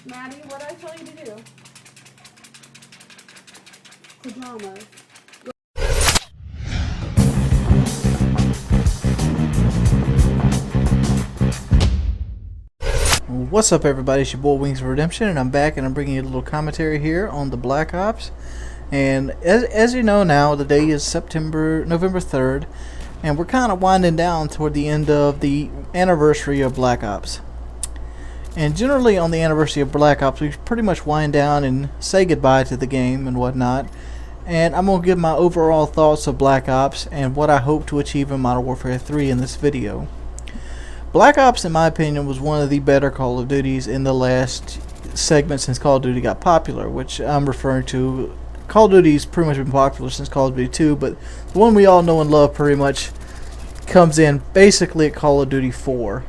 Maddie, what did I tell you to do? Pajamas. What's up, everybody? It's your boy Wings of Redemption, and I'm back, and I'm bringing you a little commentary here on the Black Ops. And as you know now, the day is November 3rd, and we're kind of winding down toward the end of the anniversary of Black Ops. And generally on the anniversary of Black Ops, we pretty much wind down and say goodbye to the game and whatnot. And I'm going to give my overall thoughts of Black Ops and what I hope to achieve in Modern Warfare 3 in this video. Black Ops, in my opinion, was one of the better Call of Duties in the last segment since Call of Duty got popular, which I'm referring to. Call of Duty's pretty much been popular since Call of Duty 2, but the one we all know and love pretty much comes in basically at Call of Duty 4.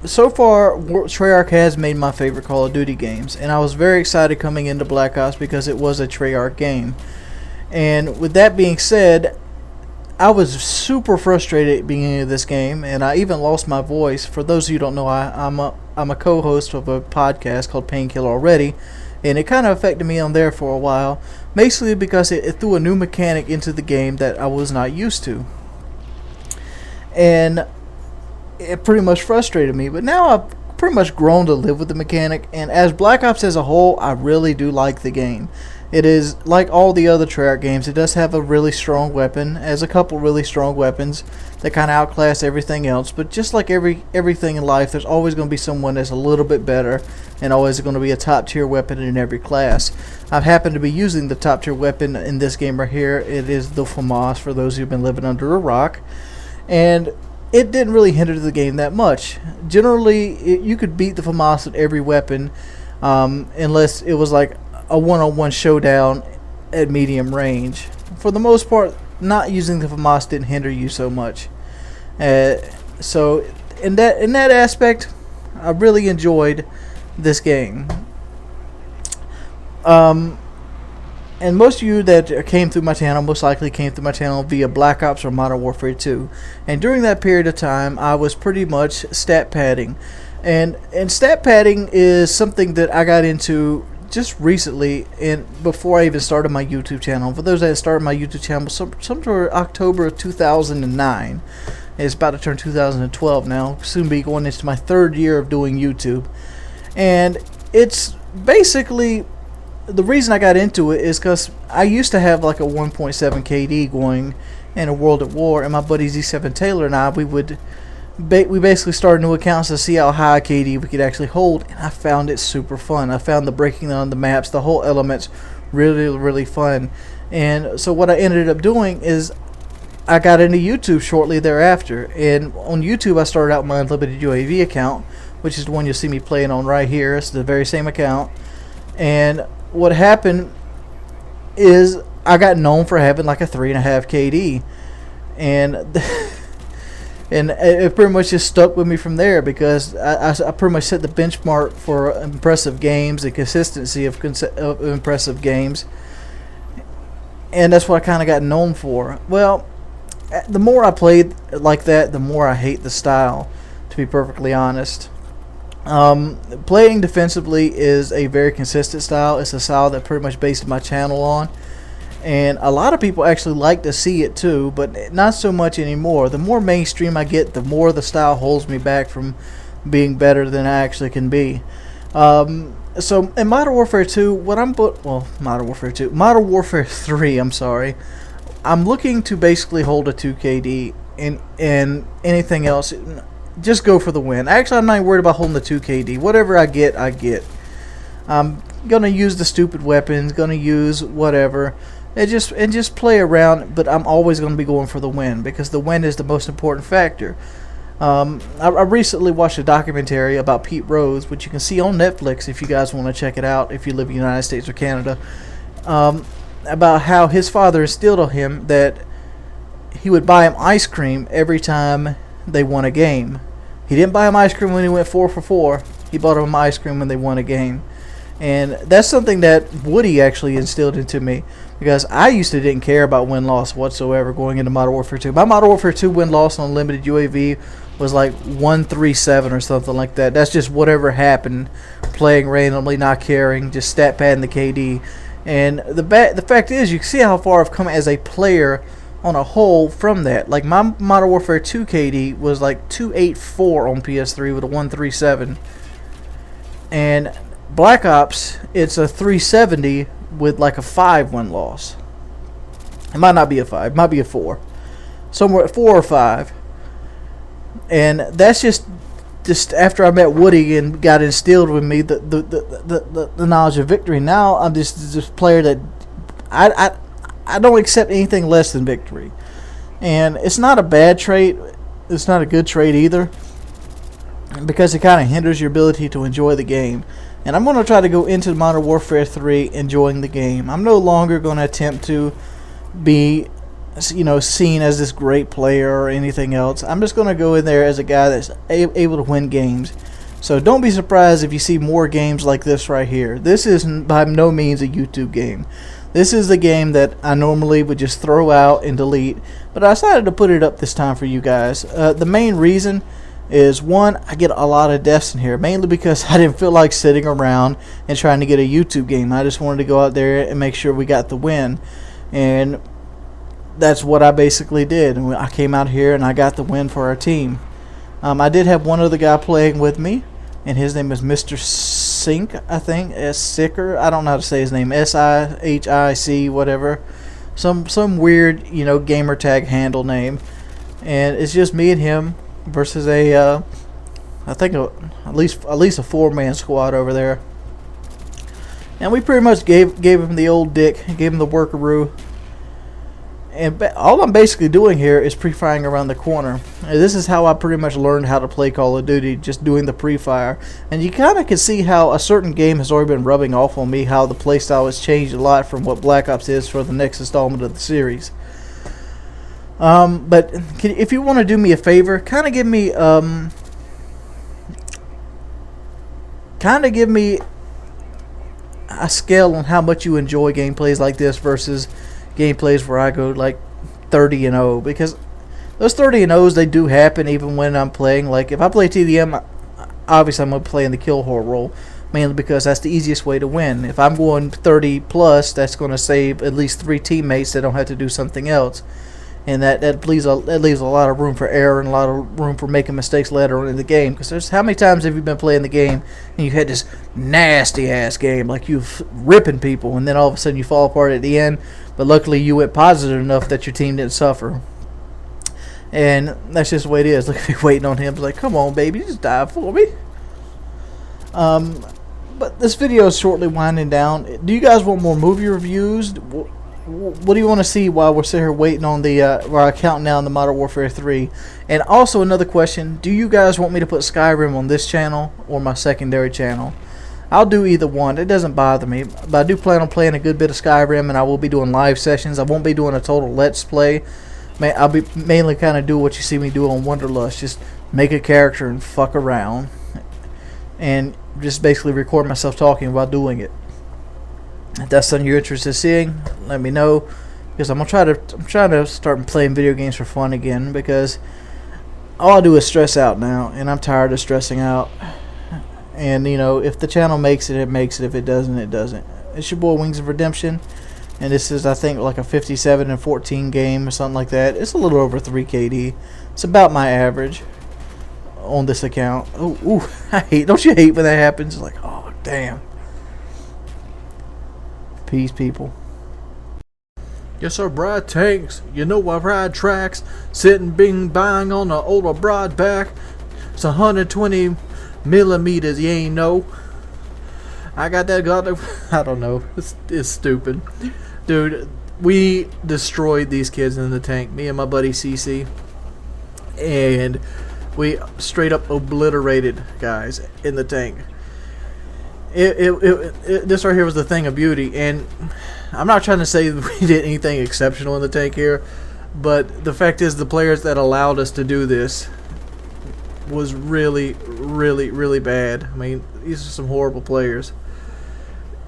So far, Treyarch has made my favorite Call of Duty games, and I was very excited coming into Black Ops because it was a Treyarch game. And with that being said, I was super frustrated at the beginning of this game, and I even lost my voice. For those of you who don't know, I'm a co-host of a podcast called Painkiller already, and it kind of affected me on there for a while, basically because it threw a new mechanic into the game that I was not used to. And it pretty much frustrated me, but now I've pretty much grown to live with the mechanic, and as Black Ops as a whole, I really do like the game. It is like all the other Treyarch games. It does have a really strong weapon, has a couple really strong weapons that kind of outclass everything else, but just like everything in life, there's always going to be someone that's a little bit better, and always going to be a top tier weapon in every class. I've happened to be using the top tier weapon in this game right here. It is the FAMAS, for those who've been living under a rock, and it didn't really hinder the game that much. Generally, you could beat the FAMAS with every weapon, unless it was like a one-on-one showdown at medium range. For the most part, not using the FAMAS didn't hinder you so much. So in that aspect, I really enjoyed this game. And most of you that came through my channel most likely came through my channel via Black Ops or Modern Warfare 2. And during that period of time, I was pretty much stat padding. And stat padding is something that I got into just recently, and before I even started my YouTube channel. For those that started my YouTube channel sometime October of 2009. It's about to turn 2012 now. Soon be going into my third year of doing YouTube. And it's basically, the reason I got into it is because I used to have like a 1.7 KD going in a World at War, and my buddy Z7 Taylor and I, we basically started new accounts to see how high KD we could actually hold, and I found it super fun. I found the breaking down the maps, the whole elements, really fun. And so what I ended up doing is I got into YouTube shortly thereafter, and on YouTube I started out my Unlimited UAV account, which is the one you'll see me playing on right here. It's the very same account. And what happened is I got known for having like a 3.5 KD, and and it pretty much just stuck with me from there, because I pretty much set the benchmark for impressive games, the consistency of impressive games, and that's what I kind of got known for. Well, the more I played like that, the more I hate the style, to be perfectly honest. Playing defensively is a very consistent style. It's a style that pretty much based my channel on, and a lot of people actually like to see it too, but not so much anymore. The more mainstream I get, the more the style holds me back from being better than I actually can be. So in Modern Warfare 2, Modern Warfare 3, I'm sorry, I'm looking to basically hold a 2KD, and anything else, just go for the win. Actually, I'm not even worried about holding the 2KD. Whatever I get, I get. I'm gonna use the stupid weapons, gonna use whatever, and just play around. But I'm always gonna be going for the win, because the win is the most important factor. I recently watched a documentary about Pete Rose, which you can see on Netflix if you guys want to check it out if you live in the United States or Canada. About how his father instilled on him that he would buy him ice cream every time they won a game. He didn't buy him ice cream when he went 4 for 4. He bought him ice cream when they won a game. And that's something that Woody actually instilled into me, because I used to didn't care about win-loss whatsoever going into Modern Warfare 2. My Modern Warfare 2 win-loss on Limited UAV was like 137 or something like that. That's just whatever happened, playing randomly, not caring, just stat padding the KD. And the fact is, you can see how far I've come as a player on a whole from that. Like my Modern Warfare 2 KD was like 284 on PS3 with a 137, and Black Ops, it's a 370 with like a 5 win loss. It might not be a 5, it might be a 4, somewhere 4 or 5. And that's just after I met Woody and got instilled with me the knowledge of victory. Now I'm just this player that I don't accept anything less than victory. And it's not a bad trait. It's not a good trait either, because it kind of hinders your ability to enjoy the game. And I'm going to try to go into Modern Warfare 3 enjoying the game. I'm no longer going to attempt to be, you know, seen as this great player or anything else. I'm just going to go in there as a guy that's able to win games. So don't be surprised if you see more games like this right here. This is by no means a YouTube game. This is the game that I normally would just throw out and delete, but I decided to put it up this time for you guys. The main reason is, one, I get a lot of deaths in here, mainly because I didn't feel like sitting around and trying to get a YouTube game. I just wanted to go out there and make sure we got the win, and that's what I basically did. And I came out here and I got the win for our team. I did have one other guy playing with me, and his name is Mr. Sink, I think, Sicker. I don't know how to say his name. SIHIC, whatever. Some weird, you know, gamer tag handle name. And it's just me and him versus a, I think at least a 4-man squad over there. And we pretty much gave him the old dick, gave him the workaroo. And all I'm basically doing here is pre-firing around the corner. And this is how I pretty much learned how to play Call of Duty, just doing the pre-fire. And you kind of can see how a certain game has already been rubbing off on me, how the playstyle has changed a lot from what Black Ops is for the next installment of the series. But if you want to do me a favor, kind of give me a scale on how much you enjoy gameplays like this versus gameplays where I go like 30-0, because those 30-0s, they do happen even when I'm playing. Like if I play TDM, obviously I'm going to play in the kill whore role, mainly because that's the easiest way to win. If I'm going 30 plus, that's going to save at least 3 teammates that don't have to do something else, and that leaves a lot of room for error and a lot of room for making mistakes later on in the game. Because there's, how many times have you been playing the game and you had this nasty ass game, like you ripping people, and then all of a sudden you fall apart at the end, but luckily you went positive enough that your team didn't suffer. And that's just the way it is. Look at me waiting on him. It's like, come on, baby, just die for me. But this video is shortly winding down. Do you guys want more movie reviews? What do you want to see while we're sitting here waiting on the while I'm counting down the Modern Warfare 3? And also another question: do you guys want me to put Skyrim on this channel or my secondary channel? I'll do either one. It doesn't bother me. But I do plan on playing a good bit of Skyrim, and I will be doing live sessions. I won't be doing a total Let's Play. I'll be mainly kind of do what you see me do on Wonderlust. Just make a character and fuck around. And just basically record myself talking while doing it. If that's something you're interested in seeing, let me know. Because I'm trying to start playing video games for fun again. Because all I do is stress out now. And I'm tired of stressing out. And, you know, if the channel makes it, it makes it. If it doesn't, it doesn't. It's your boy, Wings of Redemption. And this is, I think, like a 57 and 14 game or something like that. It's a little over 3 KD. It's about my average on this account. Ooh, don't you hate when that happens? It's like, oh, damn. Peace, people. Yes, sir, Brad Tanks. You know I ride tracks. Sitting, bing, bang on the older broad back. It's 120 millimeters, you ain't know. I got that gun. I don't know. It's stupid. Dude, we destroyed these kids in the tank. Me and my buddy CC. And we straight up obliterated guys in the tank. This right here was the thing of beauty. And I'm not trying to say we did anything exceptional in the tank here. But the fact is, the players that allowed us to do this was really, really, really bad. I mean, these are some horrible players.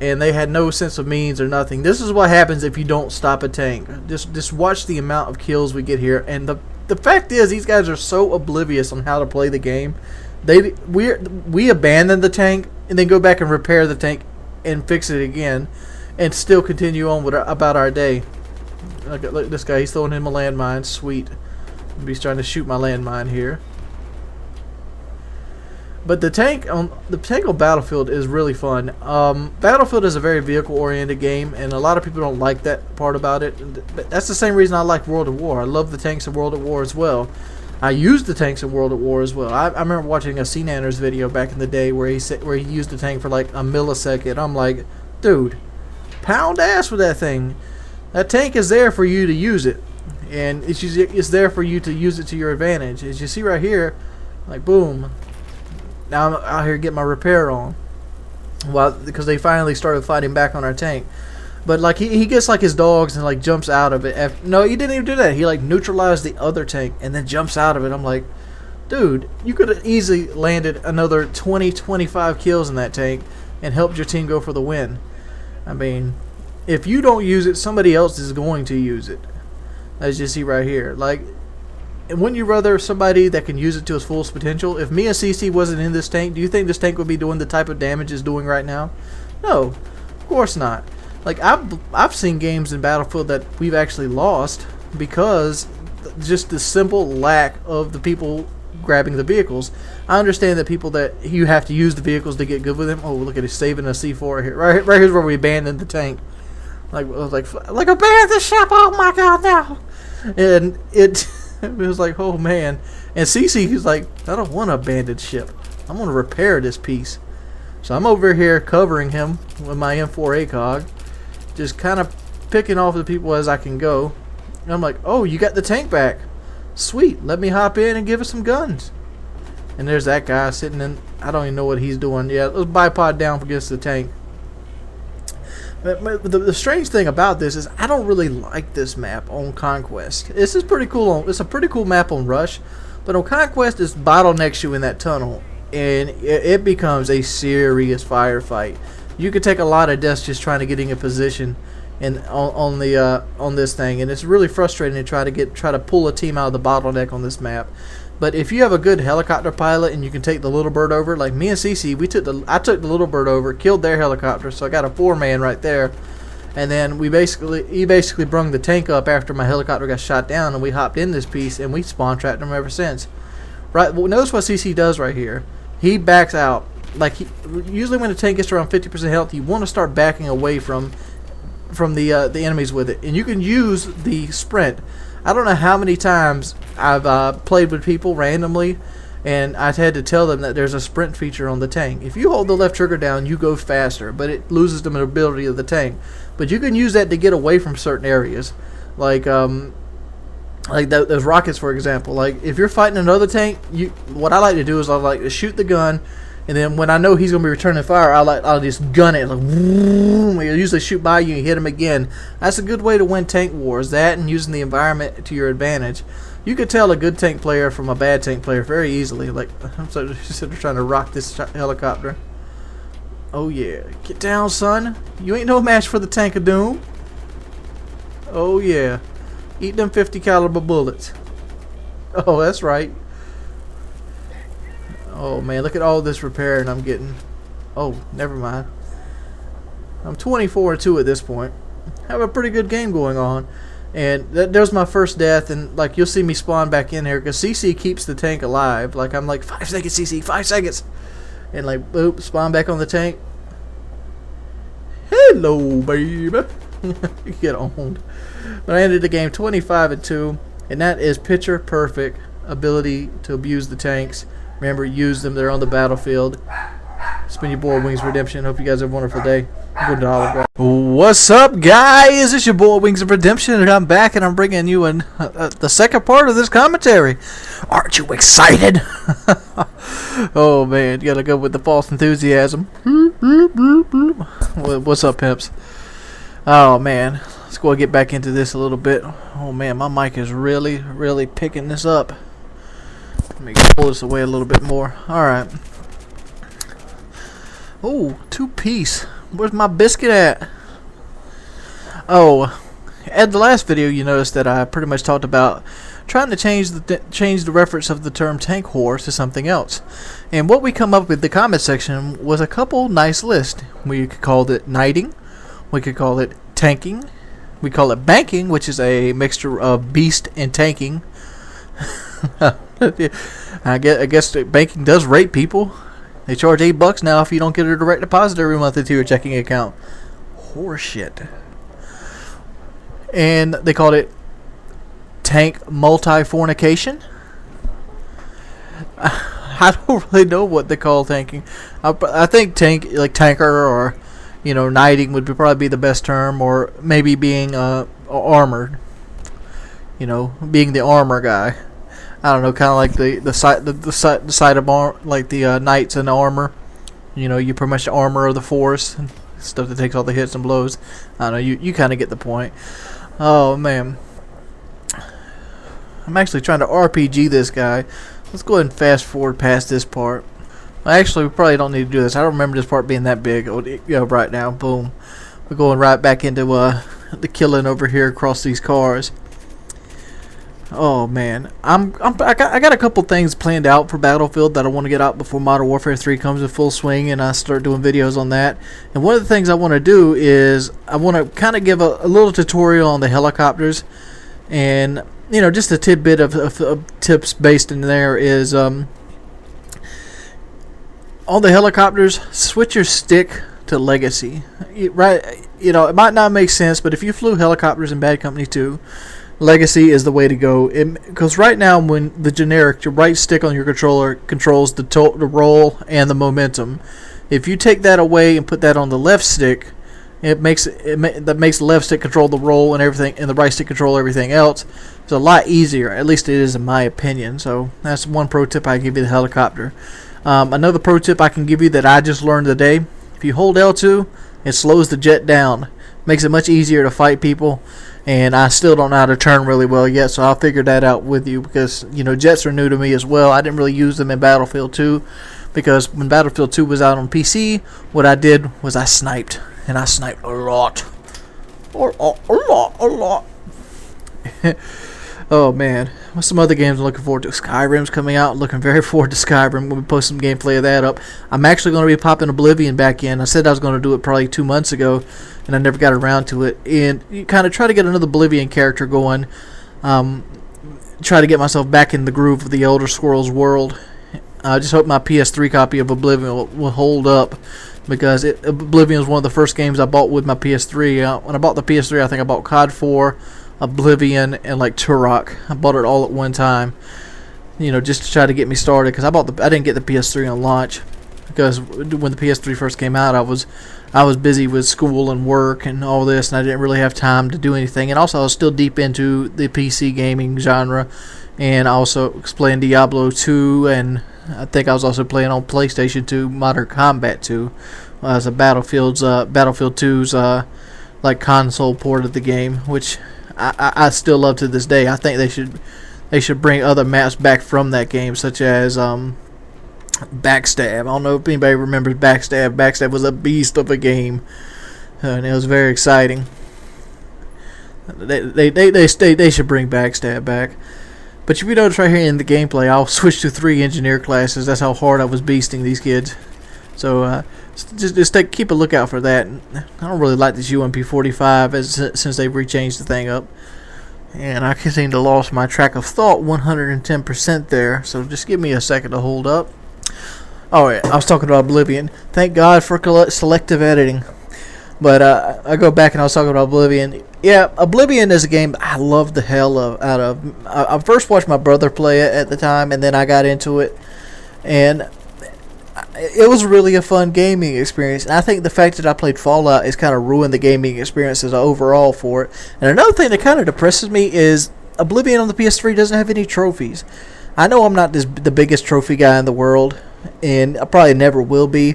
And they had no sense of means or nothing. This is what happens if you don't stop a tank. Just watch the amount of kills we get here. And the the fact is, these guys are so oblivious on how to play the game. We abandon the tank and then go back and repair the tank and fix it again, and still continue on with about our day. Look at this guy. He's throwing him a landmine. Sweet. He's trying to shoot my landmine here. But the tank on Battlefield is really fun. Battlefield is a very vehicle-oriented game, and a lot of people don't like that part about it. But that's the same reason I like World at War. I love the tanks in World at War as well. I used the tanks in World at War as well. I remember watching a CNanners video back in the day where he used the tank for like a millisecond. I'm like, dude, pound ass with that thing. That tank is there for you to use it, and it's there for you to use it to your advantage. As you see right here, like boom. Now I'm out here getting my repair on, because they finally started fighting back on our tank. But like he gets like his dogs and like jumps out of it. No, he didn't even do that. He like neutralized the other tank and then jumps out of it. I'm like, dude, you could have easily landed another 20-25 kills in that tank and helped your team go for the win. I mean, if you don't use it, somebody else is going to use it. As you see right here, like. And wouldn't you rather somebody that can use it to its fullest potential? If me and CC wasn't in this tank, do you think this tank would be doing the type of damage it's doing right now? No, of course not. Like I've seen games in Battlefield that we've actually lost because just the simple lack of the people grabbing the vehicles. I understand that people that you have to use the vehicles to get good with them. Oh, look at it, saving a C4 here. Right here's where we abandoned the tank. Like abandon the ship. Oh my God, no! And it. It was like, oh man. And CC was like, I don't want to abandon ship. I'm going to repair this piece. So I'm over here covering him with my M4 ACOG. Just kind of picking off the people as I can go. And I'm like, oh, you got the tank back. Sweet. Let me hop in and give us some guns. And there's that guy sitting in. I don't even know what he's doing. Yeah, let's bipod down against the tank. But the strange thing about this is I don't really like this map on Conquest. This is pretty cool. It's a pretty cool map on Rush, but on Conquest it bottlenecks you in that tunnel, and it becomes a serious firefight. You could take a lot of deaths just trying to get in a position on this thing, and it's really frustrating to try to pull a team out of the bottleneck on this map. But if you have a good helicopter pilot and you can take the little bird over, like me and CC, I took the little bird over, killed their helicopter, so I got a 4-man right there. And then he basically brung the tank up after my helicopter got shot down, and we hopped in this piece and we spawn trapped him ever since. Right? Well, notice what CC does right here. He backs out. Like usually when the tank gets around 50% health, you want to start backing away from the enemies with it, and you can use the sprint. I don't know how many times I've played with people randomly, and I've had to tell them that there's a sprint feature on the tank. If you hold the left trigger down, you go faster, but it loses the mobility of the tank. But you can use that to get away from certain areas, like those rockets, for example. Like if you're fighting another tank, what I like to do is I like to shoot the gun, and then when I know he's gonna be returning fire, I'll just gun it. Like, whoom, he'll usually shoot by you and hit him again. That's a good way to win tank wars. That and using the environment to your advantage. You could tell a good tank player from a bad tank player very easily. Like I'm just trying to rock this helicopter. Oh yeah, get down, son. You ain't no match for the tank of doom. Oh yeah, eat them 50 caliber bullets. Oh, that's right. Oh man, look at all this repair and I'm getting. Oh, never mind. I'm 24-2 at this point. Have a pretty good game going on, and there's my first death. And like you'll see me spawn back in here because CC keeps the tank alive. Like I'm like 5 seconds, CC, 5 seconds, and like boop, spawn back on the tank. Hello, baby. Get owned. But I ended the game 25-2, and that is picture perfect ability to abuse the tanks. Remember, use them. They're on the battlefield. It's been your boy, Wings of Redemption. Hope you guys have a wonderful day. Good to What's up, guys? It's your boy, Wings of Redemption, and I'm back, and I'm bringing you in the second part of this commentary. Aren't you excited? Oh, man. You got to go with the false enthusiasm. What's up, Pimps? Oh, man. Let's go and get back into this a little bit. Oh, man. My mic is really, really picking this up. Let me pull this away a little bit more. Alright. Oh, 2-piece. Where's my biscuit at? Oh, at the last video, you noticed that I pretty much talked about trying to change the reference of the term tank whore to something else. And what we come up with in the comment section was a couple nice lists. We could call it knighting. We could call it tanking. We call it banking, which is a mixture of beast and tanking. I guess banking does rape people. They charge $8 now if you don't get a direct deposit every month into your checking account. Horseshit. And they called it tank multi-fornication. I don't really know what they call tanking. I think tank, like tanker or, you know, knighting would probably be the best term, or maybe being armored. You know, being the armor guy. I don't know, kind of like the side of like the knights in armor. You know, you pretty much the armor of the force and stuff that takes all the hits and blows. I don't know, you kind of get the point. Oh man, I'm actually trying to RPG this guy. Let's go ahead and fast forward past this part. Actually, we probably don't need to do this. I don't remember this part being that big. Right now, boom, we're going right back into the killing over here across these cars. Oh man, I got a couple things planned out for Battlefield that I want to get out before Modern Warfare 3 comes in full swing, and I start doing videos on that. And one of the things I want to do is I want to kind of give a little tutorial on the helicopters, and you know, just a tidbit of tips based in there is on the helicopters, switch your stick to Legacy. Right, you know, it might not make sense, but if you flew helicopters in Bad Company 2, Legacy is the way to go. Because right now, when the generic, your right stick on your controller controls the roll and the momentum. If you take that away and put that on the left stick, that makes the left stick control the roll and everything, and the right stick control everything else. It's a lot easier. At least it is in my opinion. So that's one pro tip I give you, the helicopter. Another pro tip I can give you that I just learned today: if you hold L2, it slows the jet down. Makes it much easier to fight people. And I still don't know how to turn really well yet, so I'll figure that out with you, because, you know, jets are new to me as well. I didn't really use them in Battlefield 2, because when Battlefield 2 was out on PC, what I did was I sniped, and I sniped a lot. A lot. Oh man, what's some other games I'm looking forward to? Skyrim's coming out. Looking very forward to Skyrim. We'll post some gameplay of that up. I'm actually going to be popping Oblivion back in. I said I was going to do it probably 2 months ago, and I never got around to it. And you kind of try to get another Oblivion character going. Try to get myself back in the groove of the Elder Scrolls world. I just hope my PS3 copy of Oblivion will hold up, because Oblivion was one of the first games I bought with my PS3. When I bought the PS3, I think I bought COD 4, Oblivion, and like Turok. I bought it all at one time, you know, just to try to get me started, because I didn't get the PS3 on launch, because when the PS3 first came out, I was busy with school and work and all this, and I didn't really have time to do anything. And also, I was still deep into the PC gaming genre, and I also was playing Diablo 2, and I think I was also playing on PlayStation 2 Modern Combat 2 as a Battlefield 2's like console port of the game, which I still love to this day. I think they should bring other maps back from that game, such as Backstab. I don't know if anybody remembers Backstab. Backstab was a beast of a game, and it was very exciting. They should bring Backstab back. But if you notice right here in the gameplay, I'll switch to 3 engineer classes. That's how hard I was beasting these kids. So just keep a lookout for that. I don't really like this UMP-45 since they've rechanged the thing up. And I seem to lost my track of thought 110% there. So just give me a second to hold up. Alright, I was talking about Oblivion. Thank God for selective editing. But I go back and I was talking about Oblivion. Yeah, Oblivion is a game I love the hell out of. I first watched my brother play it at the time, and then I got into it. And it was really a fun gaming experience. And I think the fact that I played Fallout has kind of ruined the gaming experiences overall for it. And another thing that kind of depresses me is Oblivion on the PS3 doesn't have any trophies. I know I'm not the biggest trophy guy in the world, and I probably never will be,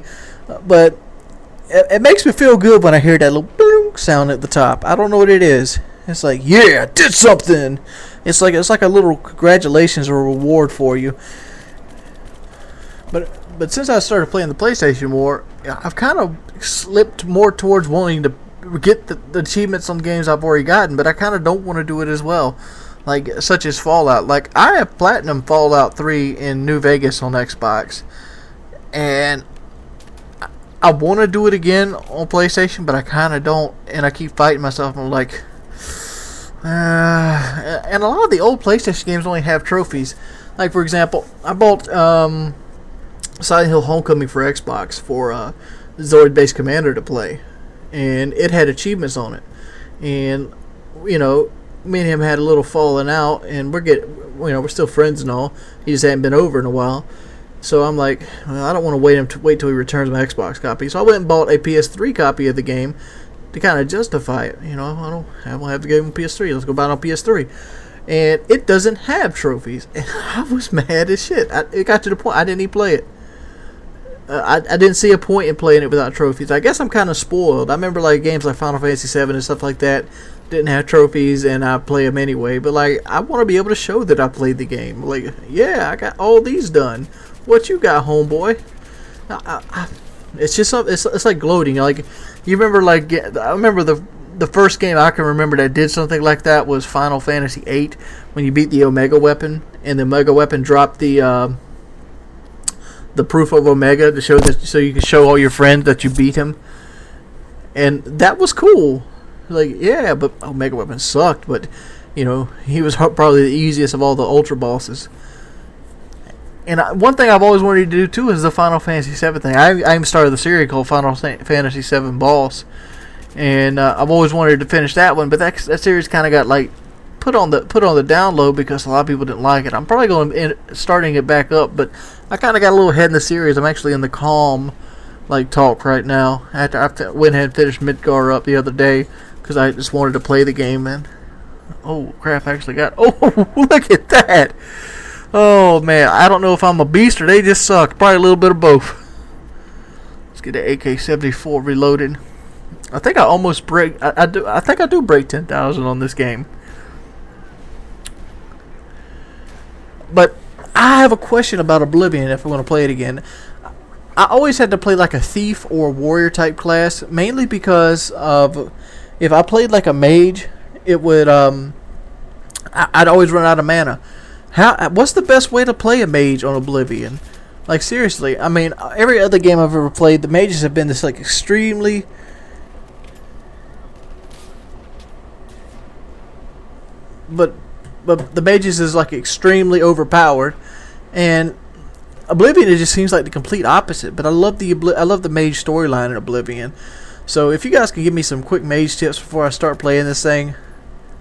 but it makes me feel good when I hear that little boom sound at the top. I don't know what it is. It's like, yeah, I did something. It's like a little congratulations or reward for you. But since I started playing the PlayStation more, I've kind of slipped more towards wanting to get the achievements on games I've already gotten, but I kind of don't want to do it as well. Like, such as Fallout. Like, I have Platinum Fallout 3 in New Vegas on Xbox. And I want to do it again on PlayStation, but I kind of don't. And I keep fighting myself. I'm like... and a lot of the old PlayStation games only have trophies. Like, for example, I bought Silent Hill Homecoming for Xbox for Zord-based Commander to play. And it had achievements on it. And, you know... me and him had a little falling out, and we're still friends and all. He just hadn't been over in a while, so I'm like, well, I don't want to wait till he returns my Xbox copy. So I went and bought a PS3 copy of the game to kind of justify it. You know, I don't have to give him PS3. Let's go buy it on PS3, and it doesn't have trophies. And I was mad as shit. It got to the point I didn't even play it. I didn't see a point in playing it without trophies. I guess I'm kind of spoiled. I remember like games like Final Fantasy VII and stuff like that didn't have trophies, and I play them anyway. But like, I want to be able to show that I played the game. Like, yeah, I got all these done. What you got, homeboy? It's just something. It's like gloating. Like, you remember like I remember the first game I can remember that did something like that was Final Fantasy VIII, when you beat the Omega weapon, and the Omega weapon dropped the proof of Omega to show that, so you can show all your friends that you beat him, and that was cool. Like, yeah, but Omega weapon sucked, but you know, he was probably the easiest of all the Ultra bosses. And one thing I've always wanted to do too is the Final Fantasy VII thing. I even started the series called Final Fantasy VII Boss, and I've always wanted to finish that one, but that series kind of got like put on the down low because a lot of people didn't like it. I'm probably going to starting it back up, but I kind of got a little ahead in the series. I'm actually in the calm like talk right now. After I went ahead and finished Midgar up the other day because I just wanted to play the game, man. Oh crap! I actually got. Oh, look at that! Oh man, I don't know if I'm a beast or they just suck. Probably a little bit of both. Let's get the AK-74 reloaded. I think I almost break. I think I do break 10,000 on this game. But I have a question about Oblivion if I want to play it again. I always had to play like a thief or a warrior type class, mainly because of if I played like a mage, it would I'd always run out of mana. What's the best way to play a mage on Oblivion? Like, seriously, I mean, every other game I've ever played, the mages have been this like extremely but the mages is like extremely overpowered, and Oblivion, it just seems like the complete opposite. But I love the mage storyline in Oblivion. So if you guys can give me some quick mage tips before I start playing this thing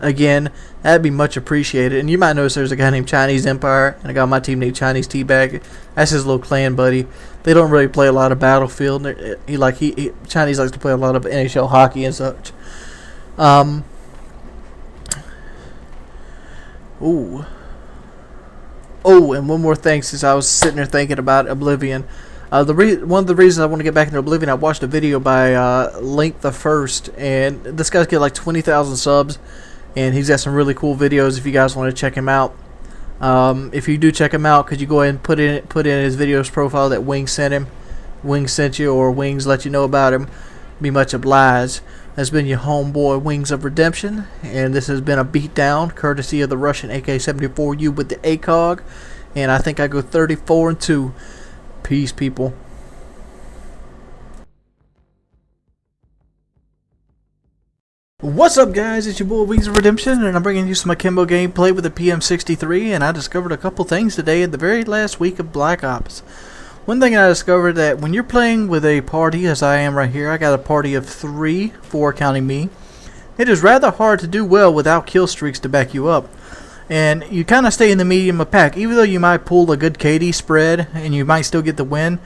again, that'd be much appreciated. And you might notice there's a guy named Chinese Empire and a guy on my team named Chinese Teabag. That's his little clan buddy. They don't really play a lot of Battlefield. Chinese likes to play a lot of NHL hockey and such. Ooh. Oh, and one more thing, since I was sitting there thinking about Oblivion. One of the reasons I want to get back into Oblivion, I watched a video by Link the First, and this guy's got like 20,000 subs, and he's got some really cool videos if you guys want to check him out. If you do check him out, could you go ahead and put in his videos profile that Wings sent him? Wings sent you, or Wings let you know about him. Be much obliged. That's been your homeboy Wings of Redemption, and this has been a beatdown courtesy of the Russian AK-74U with the ACOG, and I think I go 34-2. Peace, people. What's up, guys? It's your boy Wings of Redemption, and I'm bringing you some akimbo gameplay with the PM63, and I discovered a couple things today in the very last week of Black Ops. One thing I discovered, that when you're playing with a party, as I am right here, I got a party of 4 counting me, it is rather hard to do well without kill streaks to back you up. And you kind of stay in the medium of pack. Even though you might pull a good KD spread and you might still get the win,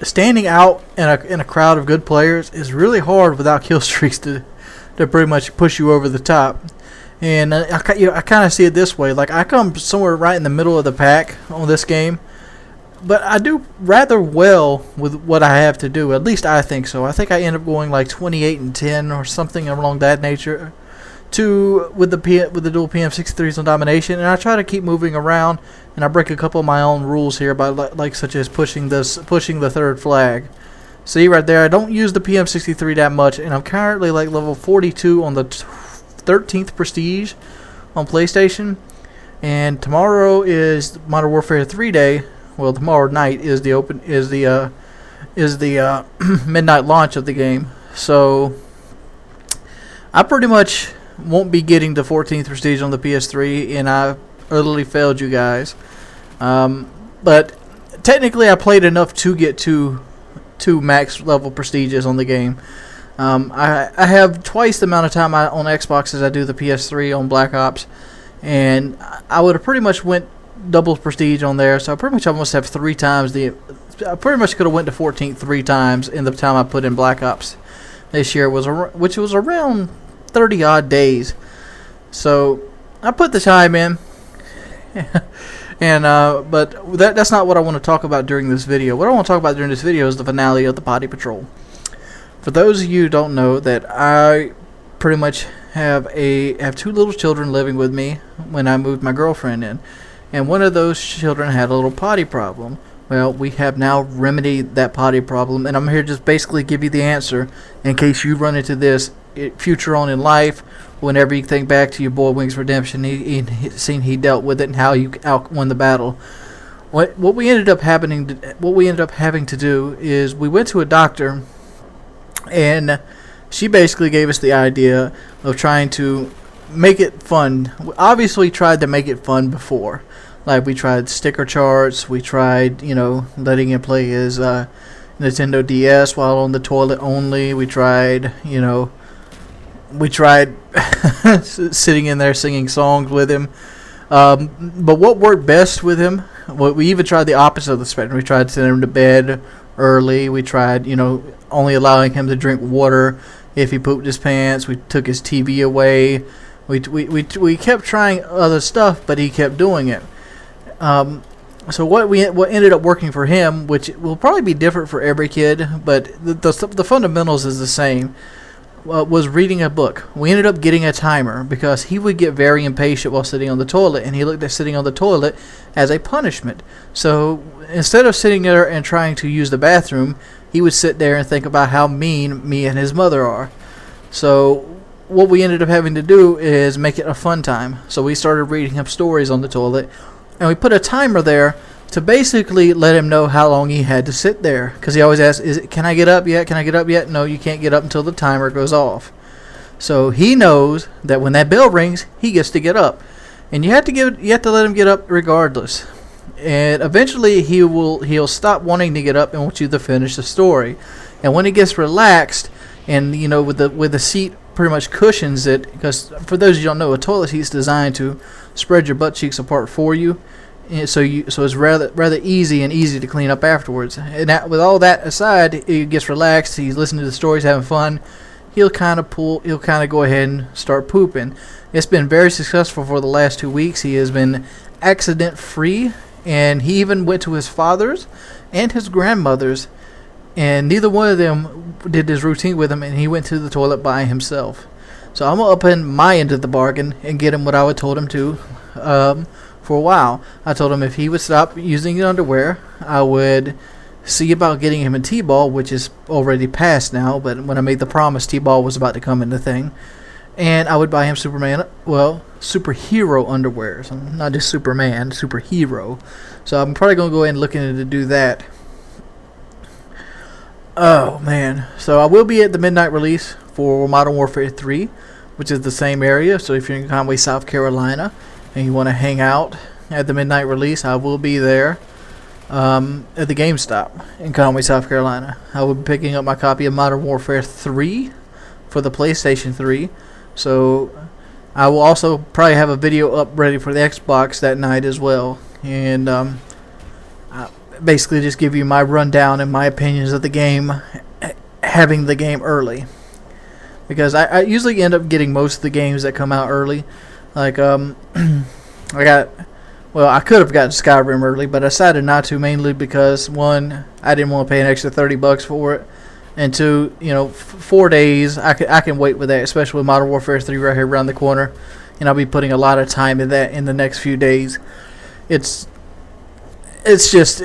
standing out in a crowd of good players is really hard without kill streaks to pretty much push you over the top. And I kind of see it this way. Like, I come somewhere right in the middle of the pack on this game, but I do rather well with what I have to do. At least I think so. I think I end up going like 28-10 or something along that nature with the dual PM63s on domination. And I try to keep moving around, and I break a couple of my own rules here by such as pushing the third flag. See right there, I don't use the PM63 that much, and I'm currently like level 42 on the 13th Prestige on PlayStation. And tomorrow is Modern Warfare 3 day. Well, tomorrow night is the midnight launch of the game. So I pretty much won't be getting the 14th Prestige on the PS3, and I utterly failed you guys. But technically, I played enough to get two max level prestiges on the game. I have twice the amount of time on Xbox as I do the PS3 on Black Ops, and I would have pretty much went double prestige on there. So I pretty much almost have 3 times the. I pretty much could have went to 14th 3 times in the time I put in Black Ops this year, which was around 30 odd days. So I put the time in. And but that's not what I want to talk about during this video. What I want to talk about during this video is the finale of the Body Patrol. For those of you who don't know, that I pretty much have 2 little children living with me when I moved my girlfriend in, and one of those children had a little potty problem. Well, we have now remedied that potty problem, and I'm here to just basically give you the answer in case you run into this future on in life. Whenever you think back to your boy Wings of Redemption, he dealt with it and how you won the battle. What we ended up having to do is we went to a doctor, and she basically gave us the idea of trying to make it fun. We obviously tried to make it fun before, like we tried sticker charts. We tried, letting him play his Nintendo DS while on the toilet only. We tried, sitting in there singing songs with him. But what worked best with him, we even tried the opposite of the spectrum. We tried sending him to bed early. We tried, only allowing him to drink water if he pooped his pants. We took his TV away. We kept trying other stuff, but he kept doing it. So what ended up working for him, which will probably be different for every kid, but the fundamentals is the same, was reading a book. We ended up getting a timer because he would get very impatient while sitting on the toilet, and he looked at sitting on the toilet as a punishment. So instead of sitting there and trying to use the bathroom, he would sit there and think about how mean me and his mother are. So what we ended up having to do is make it a fun time. So we started reading him stories on the toilet, and we put a timer there to basically let him know how long he had to sit there. Because he always asks, can I get up yet? Can I get up yet? No, you can't get up until the timer goes off. So he knows that when that bell rings, he gets to get up. And you have to let him get up regardless. And eventually he'll stop wanting to get up and want you to finish the story. And when he gets relaxed, and with the seat pretty much cushions it, because for those of you who don't know, a toilet seat's designed to spread your butt cheeks apart for you. So it's rather easy to clean up afterwards. And with all that aside, he gets relaxed. He's listening to the stories, having fun. He'll kind of go ahead and start pooping. It's been very successful for the last 2 weeks. He has been accident free, and he even went to his father's and his grandmother's, and neither one of them did his routine with him, and he went to the toilet by himself. So I'm gonna up in my end of the bargain and get him what I would told him to. For a while, I told him if he would stop using underwear, I would see about getting him a T-ball, which is already past now, but when I made the promise, T-ball was about to come in the thing. And I would buy him superhero underwear. So not just Superman, superhero. So I'm probably going to go ahead and look into to do that. Oh, man. So I will be at the midnight release for Modern Warfare 3, which is the same area. So if you're in Conway, South Carolina, and you want to hang out at the midnight release, I will be there at the GameStop in Conway, South Carolina. I will be picking up my copy of Modern Warfare 3 for the PlayStation 3. So I will also probably have a video up ready for the Xbox that night as well. And I basically just give you my rundown and my opinions of the game, having the game early. Because I usually end up getting most of the games that come out early. Like, I could have gotten Skyrim early, but I decided not to, mainly because, one, I didn't want to pay an extra $30 for it, and two, 4 days, I can wait with that, especially with Modern Warfare 3 right here around the corner, and I'll be putting a lot of time in that in the next few days. it's just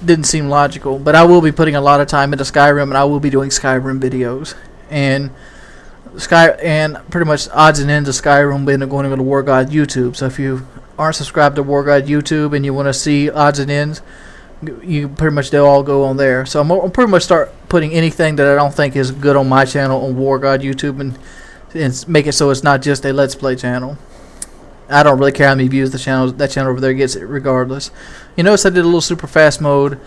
didn't seem logical. But I will be putting a lot of time into Skyrim, and I will be doing Skyrim videos, and pretty much odds and ends of Skyrim being going to go to War God YouTube. So if you aren't subscribed to War God YouTube and you want to see odds and ends, you pretty much they'll all go on there. So I'm pretty much start putting anything that I don't think is good on my channel on War God YouTube, and make it so it's not just a Let's Play channel. I don't really care how many views that channel over there gets, it regardless. You notice I did a little super fast mode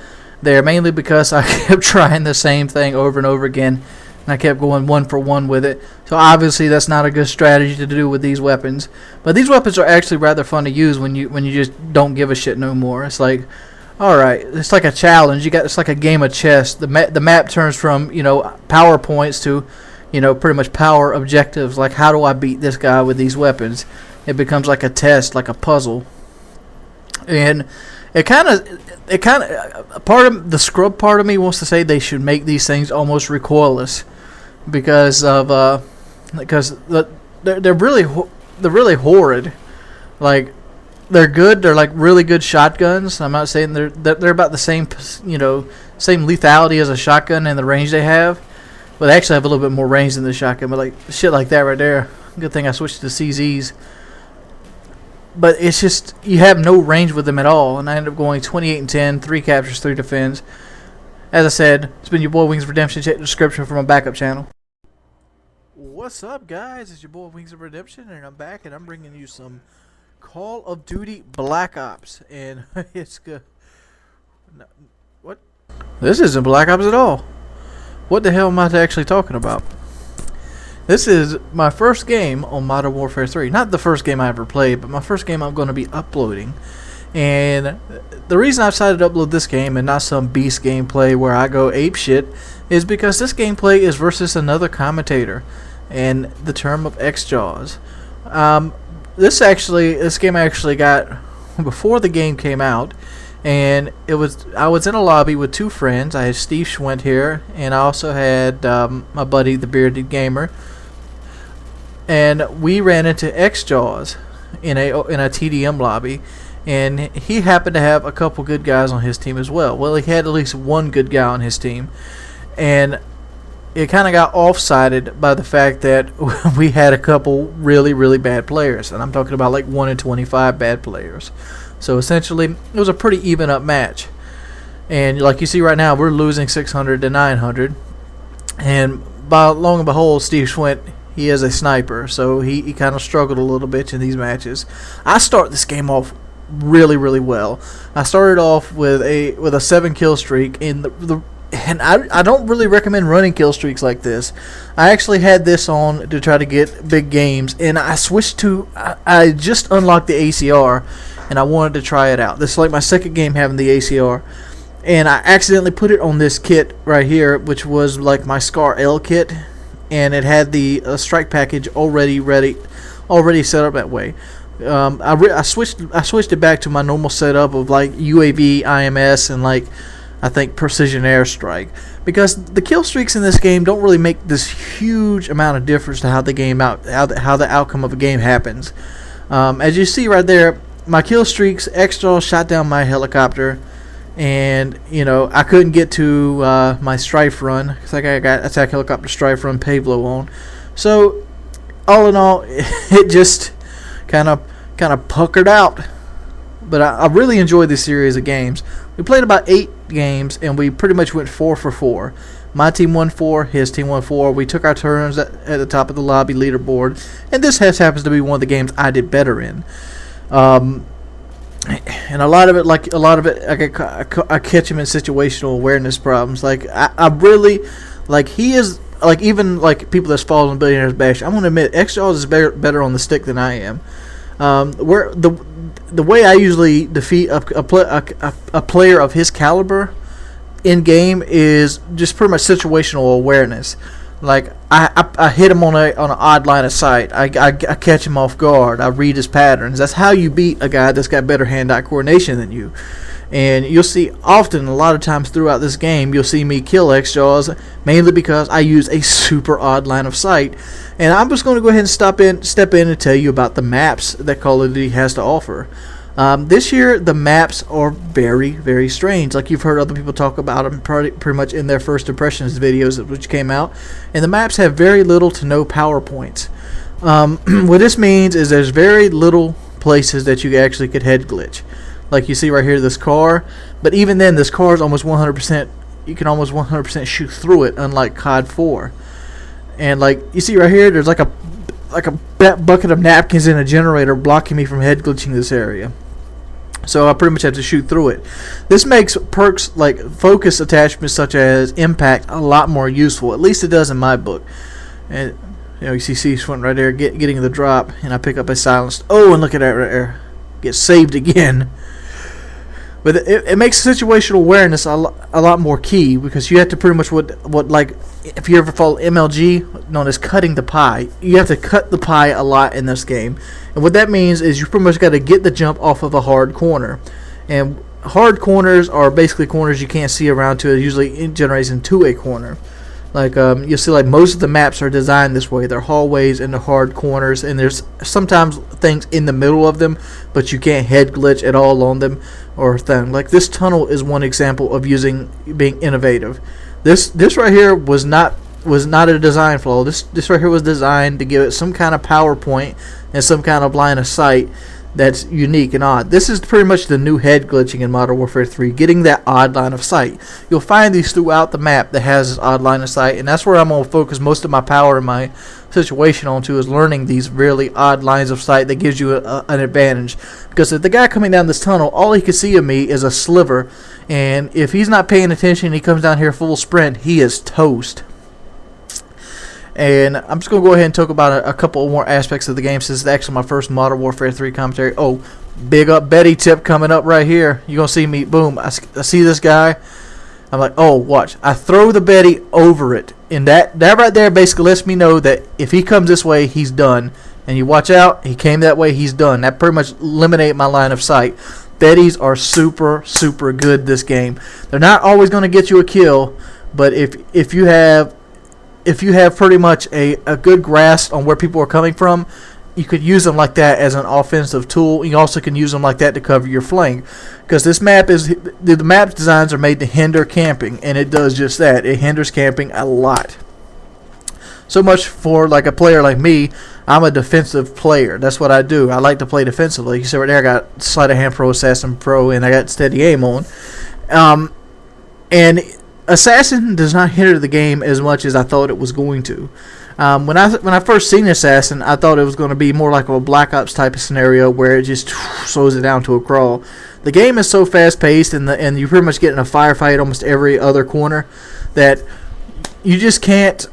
there, mainly because I kept trying the same thing over and over again, and I kept going 1 for 1 with it. So obviously that's not a good strategy to do with these weapons. But these weapons are actually rather fun to use when you just don't give a shit no more. It's like, all right, it's like a challenge. It's like a game of chess. The map turns from PowerPoints to pretty much power objectives. Like, how do I beat this guy with these weapons? It becomes like a test, like a puzzle. And it kind of part of the scrub part of me wants to say they should make these things almost recoilless, because they're really horrid. Like, they're good. They're like really good shotguns. I'm not saying they're about the same same lethality as a shotgun and the range they have. But they actually have a little bit more range than the shotgun. But like shit like that right there. Good thing I switched to CZs. But it's just, you have no range with them at all. And I ended up going 28 and 10, 3 captures, 3 defends. As I said, it's been your boy Wings of Redemption. Check the description for my backup channel. What's up, guys? It's your boy Wings of Redemption, and I'm back, and I'm bringing you some Call of Duty Black Ops. And it's good. No, what? This isn't Black Ops at all. What the hell am I actually talking about? This is my first game on Modern Warfare 3. Not the first game I ever played, but my first game I'm going to be uploading. And the reason I decided to upload this game and not some beast gameplay where I go apeshit is because this gameplay is versus another commentator, and the term of Xjawz. This game I actually got before the game came out, and I was in a lobby with 2 friends. I had Steve Schwent here, and I also had my buddy, the Bearded Gamer, and we ran into Xjawz in a TDM lobby, and he happened to have a couple good guys on his team as well. Well, he had at least one good guy on his team, and it kind of got offsided by the fact that we had a couple really, really bad players, and I'm talking about like 1 in 25 bad players. So essentially, it was a pretty even up match. And like you see right now, we're losing 600 to 900. And by long and behold, Steve Schwent, he is a sniper, so he kind of struggled a little bit in these matches. I start this game off really, really well. I started off with a 7 kill streak, and I don't really recommend running kill streaks like this. I actually had this on to try to get big games, and I switched to I just unlocked the ACR, and I wanted to try it out. This is like my second game having the ACR, and I accidentally put it on this kit right here, which was like my Scar L kit, and it had the strike package already set up that way. I switched it back to my normal setup of like UAV, IMS, and like I think precision airstrike, because the kill streaks in this game don't really make this huge amount of difference to how the outcome of a game happens. As you see right there, my kill streaks, Xjawz shot down my helicopter, and I couldn't get to my strife run because I got attack helicopter strife run Pavlo on. So all in all, it just kind of puckered out. But I really enjoyed this series of games. We played about 8 games, and we pretty much went 4 for 4. My team won 4, his team won 4. We took our turns at the top of the lobby leaderboard, and this happens to be one of the games I did better in. And a lot of it, I catch him in situational awareness problems. Like I really, like he is, like even like people that's following Billionaires Bash. I'm gonna admit, Xjawz is better on the stick than I am. Where the way I usually defeat a player of his caliber in game is just pretty much situational awareness. Like I hit him on an odd line of sight. I catch him off guard. I read his patterns. That's how you beat a guy that's got better hand-eye coordination than you. And you'll see often, a lot of times throughout this game, you'll see me kill Xjawz mainly because I use a super odd line of sight. And I'm just going to go ahead and step in and tell you about the maps that Call of Duty has to offer. This year, the maps are very, very strange. Like you've heard other people talk about them pretty much in their first impressions videos which came out. And the maps have very little to no PowerPoints. What this means is there's very little places that you actually could head glitch. Like you see right here, this car. But even then, this car is almost 100%. You can almost 100% shoot through it, unlike COD 4. And like you see right here, there's like a bucket of napkins in a generator blocking me from head glitching this area. So I pretty much have to shoot through it. This makes perks like focus attachments such as impact a lot more useful. At least it does in my book. And you see C-Swint right there getting the drop, and I pick up a silenced. Oh, and look at that right there. Get saved again. But it makes situational awareness a lot more key, because you have to pretty much what like if you ever follow MLG, known as cutting the pie, you have to cut the pie a lot in this game. And what that means is you pretty much got to get the jump off of a hard corner. And hard corners are basically corners you can't see around to. It usually generates into a corner. Like you'll see, like most of the maps are designed this way. They're hallways and the hard corners, and there's sometimes things in the middle of them, but you can't head glitch at all on them or thing. Like this tunnel is one example of being innovative. This right here was not a design flaw. This right here was designed to give it some kind of PowerPoint and some kind of line of sight that's unique and odd. This is pretty much the new head glitching in Modern Warfare 3, getting that odd line of sight. You'll find these throughout the map that has this odd line of sight, and that's where I'm going to focus most of my power and my situation onto, is learning these really odd lines of sight that gives you an advantage. Because if the guy coming down this tunnel, all he can see of me is a sliver, and if he's not paying attention and he comes down here full sprint, he is toast. And I'm just going to go ahead and talk about a couple more aspects of the game, since it's actually my first Modern Warfare 3 commentary. Oh, big up Betty tip coming up right here. You're going to see me, boom, I see this guy. I'm like, oh, watch. I throw the Betty over it. And that right there basically lets me know that if he comes this way, he's done. And you watch out, he came that way, he's done. That pretty much eliminated my line of sight. Betties are super, super good this game. They're not always going to get you a kill, but if you have pretty much a good grasp on where people are coming from, you could use them like that as an offensive tool. You also can use them like that to cover your flank, because this map the map designs are made to hinder camping, and it does just that. It hinders camping a lot. So much for like a player like me. I'm a defensive player. That's what I do. I like to play defensively. You see right there, I got Sleight of Hand Pro, Assassin Pro, and I got Steady Aim on. And Assassin does not hinder the game as much as I thought it was going to. When I first seen Assassin, I thought it was going to be more like a Black Ops type of scenario where it just slows it down to a crawl. The game is so fast paced, and you pretty much get in a firefight almost every other corner, that you just can't.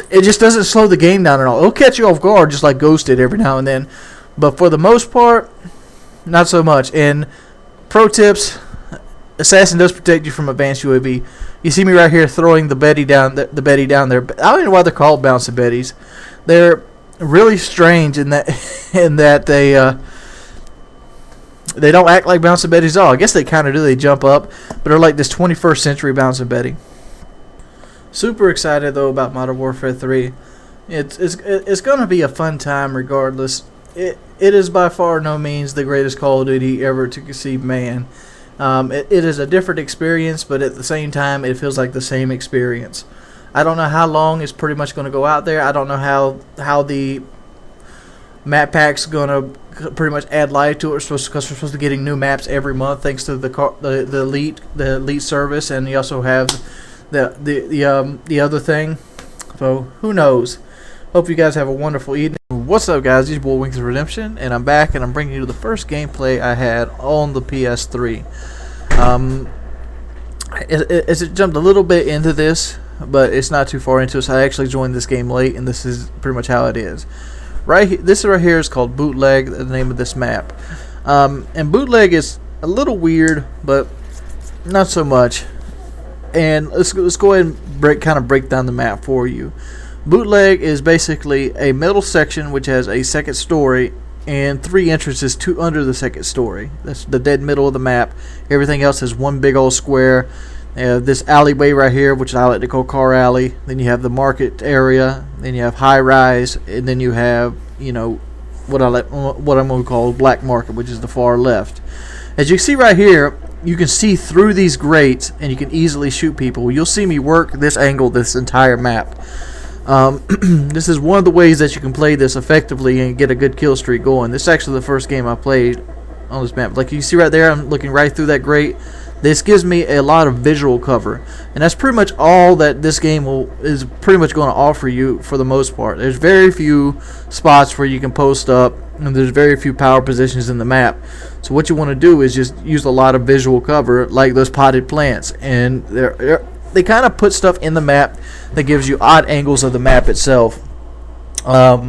It just doesn't slow the game down at all. It'll catch you off guard, just like Ghost did every now and then, but for the most part, not so much. And pro tips. Assassin does protect you from advanced UAV. You see me right here throwing the Betty down, the Betty down there. I don't know why they're called bouncing Betties. They're really strange in that they don't act like bouncing Betties at all. I guess they kind of do. They jump up, but they're like this 21st century bouncing Betty. Super excited though about Modern Warfare 3. It's gonna be a fun time regardless. It is by far no means the greatest Call of Duty ever to conceive man. It is a different experience, but at the same time, it feels like the same experience. I don't know how long it's pretty much going to go out there. I don't know how the map pack's going to pretty much add life to it, because we're supposed to be getting new maps every month thanks to the elite service, and you also have the other thing. So who knows? Hope you guys have a wonderful evening. What's up, guys? It's your boy WingsofRedemption, and I'm back, and I'm bringing you the first gameplay I had on the PS3. It jumped a little bit into this, but it's not too far into it. So I actually joined this game late, and this is pretty much how it is. This right here is called Bootleg, the name of this map. And Bootleg is a little weird, but not so much. And let's go ahead and kind of break down the map for you. Bootleg is basically a middle section which has a second story and 3 entrances under the second story. That's the dead middle of the map. Everything else is one big old square. This alleyway right here, which I like to call Car Alley. Then you have the market area. Then you have high rise, and then you have what I'm going to call black market, which is the far left. As you can see right here, you can see through these grates, and you can easily shoot people. You'll see me work this angle this entire map. This is one of the ways that you can play this effectively and get a good kill streak going. This is actually the first game I played on this map. Like you see right there, I'm looking right through that grate. This gives me a lot of visual cover, and that's pretty much all that this game is pretty much going to offer you for the most part. There's very few spots where you can post up, and there's very few power positions in the map. So what you want to do is just use a lot of visual cover, like those potted plants, and they kind of put stuff in the map that gives you odd angles of the map itself. Let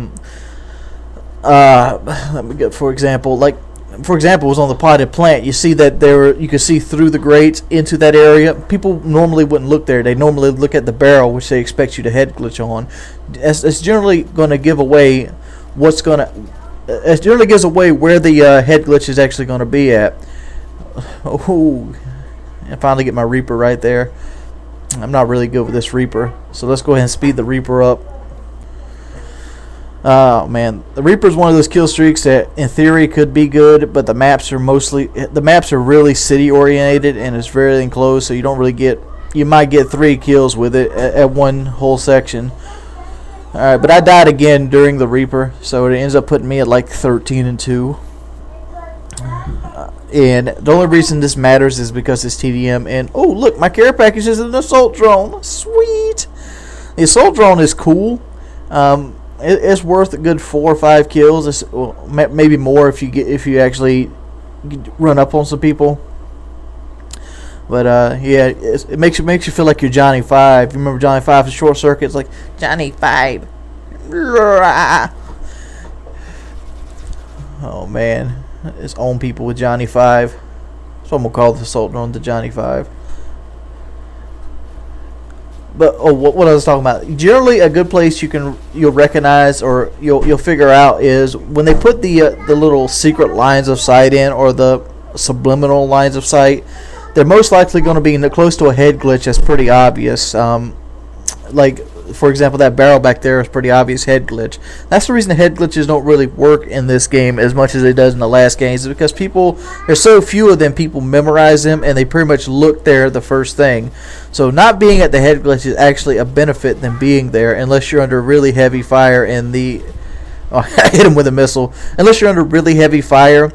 me get, for example, was on the potted plant. You see that you can see through the grates into that area. People normally wouldn't look there. They normally look at the barrel, which they expect you to head glitch on. It's generally going to give away it generally gives away where the head glitch is actually going to be at. Oh, I finally get my Reaper right there. I'm not really good with this Reaper, so let's go ahead and speed the Reaper up. Oh man, the Reaper is one of those kill streaks that in theory could be good, but the maps are really city oriented, and it's very enclosed, so you might get 3 kills with it at one whole section. Alright, but I died again during the Reaper, so it ends up putting me at like 13-2. And the only reason this matters is because it's TDM. And oh look, my care package is an assault drone. Sweet. The assault drone is cool. It's worth a good 4 or 5 kills. Maybe more if you actually run up on some people. But yeah, it makes you feel like you're Johnny 5. You remember Johnny 5 in Short Circuit? It's like Johnny 5. Oh man, it's on people with Johnny 5. So I'm gonna call the assault drone the Johnny 5. But what I was talking about. Generally, a good place you'll recognize or you'll figure out is when they put the little secret lines of sight in, or the subliminal lines of sight. They're most likely going to be close to a head glitch that's pretty obvious. Like, for example, that barrel back there is pretty obvious head glitch. That's the reason the head glitches don't really work in this game as much as it does in the last games, is because there's so few of them, people memorize them, and they pretty much look there the first thing. So not being at the head glitch is actually a benefit than being there, unless you're under really heavy fire I hit him with a missile. Unless you're under really heavy fire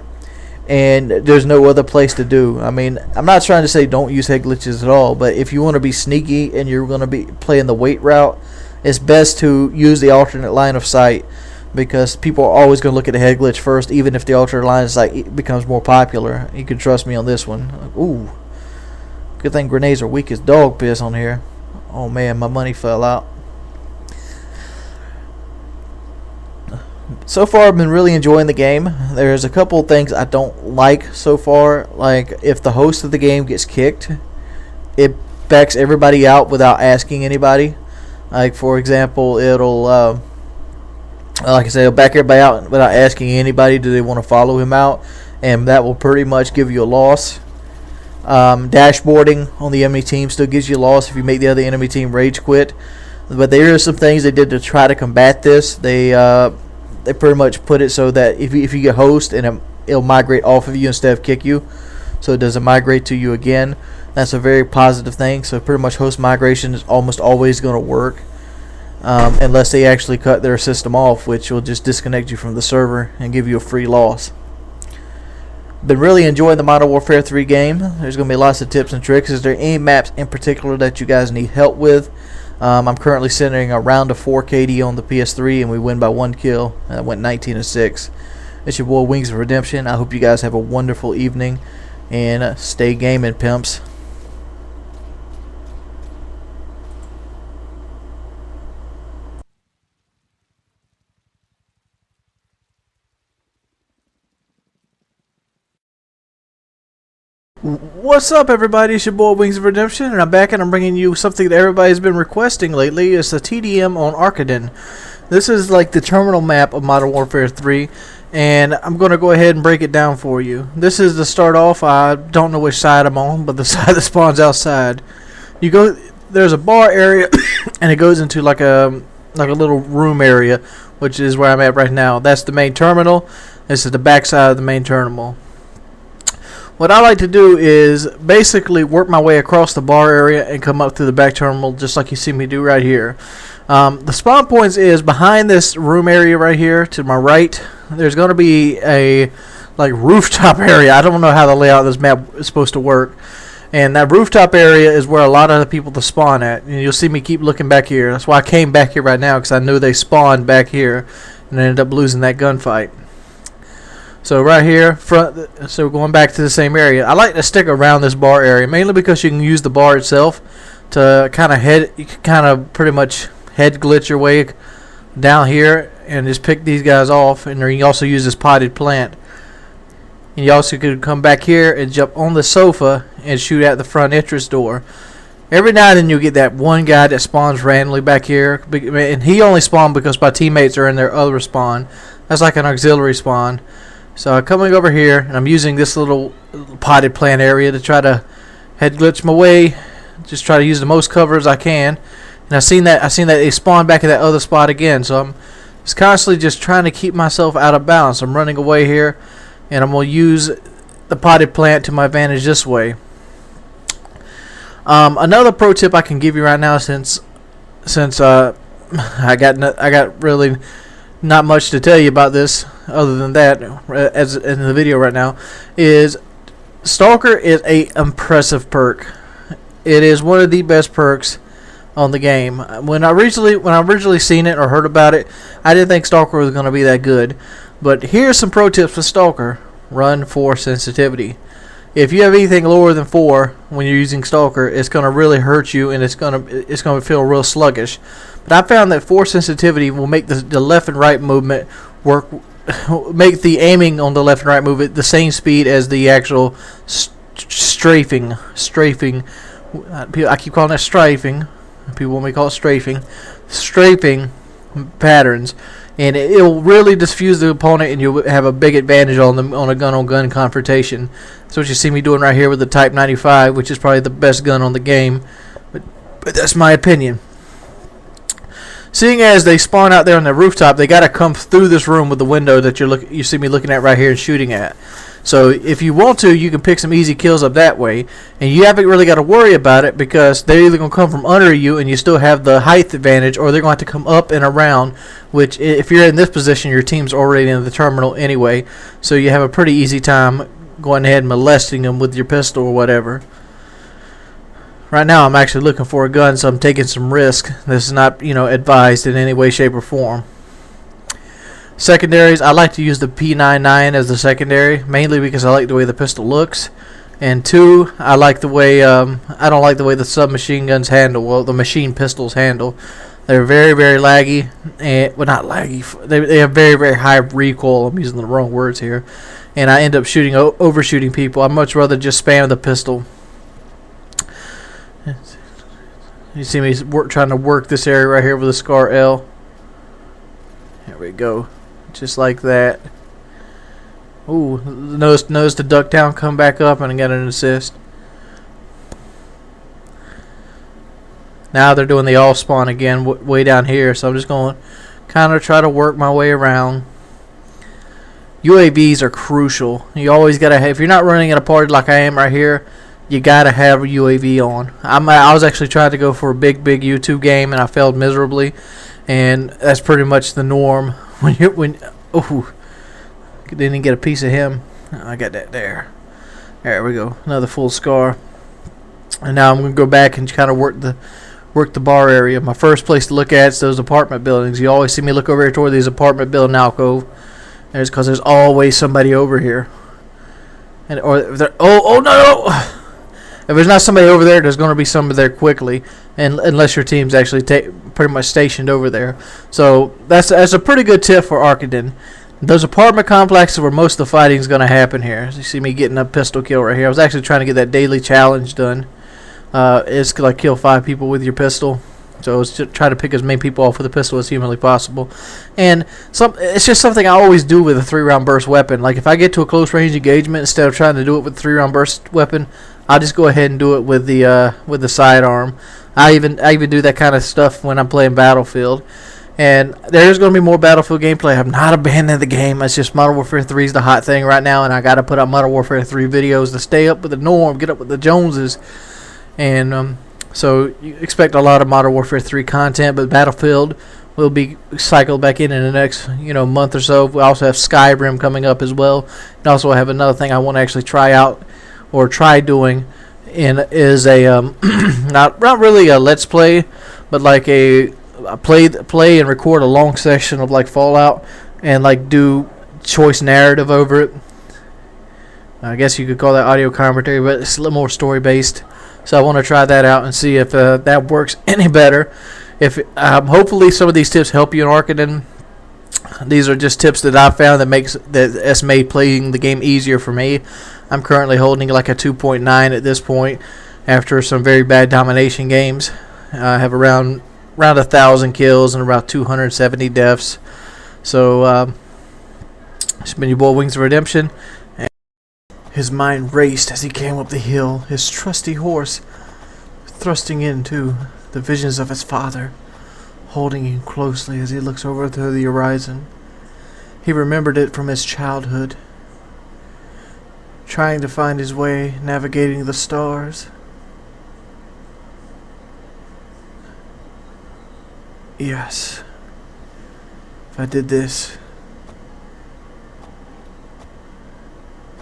and there's no other place to do. I mean, I'm not trying to say don't use head glitches at all, but if you want to be sneaky and you're going to be playing the wait route, it's best to use the alternate line of sight, because people are always going to look at the head glitch first, even if the alternate line of sight becomes more popular. You can trust me on this one. Ooh, good thing grenades are weak as dog piss on here. Oh man, my money fell out. So far, I've been really enjoying the game. There's a couple things I don't like so far. Like, if the host of the game gets kicked, it backs everybody out without asking anybody. Like, for example, it'll, like I said, it'll back everybody out without asking anybody, do they want to follow him out? And that will pretty much give you a loss. Dashboarding on the enemy team still gives you a loss if you make the other enemy team rage quit. But there are some things they did to try to combat this. They pretty much put it so that if you get host, and it'll migrate off of you instead of kick you, so it doesn't migrate to you again. That's a very positive thing. So pretty much host migration is almost always going to work, unless they actually cut their system off, which will just disconnect you from the server and give you a free loss. Been really enjoying the Modern Warfare 3 game. There's going to be lots of tips and tricks. Is there any maps in particular that you guys need help with? I'm currently sitting around a 4 KD on the PS3, and we win by 1 kill. I went 19-6. It's your boy Wings of Redemption. I hope you guys have a wonderful evening, and stay gaming, pimps. What's up, everybody? It's your boy Wings of Redemption, and I'm back, and I'm bringing you something that everybody's been requesting lately. It's a TDM on Arkaden. This is like the terminal map of Modern Warfare 3, and I'm going to go ahead and break it down for you. This is to start off. I don't know which side I'm on, but the side that spawns outside. There's a bar area, and it goes into like a little room area, which is where I'm at right now. That's the main terminal. This is the back side of the main terminal. What I like to do is basically work my way across the bar area and come up through the back terminal, just like you see me do right here. The spawn points is behind this room area right here to my right. There's going to be a rooftop area. I don't know how the layout of this map is supposed to work. And that rooftop area is where a lot of the people to spawn at. And you'll see me keep looking back here. That's why I came back here right now, because I knew they spawned back here and ended up losing that gunfight. So right here, so going back to the same area. I like to stick around this bar area, mainly because you can use the bar itself to kind of pretty much head glitch your way down here and just pick these guys off. And you can also use this potted plant. And you also could come back here and jump on the sofa and shoot at the front entrance door. Every now and then you'll get that one guy that spawns randomly back here. And he only spawned because my teammates are in their other spawn. That's like an auxiliary spawn. So I'm coming over here and I'm using this little potted plant area to try to head glitch my way. Just try to use the most cover as I can. And I seen that they spawned back in that other spot again. So I'm just constantly just trying to keep myself out of balance. I'm running away here. And I'm going to use the potted plant to my advantage this way. Another pro tip I can give you right now, since I got really not much to tell you about this other than that, as in the video right now, is Stalker is a impressive perk. It is one of the best perks on the game. When I originally seen it or heard about it, I didn't think Stalker was going to be that good. But here's some pro tips for Stalker. Run 4 sensitivity. If you have anything lower than 4 when you're using Stalker, it's going to really hurt you and it's going to feel real sluggish. But I found that 4 sensitivity will make the left and right movement work, make the aiming on the left and right movement the same speed as the actual strafing. I keep calling it strafing. People want me to call it strafing. Strafing patterns. And it'll really diffuse the opponent, and you'll have a big advantage on a gun-on-gun confrontation. That's what you see me doing right here with the Type 95, which is probably the best gun on the game. But that's my opinion. Seeing as they spawn out there on the rooftop, they got to come through this room with the window that you see me looking at right here and shooting at. So if you want to, you can pick some easy kills up that way, and you haven't really got to worry about it because they're either going to come from under you and you still have the height advantage, or they're going to have to come up and around, which if you're in this position, your team's already in the terminal anyway, so you have a pretty easy time going ahead and molesting them with your pistol or whatever. Right now I'm actually looking for a gun, so I'm taking some risk. This is not, advised in any way, shape, or form. Secondaries, I like to use the P99 as the secondary, mainly because I like the way the pistol looks. And 2, I like the way I don't like the way the submachine guns handle. Well, the machine pistols handle. They're very, very laggy, and well, not laggy. They have very, very high recoil. I'm using the wrong words here, and I end up overshooting people. I'd much rather just spam the pistol. You see me trying to work this area right here with a SCAR L. There we go. Just like that. Ooh, notice the duck down, come back up, and I got an assist. Now they're doing the all spawn again way down here, so I'm just going to kind of try to work my way around. UAVs are crucial. You always got to have, if you're not running at a party like I am right here, you got to have a UAV on. I was actually trying to go for a big YouTube game, and I failed miserably, and that's pretty much the norm. Oh, didn't get a piece of him. I got that there. There we go. Another full SCAR. And now I'm going to go back and kind of work the bar area. My first place to look at is those apartment buildings. You always see me look over here toward these apartment building alcove. And it's because there's always somebody over here. And oh no! If there's not somebody over there, there's going to be somebody there quickly, and unless your team's actually pretty much stationed over there. So that's a pretty good tip for Arkaden. Those apartment complexes where most of the fighting is going to happen here. As you see me getting a pistol kill right here. I was actually trying to get that daily challenge done. It's like kill 5 people with your pistol. So I was just trying to pick as many people off with a pistol as humanly possible. And it's just something I always do with a 3-round burst weapon. Like if I get to a close range engagement, instead of trying to do it with a 3-round burst weapon, I'll just go ahead and do it with the sidearm. I even do that kind of stuff when I'm playing Battlefield. And there's going to be more Battlefield gameplay. I've not abandoned the game. It's just Modern Warfare 3 is the hot thing right now, and I got to put out Modern Warfare 3 videos to stay up with the norm, get up with the Joneses. And so you expect a lot of Modern Warfare 3 content, but Battlefield will be cycled back in the next month or so. We also have Skyrim coming up as well. And also I have another thing I want to actually try out or try doing, and is a not really a let's play, but like a play and record a long session of like Fallout and like do choice narrative over it. I guess you could call that audio commentary, but it's a little more story based. So I want to try that out and see if that works any better. If hopefully some of these tips help you in Arkaden. These are just tips that I've found that's made playing the game easier for me. I'm currently holding like a 2.9 at this point after some very bad domination games. I have around 1,000 kills and about 270 deaths. So it's been your boy Wings of Redemption. His mind raced as he came up the hill, his trusty horse thrusting into the visions of his father, holding him closely as he looks over to the horizon. He remembered it from his childhood, trying to find his way, navigating the stars. Yes, if I did this,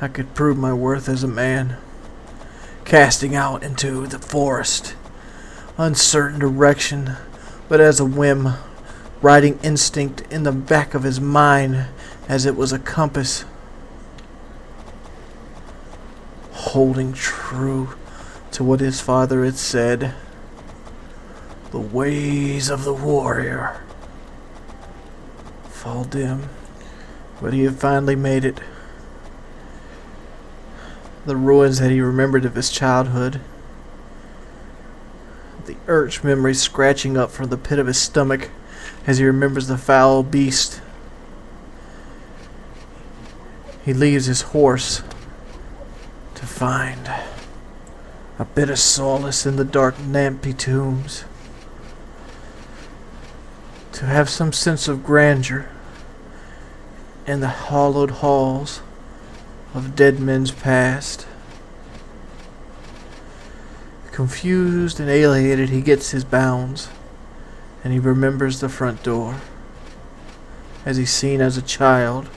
I could prove my worth as a man. Casting out into the forest, uncertain direction, but as a whim, riding instinct in the back of his mind as it was a compass, holding true to what his father had said. The ways of the warrior fall dim, but he had finally made it. The ruins that he remembered of his childhood, the urge memory scratching up from the pit of his stomach as he remembers the foul beast. He leaves his horse to find a bit of solace in the dark Nampi tombs, to have some sense of grandeur in the hollowed halls of dead men's past. Confused and alienated, he gets his bounds, and he remembers the front door as he's seen as a child.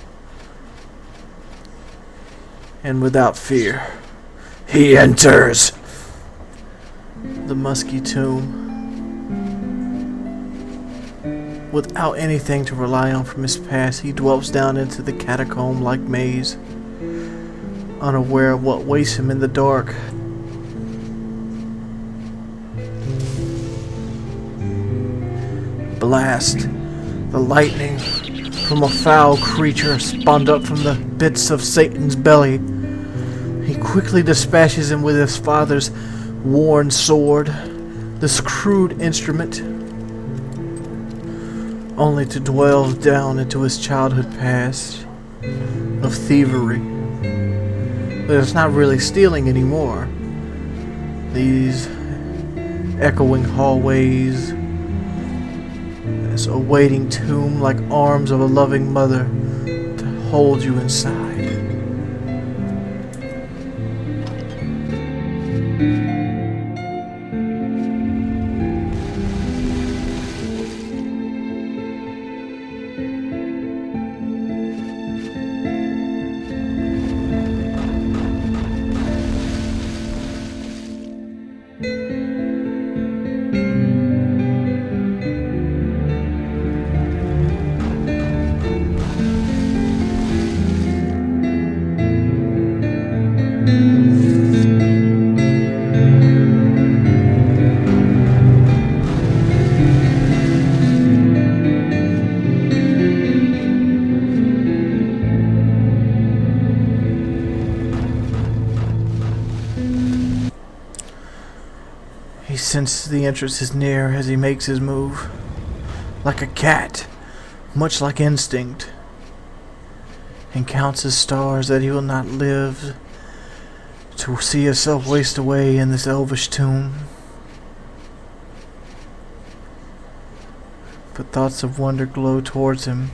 And without fear, he enters the musky tomb. Without anything to rely on from his past, he dwells down into the catacomb-like maze, unaware of what waits him in the dark. Blast, the lightning from a foul creature spawned up from the bits of Satan's belly. He quickly dispatches him with his father's worn sword, this crude instrument, only to dwell down into his childhood past of thievery. But it's not really stealing anymore. These echoing hallways, this awaiting tomb like arms of a loving mother to hold you inside. He senses the entrance is near as he makes his move. Like a cat, much like instinct, and counts his stars that he will not live to see himself waste away in this elvish tomb. but thoughts of wonder glow towards him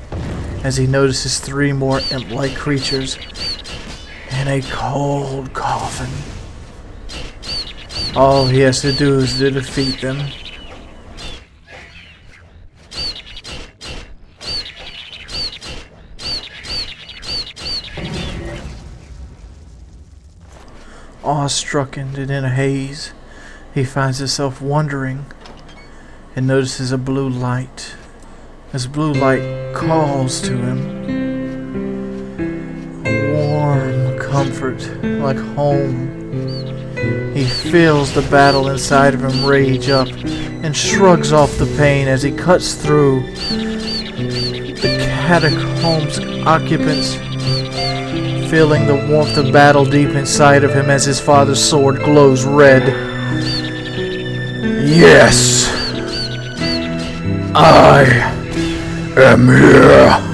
as he notices 3 more imp-like creatures in a cold coffin. All he has to do is to defeat them. Awestruck and in a haze, he finds himself wondering and notices a blue light. This blue light calls to him. Warm comfort, like home. He feels the battle inside of him rage up and shrugs off the pain as he cuts through the catacombs' occupants, feeling the warmth of battle deep inside of him as his father's sword glows red. Yes! I am here!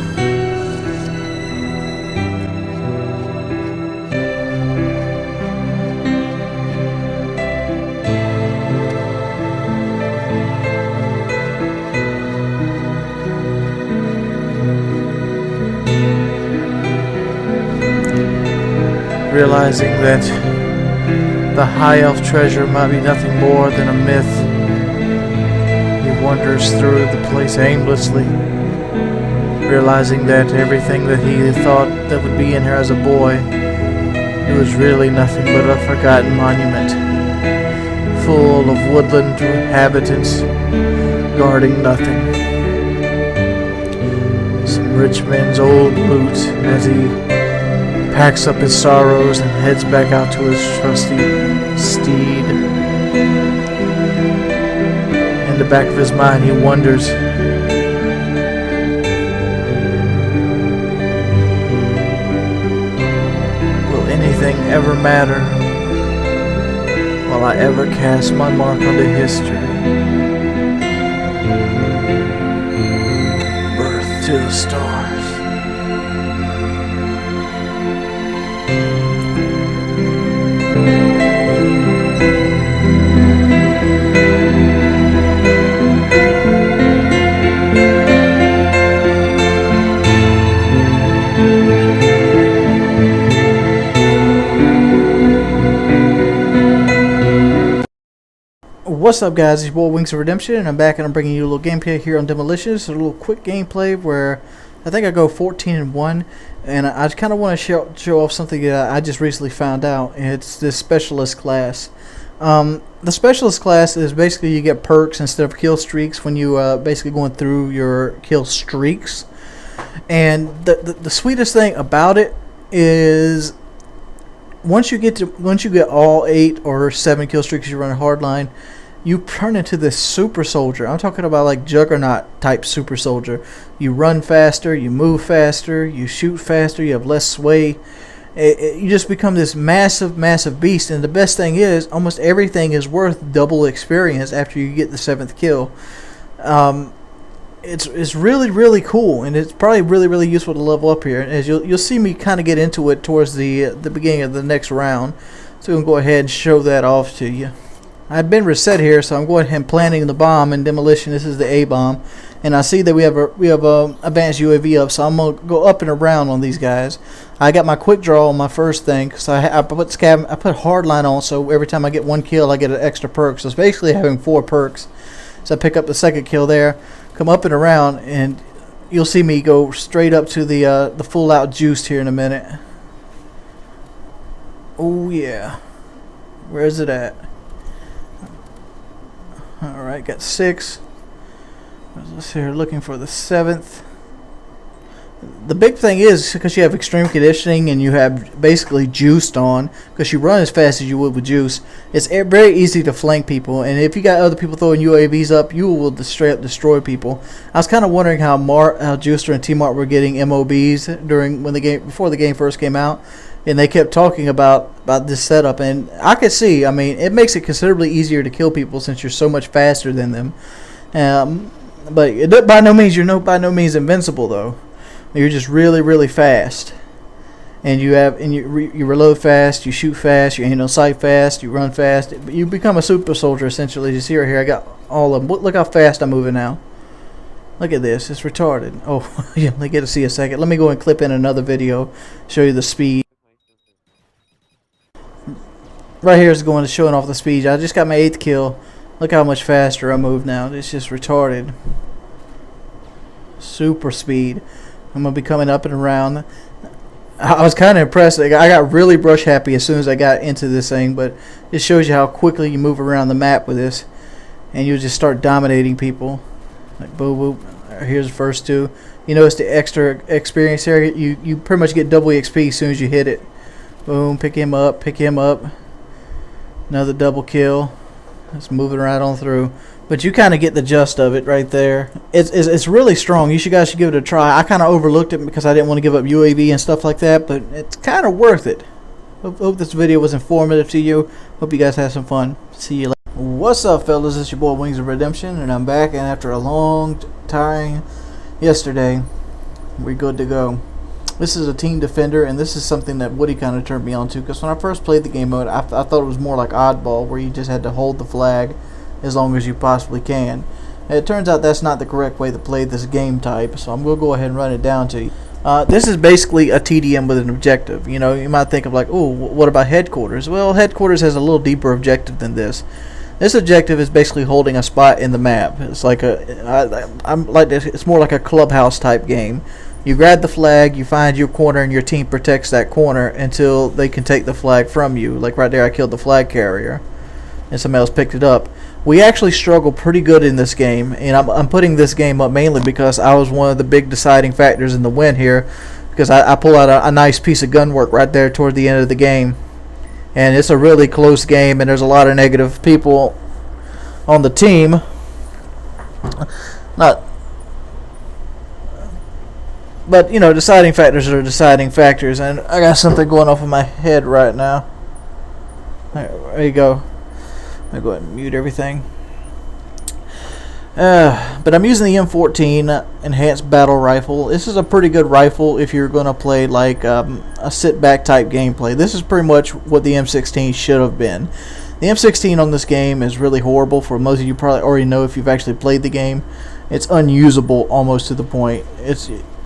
Realizing that the high elf treasure might be nothing more than a myth, he wanders through the place aimlessly, realizing that everything that he thought that would be in here as a boy, it was really nothing but a forgotten monument, full of woodland inhabitants guarding nothing. Some rich man's old loot as he packs up his sorrows and heads back out to his trusty steed. In the back of his mind, he wonders, will anything ever matter? Will I ever cast my mark onto history? Birth to the stars. What's up, guys? It's your boy Wings of Redemption, and I'm back and I'm bringing you a little gameplay here on Demolition. It's a little quick gameplay where I think I go 14-1, and I just kind of want to show off something that I just recently found out. It's this specialist class. The specialist class is basically you get perks instead of kill streaks when you basically going through your kill streaks. And the sweetest thing about it is once you get all 8 or 7 kill streaks you run a hardline, you turn into this super soldier. I'm talking about like Juggernaut type super soldier. You run faster, you move faster, you shoot faster, you have less sway. You just become this massive beast. And the best thing is, almost everything is worth double experience after you get the 7th kill. It's really cool, and it's probably really useful to level up here. As you'll see me kind of get into it towards the beginning of the next round. So we'll go ahead and show that off to you. I've been reset here, so I'm going ahead and planting the bomb in Demolition. This is the A bomb, and I see that we have a advanced UAV up, so I'm gonna go up and around on these guys. I got my quick draw on my first thing, so I put hardline on, so every time I get 1 kill, I get an extra perk. So it's basically having 4 perks. So I pick up the 2nd kill there, come up and around, and you'll see me go straight up to the full out juiced here in a minute. Oh yeah, where is it at? Alright, got 6. Let's see here, looking for the 7th. The big thing is, because you have extreme conditioning and you have basically juiced on, because you run as fast as you would with juice, it's very easy to flank people. And if you got other people throwing UAVs up, you will straight up destroy people. I was kind of wondering how Juicer and T-Mart were getting M.O.Bs before the game first came out. And they kept talking about this setup, and I could see, I mean, it makes it considerably easier to kill people since you're so much faster than them. But by no means you're by no means invincible though. You're just really fast, and you reload fast, you shoot fast, you aim on sight fast, you run fast. You become a super soldier essentially. You see right here, I got all of them. Look how fast I'm moving now. Look at this. It's retarded. Oh, you only get to see a second. Let me go and clip in another video. Show you the speed. Right here is going to showing off the speed. I just got my 8th kill. Look how much faster I move now. It's just retarded. Super speed. I'm going to be coming up and around. I was kind of impressed. I got really brush happy as soon as I got into this thing, but it shows you how quickly you move around the map with this, and you'll just start dominating people. Like boom, boom. Here's the first 2. You notice the extra experience area. You pretty much get double XP as soon as you hit it. Boom, pick him up, pick him up. Another double kill. It's moving right on through. But you kind of get the gist of it right there. It's really strong. You guys should give it a try. I kind of overlooked it because I didn't want to give up UAV and stuff like that, but it's kind of worth it. Hope this video was informative to you. Hope you guys had some fun. See you later. What's up, fellas? It's your boy Wings of Redemption, and I'm back. And after a long time yesterday, we're good to go. This is a team defender, and this is something that Woody kind of turned me on to, because when I first played the game mode, I thought it was more like Oddball, where you just had to hold the flag as long as you possibly can. And it turns out that's not the correct way to play this game type, so I'm going to go ahead and run it down to you. This is basically a TDM with an objective. You know, you might think of like, oh, what about headquarters? Well, headquarters has a little deeper objective than this. This objective is basically holding a spot in the map. It's like it's more like a clubhouse type game. You grab the flag, you find your corner, and your team protects that corner until they can take the flag from you. Like right there, I killed the flag carrier, and somebody else picked it up. We actually struggle pretty good in this game, and I'm putting this game up mainly because I was one of the big deciding factors in the win here, because I pull out a nice piece of gun work right there toward the end of the game. And it's a really close game, and there's a lot of negative people on the team. But, you know, deciding factors are deciding factors, and I got something going off in my head right now. There you go. I'm going to go ahead and mute everything. But I'm using the M14 Enhanced Battle Rifle. This is a pretty good rifle if you're going to play like a sit-back type gameplay. This is pretty much what the M16 should have been. The M16 on this game is really horrible. For most of you probably already know if you've actually played the game. It's unusable almost to the point.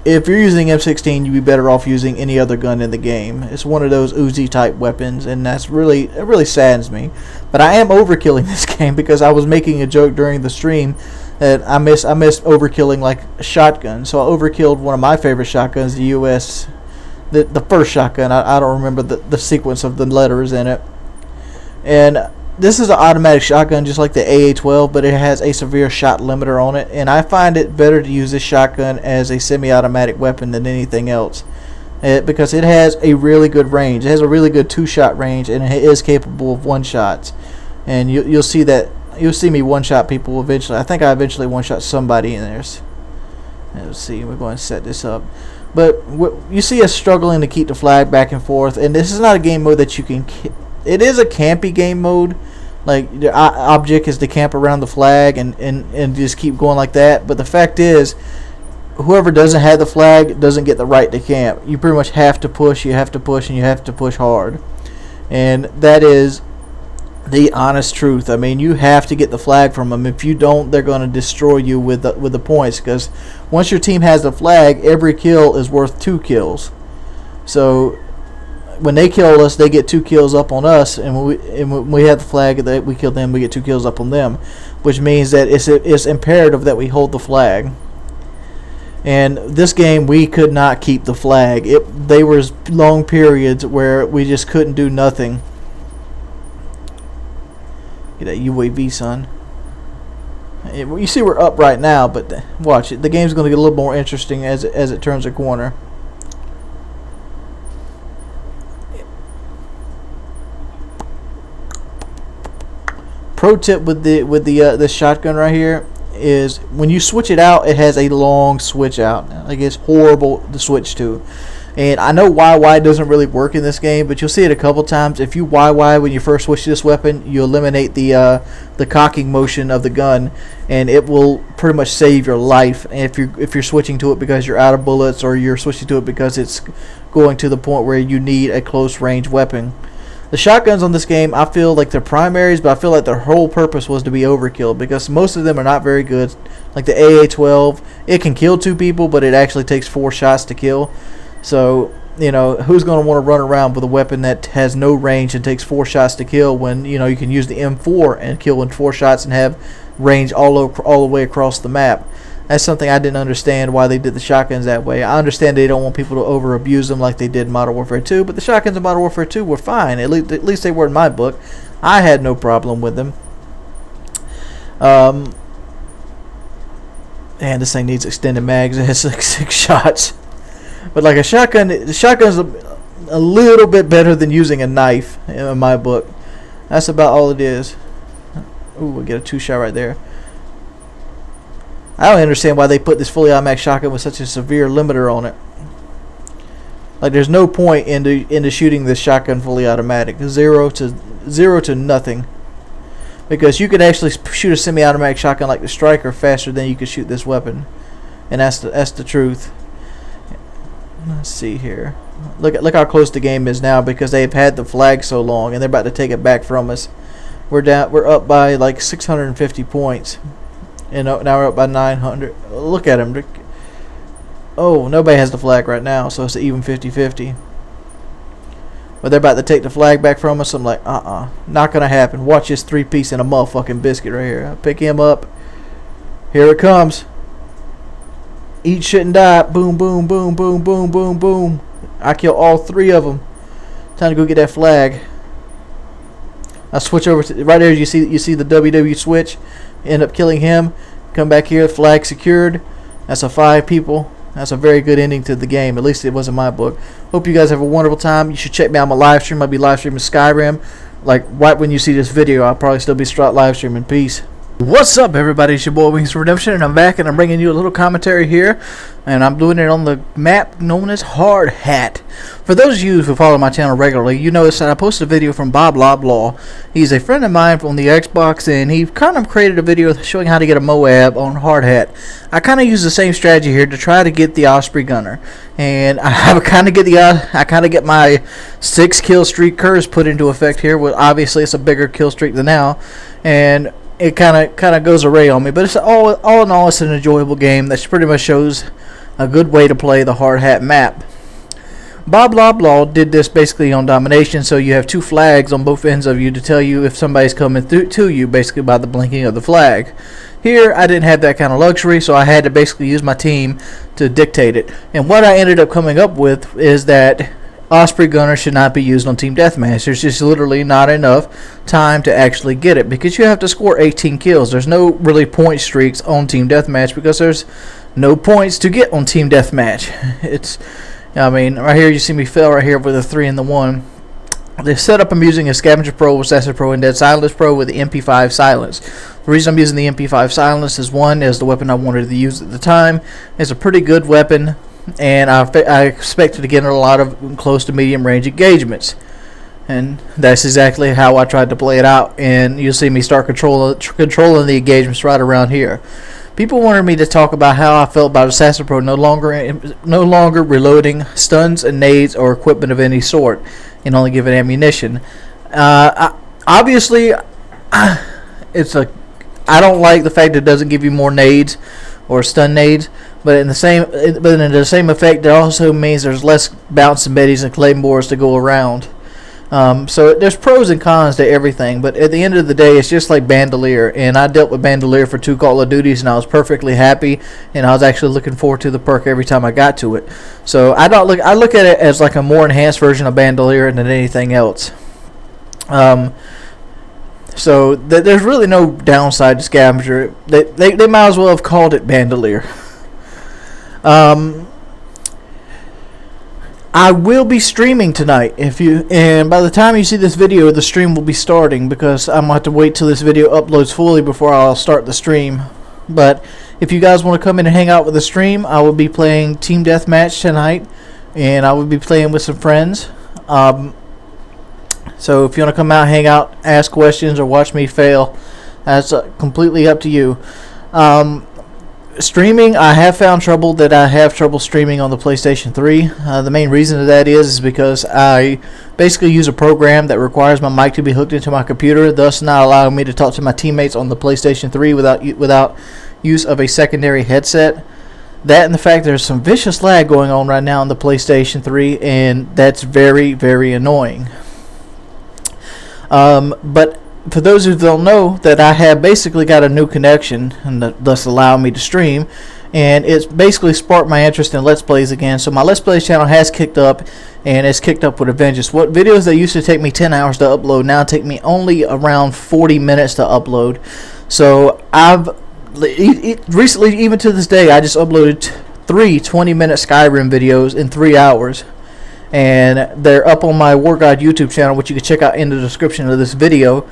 If you're using M16, you'd be better off using any other gun in the game. It's one of those Uzi type weapons, and it really saddens me. But I am overkilling this game because I was making a joke during the stream that I missed overkilling like a shotgun. So I overkilled one of my favorite shotguns, the US, the first shotgun. I don't remember the sequence of the letters in it. And this is an automatic shotgun just like the AA-12, but it has a severe shot limiter on it, and I find it better to use this shotgun as a semi-automatic weapon than anything else, because it has a really good range. It has a really good 2-shot range, and it is capable of 1-shots. And you'll see that. You'll see me 1-shot people eventually. I think I eventually 1-shot somebody in there. Let's see. We're going to set this up. But you see us struggling to keep the flag back and forth, and this is not a game mode that you can. It is a campy game mode. Like, the object is to camp around the flag and just keep going like that. But the fact is, whoever doesn't have the flag doesn't get the right to camp. You pretty much have to push, you have to push, and you have to push hard. And that is the honest truth. I mean, you have to get the flag from them. If you don't, they're going to destroy you with the points. Because once your team has the flag, every kill is worth 2 kills. So when they kill us, they get 2 kills up on us, and when we have the flag that we kill them, we get 2 kills up on them, which means that it's imperative that we hold the flag. And this game, we could not keep the flag. There was long periods where we just couldn't do nothing. Get that UAV, son. You see we're up right now, but watch it. The game's going to get a little more interesting as it turns a corner. Pro tip with the shotgun right here is when you switch it out, it has a long switch out. Like, it's horrible to switch to. And I know YY doesn't really work in this game, but you'll see it a couple times. If you YY when you first switch to this weapon, you eliminate the cocking motion of the gun, and it will pretty much save your life. And if you're switching to it because you're out of bullets, or you're switching to it because it's going to the point where you need a close range weapon. The shotguns on this game, I feel like they're primaries, but I feel like their whole purpose was to be overkill, because most of them are not very good. Like the AA-12, it can kill 2 people, but it actually takes 4 shots to kill. So, you know, who's going to want to run around with a weapon that has no range and takes 4 shots to kill when, you know, you can use the M4 and kill in 4 shots and have range all the way across the map. That's something I didn't understand why they did the shotguns that way. I understand they don't want people to over abuse them like they did in Modern Warfare 2, but the shotguns in Modern Warfare 2 were fine. At least they were in my book. I had no problem with them. And this thing needs extended mags. It has 6 shots. But like a shotgun, the shotgun's a little bit better than using a knife in my book. That's about all it is. Ooh, we get a 2 shot right there. I don't understand why they put this fully automatic shotgun with such a severe limiter on it. Like, there's no point into shooting this shotgun fully automatic. Zero to nothing. Because you could actually shoot a semi-automatic shotgun like the Striker faster than you could shoot this weapon, and that's the truth. Let's see here. Look how close the game is now because they've had the flag so long, and they're about to take it back from us. We're up by like 650 points, and now we're up by 900. Look at them. Oh, nobody has the flag right now, so it's an even 50-50. But they're about to take the flag back from us. I'm like, not gonna happen. Watch this 3-piece and a motherfucking biscuit right here. I'll pick him up. Here it comes. Eat shit and die. Boom, boom, boom, boom, boom, boom, boom. I kill all 3 of them. Time to go get that flag. I switch over to right there. You see the WW switch. End up killing him. Come back here. Flag secured. That's a 5 people. That's a very good ending to the game. At least it was in my book. Hope you guys have a wonderful time. You should check me out on my live stream. I'll be live streaming Skyrim. Like right when you see this video, I'll probably still be live streaming. Peace. What's up, everybody? It's your boy WingsofRedemption, and I'm back, and I'm bringing you a little commentary here, and I'm doing it on the map known as Hardhat. For those of you who follow my channel regularly, you notice that I posted a video from Bob. He's a friend of mine from the Xbox, and he kind of created a video showing how to get a M.O.A.B on Hardhat. I kind of use the same strategy here to try to get the Osprey gunner, and I kind of get my 6 kill streak curse put into effect here. Well, obviously it's a bigger kill streak than now, and it kind of goes array on me, but it's all in all, it's an enjoyable game that pretty much shows a good way to play the Hardhat map. Bob did this basically on domination, so you have 2 flags on both ends of you to tell you if somebody's coming through to you, basically by the blinking of the flag. Here, I didn't have that kind of luxury, so I had to basically use my team to dictate it. And what I ended up coming up with is that Osprey gunner should not be used on Team Deathmatch. There's just literally not enough time to actually get it because you have to score 18 kills. There's no really point streaks on Team Deathmatch because there's no points to get on Team Deathmatch. I mean, right here you see me fail right here with a 3 and the 1. The setup I'm using is Scavenger Pro, Assassin Pro, and Dead Silence Pro with the MP5 Silence. The reason I'm using the MP5 Silence is, one, is the weapon I wanted to use at the time. It's a pretty good weapon, and I expected to get a lot of close to medium range engagements, and that's exactly how I tried to play it out. And you'll see me start controlling the engagements right around here. People wanted me to talk about how I felt about Assassin Pro no longer reloading stuns and nades or equipment of any sort, and only giving ammunition. Obviously, I don't like the fact that it doesn't give you more nades or stun nades. But in the same effect, it also means there's less bouncing betties and claymores to go around. So there's pros and cons to everything. But at the end of the day, it's just like Bandolier. And I dealt with Bandolier for 2 Call of Duties, and I was perfectly happy. And I was actually looking forward to the perk every time I got to it. So I look at it as like a more enhanced version of Bandolier than anything else. So there's really no downside to Scavenger. They might as well have called it Bandolier. I will be streaming tonight, and by the time you see this video, the stream will be starting because I'm going to have to wait till this video uploads fully before I'll start the stream. But if you guys want to come in and hang out with the stream, I will be playing Team Deathmatch tonight, and I will be playing with some friends. So if you want to come out, hang out, ask questions, or watch me fail, that's completely up to you. Streaming, I have found that I have trouble streaming on the PlayStation 3. The main reason of that is because I basically use a program that requires my mic to be hooked into my computer, thus not allowing me to talk to my teammates on the PlayStation 3 without use of a secondary headset. That and the fact there's some vicious lag going on right now on the PlayStation 3, and that's very, very annoying. But for those who don't know, that I have basically got a new connection, and thus allowing me to stream, and it's basically sparked my interest in Let's Plays again. So my Let's Plays channel has kicked up, and it's kicked up with a vengeance. What videos that used to take me 10 hours to upload now take me only around 40 minutes to upload. So I've recently, even to this day, I just uploaded 3 20-minute Skyrim videos in 3 hours. And they're up on my War God YouTube channel, which you can check out in the description of this video.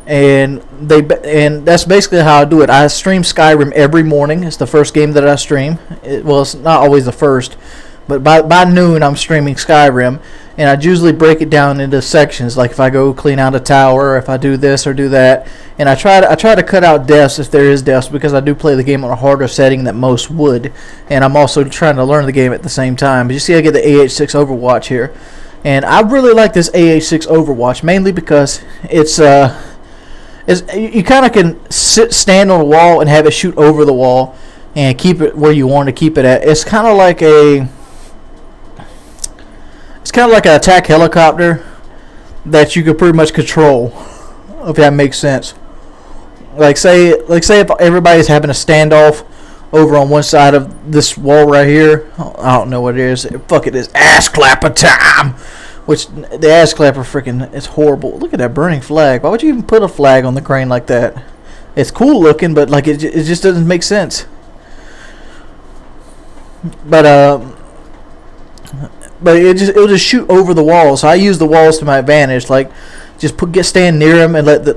And that's basically how I do it. I stream Skyrim every morning. It's the first game that I stream. Well, it's not always the first, but by noon I'm streaming Skyrim, and I usually break it down into sections. Like if I go clean out a tower, or if I do this or do that, and I try to cut out deaths if there is deaths, because I do play the game on a harder setting than most would, and I'm also trying to learn the game at the same time. But you see, I get the AH6 Overwatch here, and I really like this AH6 Overwatch mainly because you kind of can stand on a wall and have it shoot over the wall and keep it where you want to keep it at. It's kind of like an attack helicopter that you could pretty much control, if that makes sense. Like say if everybody's having a standoff over on one side of this wall right here. I don't know what it is. Fuck it, is ass clapper time. Which, the ass clapper freaking is horrible. Look at that burning flag. Why would you even put a flag on the crane like that? It's cool looking, but like it just doesn't make sense. But it'll just shoot over the walls. So I use the walls to my advantage. Like, just stand near them and let the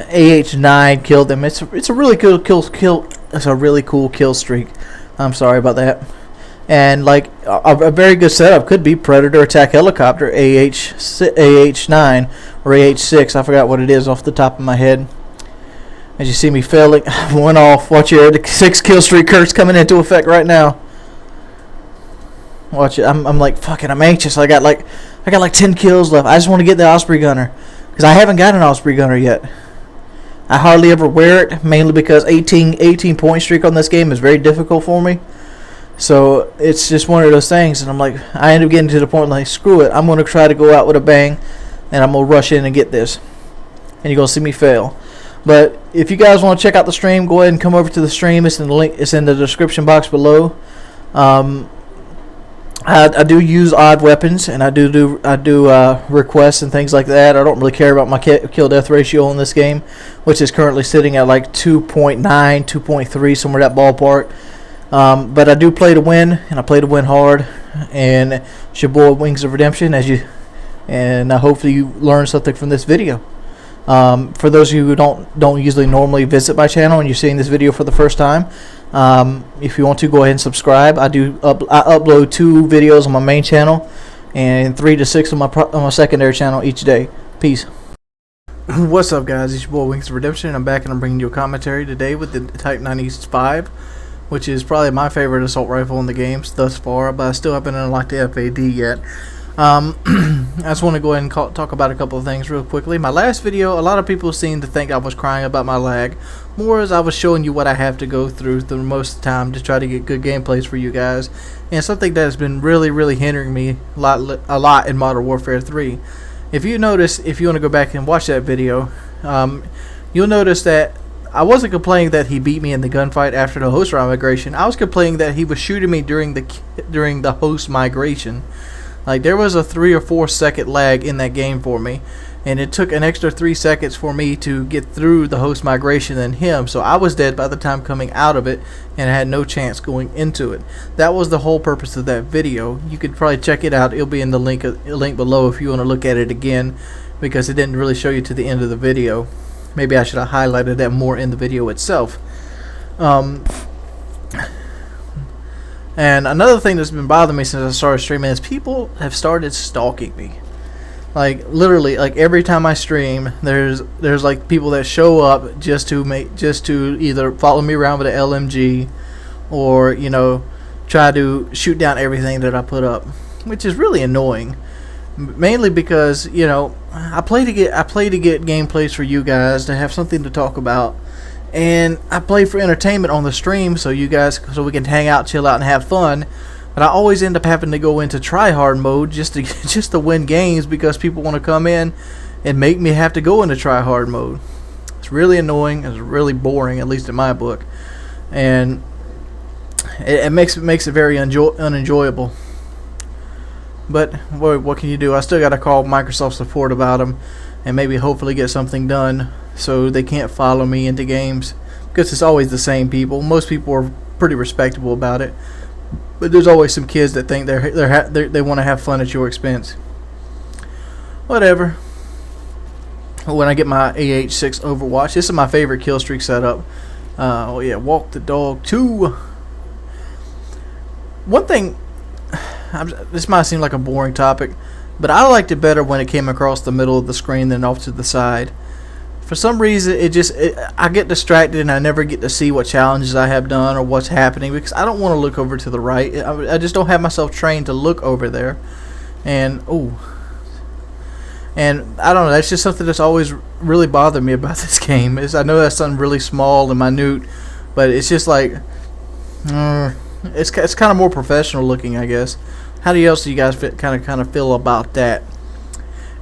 AH9 kill them. It's a really cool kill. It's a really cool kill streak. I'm sorry about that. And like a very good setup could be Predator Attack Helicopter AH9 or AH6. I forgot what it is off the top of my head. As you see me failing, went off. Watch here, the 6 kill streak curse coming into effect right now. Watch it. I'm like, fuck it. I'm anxious. I got like 10 kills left. I just want to get the Osprey gunner because I haven't got an Osprey gunner yet. I hardly ever wear it, mainly because 18 point streak on this game is very difficult for me. So it's just one of those things, and I'm like, I end up getting to the point like, screw it, I'm going to try to go out with a bang, and I'm going to rush in and get this. And you're going to see me fail. But if you guys want to check out the stream, go ahead and come over to the stream. It's in the link. It's in the description box below. I do use odd weapons, and I do requests and things like that. I don't really care about my kill death ratio in this game, which is currently sitting at like 2.9, 2.3, somewhere in that ballpark. But I do play to win, and I play to win hard. And it's your boy Wings of Redemption, and hopefully you learn something from this video. For those of you who don't usually normally visit my channel and you're seeing this video for the first time, if you want to, go ahead and subscribe. I upload 2 videos on my main channel and 3 to 6 on my secondary channel each day. Peace. What's up, guys? It's your boy Wings of Redemption, and I'm back, and I'm bringing you a commentary today with the Type 95, which is probably my favorite assault rifle in the games thus far, but I still haven't unlocked the FAD yet. I just want to go ahead and talk about a couple of things real quickly. My last video, a lot of people seemed to think I was crying about my lag, more as I was showing you what I have to go through most of the time to try to get good gameplays for you guys, and something that has been really hindering me a lot in Modern Warfare 3. If you notice, if you want to go back and watch that video, you'll notice that I wasn't complaining that he beat me in the gunfight after the host round migration. I was complaining that he was shooting me during the host migration. Like, there was a 3 or 4 second lag in that game for me, and it took an extra 3 seconds for me to get through the host migration than him. So I was dead by the time coming out of it, and I had no chance going into it. That was the whole purpose of that video. You could probably check it out. It'll be in the link below if you want to look at it again, because it didn't really show you to the end of the video. Maybe I should have highlighted that more in the video itself. And another thing that's been bothering me since I started streaming is people have started stalking me. Like, literally, like every time I stream, there's like people that show up just to either follow me around with an LMG, or, you know, try to shoot down everything that I put up, which is really annoying. Mainly because, you know, I play to get gameplays for you guys, to have something to talk about, and I play for entertainment on the stream, so we can hang out, chill out, and have fun. But I always end up having to go into try-hard mode just to just to win games because people want to come in and make me have to go into try-hard mode. It's really annoying. It's really boring, at least in my book, and it makes it very unenjoyable. But what can you do? I still got to call Microsoft support about them, and maybe hopefully get something done so they can't follow me into games, because it's always the same people. Most people are pretty respectable about it, but there's always some kids that think they want to have fun at your expense. Whatever. When I get my AH6 Overwatch, this is my favorite kill streak setup. Oh yeah, walk the dog 2. One thing, this might seem like a boring topic, but I liked it better when it came across the middle of the screen than off to the side. For some reason, I get distracted and I never get to see what challenges I have done or what's happening because I don't want to look over to the right. I just don't have myself trained to look over there. And I don't know, that's just something that's always really bothered me about this game. I know that's something really small and minute, but it's just like, it's kind of more professional looking, I guess. How else do you guys kind of feel about that?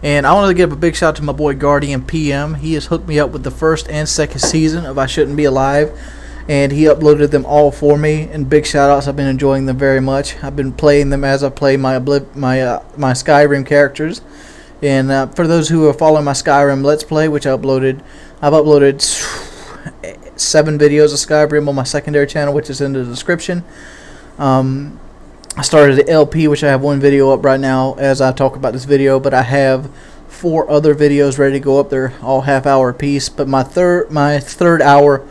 And I want to give a big shout out to my boy Guardian PM. He has hooked me up with the first and second season of I Shouldn't Be Alive, and he uploaded them all for me. And big shout outs. I've been enjoying them very much. I've been playing them as I play my Skyrim characters. And for those who are following my Skyrim Let's Play, which I've uploaded 7 videos of Skyrim on my secondary channel, which is in the description. I started the LP, which I have 1 video up right now as I talk about this video, but I have 4 other videos ready to go up. They're all half-hour apiece, but my third hour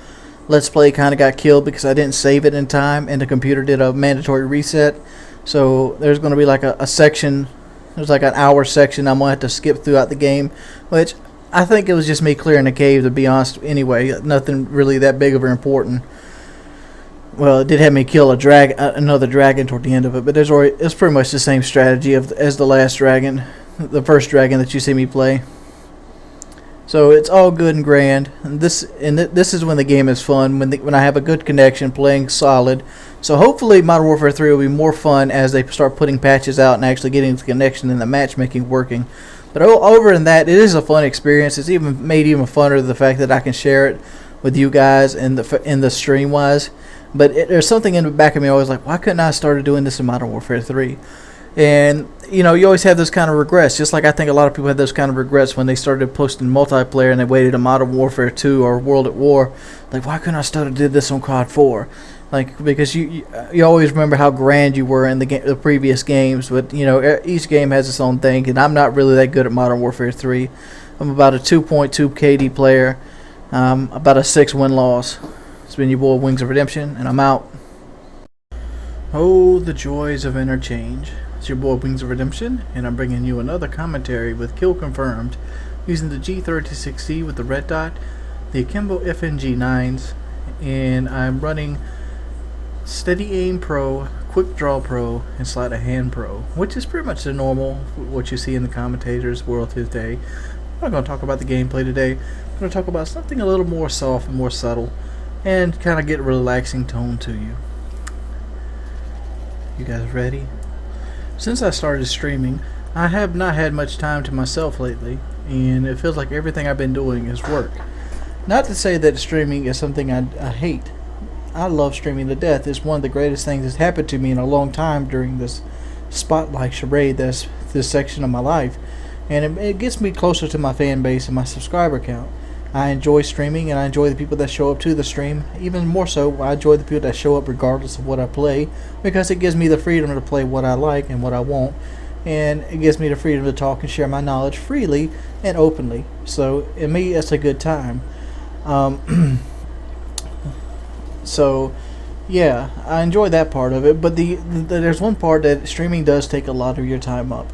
Let's Play kind of got killed because I didn't save it in time, and the computer did a mandatory reset. So there's going to be like a section. There's like an hour section I'm going to have to skip throughout the game, which I think it was just me clearing the cave, to be honest. Anyway, nothing really that big or important. Well, it did have me kill another dragon toward the end of it, but it's pretty much the same strategy as the last dragon, the first dragon that you see me play. So it's all good and grand. And this is when the game is fun, when I have a good connection, playing solid. So hopefully Modern Warfare 3 will be more fun as they start putting patches out and actually getting the connection and the matchmaking working. But over in that, it is a fun experience. It's made even funner the fact that I can share it with you guys in the stream wise. But there's something in the back of me always like, why couldn't I have started doing this in Modern Warfare 3? And, you know, you always have those kind of regrets. Just like I think a lot of people had those kind of regrets when they started posting multiplayer and they waited on Modern Warfare 2 or World at War. Like, why couldn't I start did this on COD 4? Like, because you always remember how grand you were in the previous games. But, you know, each game has its own thing. And I'm not really that good at Modern Warfare 3. I'm about a 2.2 KD player. About a 6 win-loss. It's been your boy Wings of Redemption, and I'm out. Oh, the joys of Interchange. It's your boy Wings of Redemption, and I'm bringing you another commentary with kill confirmed using the G36C with the red dot, the Akimbo FNG9s, and I'm running Steady Aim Pro, Quick Draw Pro, and Sleight of Hand Pro, which is pretty much the normal, what you see in the commentators world today. I'm not going to talk about the gameplay today. I'm going to talk about something a little more soft and more subtle, and kind of get a relaxing tone to you. You guys ready? Since I started streaming, I have not had much time to myself lately, and it feels like everything I've been doing is work. Not to say that streaming is something I hate. I love streaming to death. It's one of the greatest things that's happened to me in a long time during this spotlight charade that's this section of my life, and it gets me closer to my fan base and my subscriber count. I enjoy streaming, and I enjoy the people that show up to the stream. Even more so, I enjoy the people that show up regardless of what I play, because it gives me the freedom to play what I like and what I want, and it gives me the freedom to talk and share my knowledge freely and openly. So, in me, it's a good time. So, yeah, I enjoy that part of it, but there's one part that streaming does take a lot of your time up.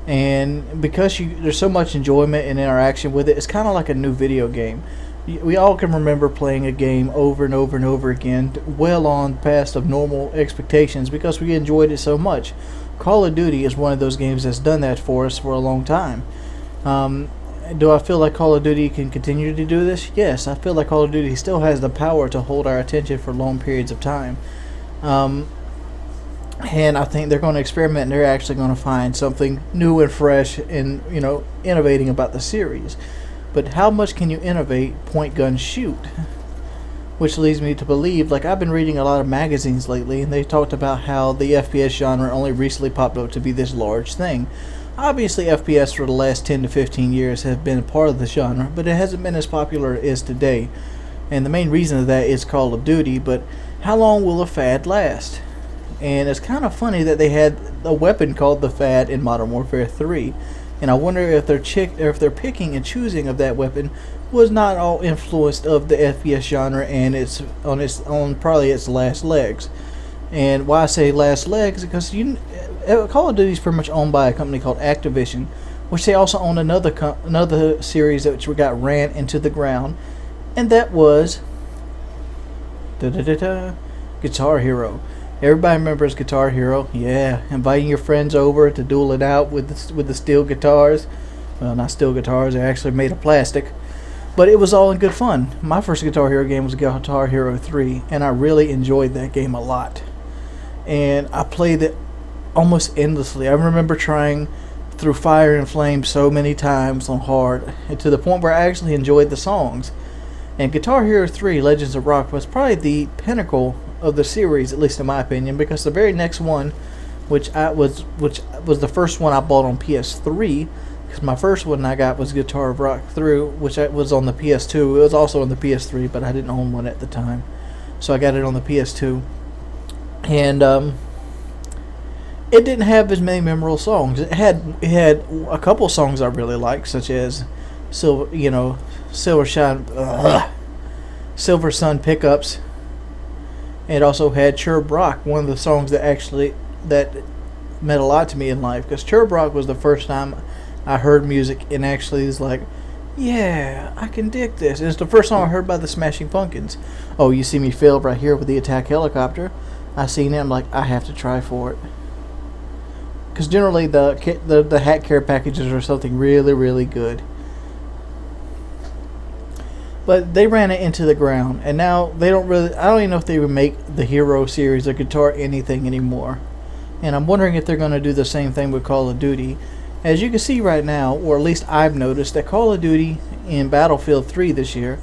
And because there's so much enjoyment and interaction with it, it's kind of like a new video game. We all can remember playing a game over and over and over again, well on past of normal expectations, because we enjoyed it so much. Call of Duty is one of those games that's done that for us for a long time. Do I feel like Call of Duty can continue to do this? Yes, I feel like Call of Duty still has the power to hold our attention for long periods of time. And I think they're going to experiment, and they're actually going to find something new and fresh and, innovating about the series. But how much can you innovate, point, gun, shoot? Which leads me to believe, like, I've been reading a lot of magazines lately, and they talked about how the FPS genre only recently popped up to be this large thing. Obviously, FPS for the last 10 to 15 years have been a part of the genre, but it hasn't been as popular as it is today. And the main reason of that is Call of Duty, but how long will a fad last? And it's kind of funny that they had a weapon called the Fad in Modern Warfare 3. And I wonder if they're picking and choosing of that weapon was not all influenced of the FPS genre and it's on probably its last legs. And why I say last legs because Call of Duty is pretty much owned by a company called Activision, which they also own another series which got ran into the ground, and that was Guitar Hero. Everybody remembers Guitar Hero, yeah. Inviting your friends over to duel it out with the steel guitars. Well, not steel guitars; they're actually made of plastic. But it was all in good fun. My first Guitar Hero game was Guitar Hero 3, and I really enjoyed that game a lot. And I played it almost endlessly. I remember trying through Fire and Flame so many times on hard, and to the point where I actually enjoyed the songs. And Guitar Hero 3 Legends of Rock was probably the pinnacle of the series, at least in my opinion, because the very next one, which was the first one I bought on PS3, because my first one I got was Guitar of Rock 3, which was on the PS2. It was also on the PS3, but I didn't own one at the time, so I got it on the PS2. And it didn't have as many memorable songs. It had a couple songs I really liked, such as Silver Sun Pickups. It also had Chirp Rock, one of the songs that meant a lot to me in life, because Chirp Rock was the first time I heard music and actually was like, yeah, I can dig this. And it's the first song I heard by the Smashing Pumpkins. Oh, you see me fail right here with the attack helicopter. I seen it, I'm like, I have to try for it. Because generally the hat care packages are something really, really good. But they ran it into the ground, and now they don't really, I don't even know if they would make the Hero series or Guitar anything anymore. And I'm wondering if they're going to do the same thing with Call of Duty. As you can see right now, or at least I've noticed, that Call of Duty and Battlefield 3 this year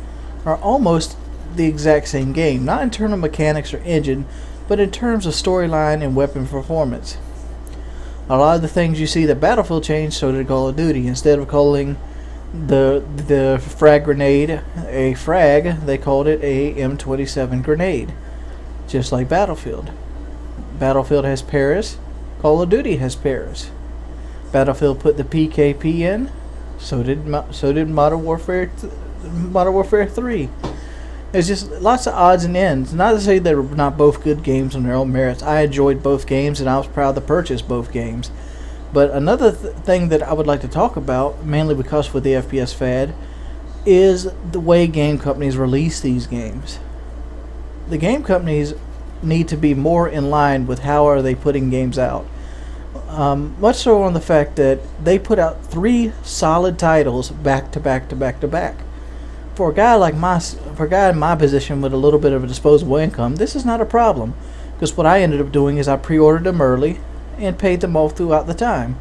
are almost the exact same game. Not in terms of mechanics or engine, but in terms of storyline and weapon performance. A lot of the things you see that Battlefield changed, so did Call of Duty. Instead of calling the frag grenade a frag, they called it a M27 grenade, just like Battlefield. Battlefield has Paris, Call of Duty has Paris. Battlefield put the PKP in, so did Modern Warfare 3. There's just lots of odds and ends. Not to say they're not both good games on their own merits. I enjoyed both games, and I was proud to purchase both games. But another thing that I would like to talk about, mainly because with the FPS fad, is the way game companies release these games. The game companies need to be more in line with how are they putting games out. Much so on the fact that they put out 3 solid titles back to back to back to back. For a guy in my position with a little bit of a disposable income, this is not a problem, because what I ended up doing is I pre-ordered them early and paid them off throughout the time.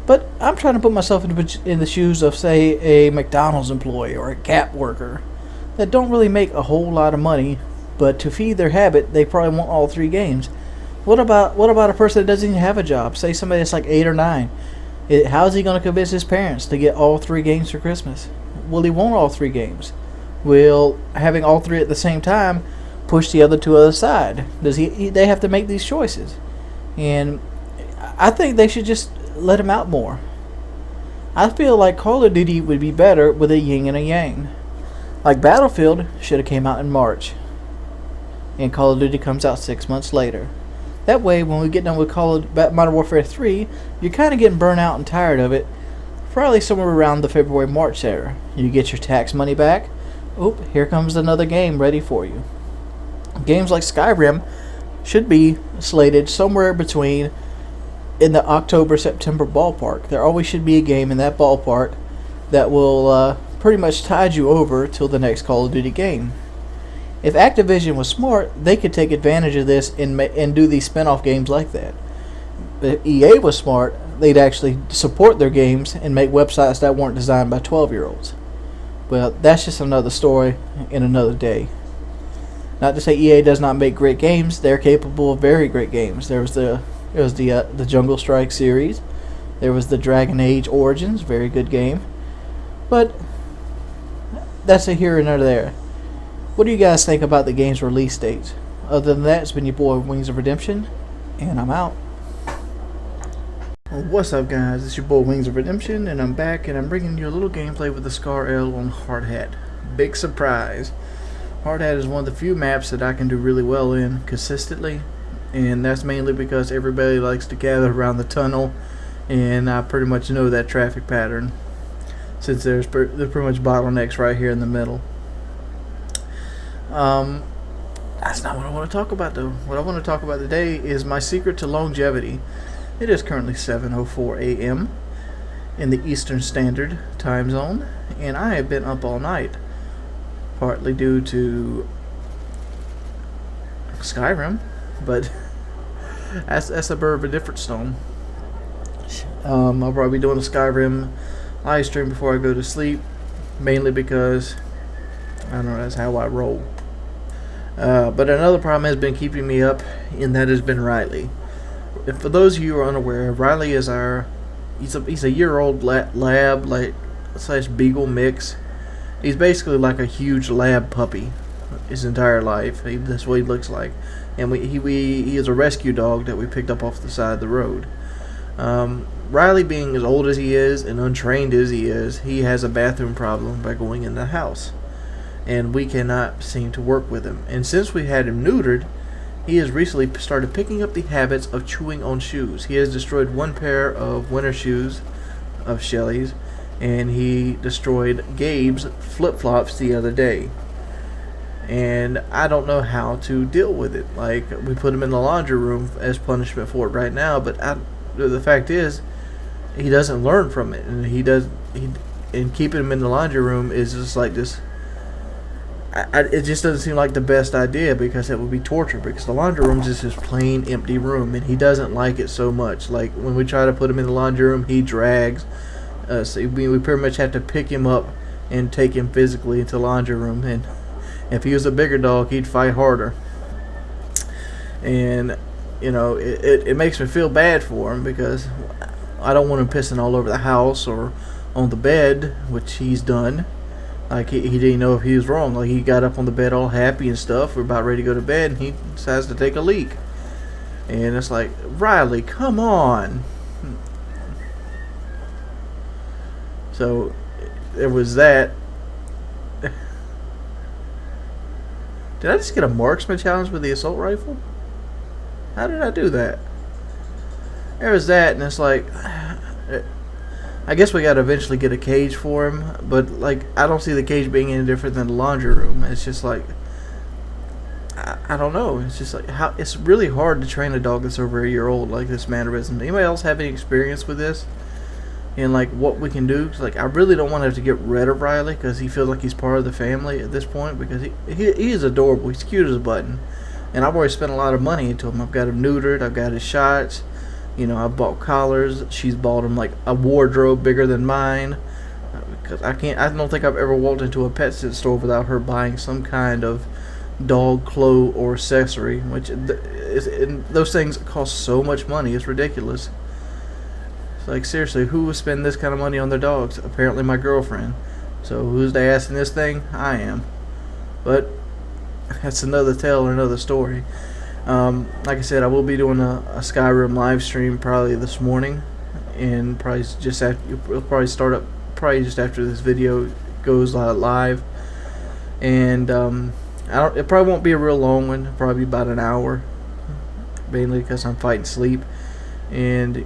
But I'm trying to put myself in the shoes of, say, a McDonald's employee or a Gap worker that don't really make a whole lot of money, but to feed their habit, they probably want all 3 games. What about a person that doesn't even have a job? Say somebody that's like 8 or 9. How is he going to convince his parents to get all 3 games for Christmas? Will he want all 3 games? Will having all 3 at the same time push the other 2 aside? They have to make these choices. And I think they should just let him out more. I feel like Call of Duty would be better with a yin and a yang. Like Battlefield should have came out in March, and Call of Duty comes out 6 months later. That way, when we get done with Modern Warfare 3, you're kind of getting burnt out and tired of it. Probably somewhere around the February-March era. You get your tax money back. Oop, here comes another game ready for you. Games like Skyrim should be slated somewhere between in the October-September ballpark. There always should be a game in that ballpark that will pretty much tide you over till the next Call of Duty game. If Activision was smart, they could take advantage of this and do these spin-off games like that. But if EA was smart, they'd actually support their games and make websites that weren't designed by 12-year-olds. Well, that's just another story in another day. Not to say EA does not make great games; they're capable of very great games. There was the Jungle Strike series. There was the Dragon Age Origins, very good game. But that's a here and a there. What do you guys think about the game's release dates? Other than that, it's been your boy Wings of Redemption, and I'm out. What's up, guys? It's your boy Wings of Redemption, and I'm back, and I'm bringing you a little gameplay with the Scar L on Hardhat. Big surprise. Hardhat is one of the few maps that I can do really well in consistently, and that's mainly because everybody likes to gather around the tunnel, and I pretty much know that traffic pattern since there's pretty much bottlenecks right here in the middle. That's not what I want to talk about, though. What I want to talk about today is my secret to longevity. It is currently 7:04 a.m. in the Eastern Standard Time Zone, and I have been up all night. Partly due to Skyrim, but that's a bird of a different stone. I'll probably be doing a Skyrim live stream before I go to sleep, mainly because I don't know, that's how I roll. But another problem has been keeping me up, and that has been Riley. If for those of you who are unaware, Riley is he's a year-old lab slash beagle mix. He's basically like a huge lab puppy his entire life. That's what he looks like. And he is a rescue dog that we picked up off the side of the road. Riley, being as old as he is and untrained as he is, he has a bathroom problem by going in the house. And we cannot seem to work with him. And since we had him neutered, he has recently started picking up the habits of chewing on shoes. He has destroyed one pair of winter shoes of Shelly's, and he destroyed Gabe's flip-flops the other day. And I don't know how to deal with it. Like, we put him in the laundry room as punishment for it right now, but the fact is, he doesn't learn from it, and keeping him in the laundry room is just like this. It just doesn't seem like the best idea, because it would be torture, because the laundry room is just this plain empty room, and he doesn't like it so much. Like, when we try to put him in the laundry room, he drags. So we pretty much have to pick him up and take him physically into the laundry room, and if he was a bigger dog, he'd fight harder. And you know, it makes me feel bad for him, because I don't want him pissing all over the house or on the bed, which he's done. Like, he didn't know if he was wrong. Like, he got up on the bed all happy and stuff. We're about ready to go to bed, and he decides to take a leak. And it's like, Riley, come on. So there was that. Did I just get a marksman challenge with the assault rifle? How did I do that? There was that, and it's like, I guess we gotta eventually get a cage for him, but like, I don't see the cage being any different than the laundry room. It's just like, I don't know. It's just like, it's really hard to train a dog that's over a year old like this mannerism. Anybody else have any experience with this? And like, what we can do? Cause like, I really don't want to have to get rid of Riley, because he feels like he's part of the family at this point, because he is adorable. He's cute as a button, and I've already spent a lot of money into him. I've got him neutered. I've got his shots. You know, I bought collars. She's bought him like a wardrobe bigger than mine, because I don't think I've ever walked into a pet store without her buying some kind of dog clothes or accessory, which those things cost so much money. It's ridiculous. It's like, seriously, who would spend this kind of money on their dogs? Apparently my girlfriend. So who's the ass in this thing? I am. But that's another tale or another story. Like I said, I will be doing a Skyrim live stream probably this morning, and probably just after, it'll probably start up just after this video goes live. And it probably won't be a real long one. It'll probably be about an hour, mainly because I'm fighting sleep. And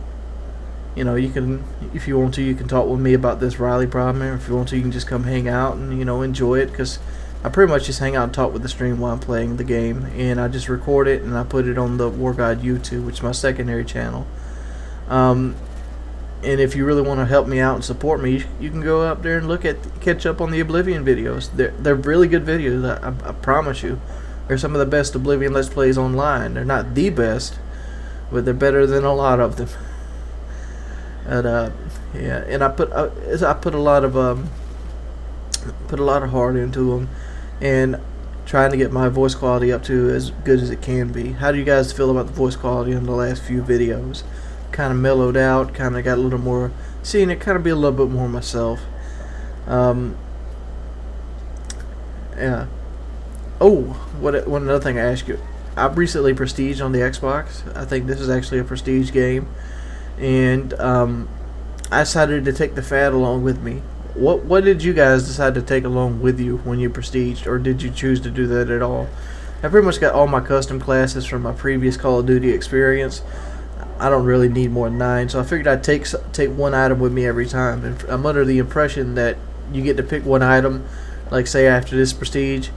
you know, you can, if you want to, you can talk with me about this Riley problem, or if you want to, you can just come hang out and, you know, enjoy it, because I pretty much just hang out and talk with the stream while I'm playing the game, and I just record it and I put it on the War God YouTube, which is my secondary channel. And if you really want to help me out and support me, you can go up there and catch up on the Oblivion videos. They're really good videos. I promise you. They're some of the best Oblivion Let's Plays online. They're not the best, but they're better than a lot of them. And yeah, and I put a lot of heart into them, and trying to get my voice quality up to as good as it can be. How do you guys feel about the voice quality in the last few videos? Kind of mellowed out, kind of got a little more, seeing it kind of be a little bit more myself. Yeah. Oh, one another thing I ask you. I've recently prestiged on the Xbox. I think this is actually a prestige game, and I decided to take the FAD along with me. What did you guys decide to take along with you when you prestiged, or did you choose to do that at all? I pretty much got all my custom classes from my previous Call of Duty experience. I don't really need more than 9, so I figured I'd take one item with me every time. And I'm under the impression that you get to pick one item, like say after this prestige,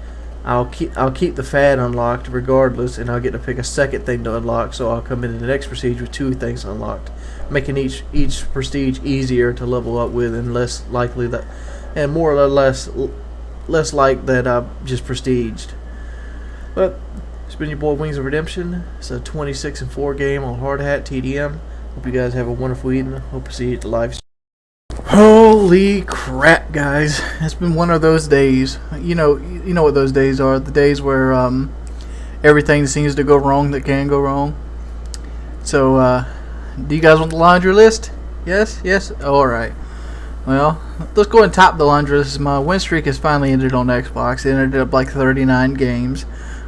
I'll keep the FAD unlocked regardless, and I'll get to pick a second thing to unlock. So I'll come into the next prestige with 2 things unlocked, making each prestige easier to level up with, and less likely that, and more or less like that I just prestiged. But it's been your boy Wings of Redemption. It's a 26-4 game on Hardhat TDM. Hope you guys have a wonderful evening. Hope to see you at the live stream. Holy crap, guys! It's been one of those days. You know what those days are. The days where everything seems to go wrong that can go wrong. So, do you guys want the laundry list? Yes. All right. Well, let's go and top the laundry list. My win streak has finally ended on Xbox. It ended up like 39 games,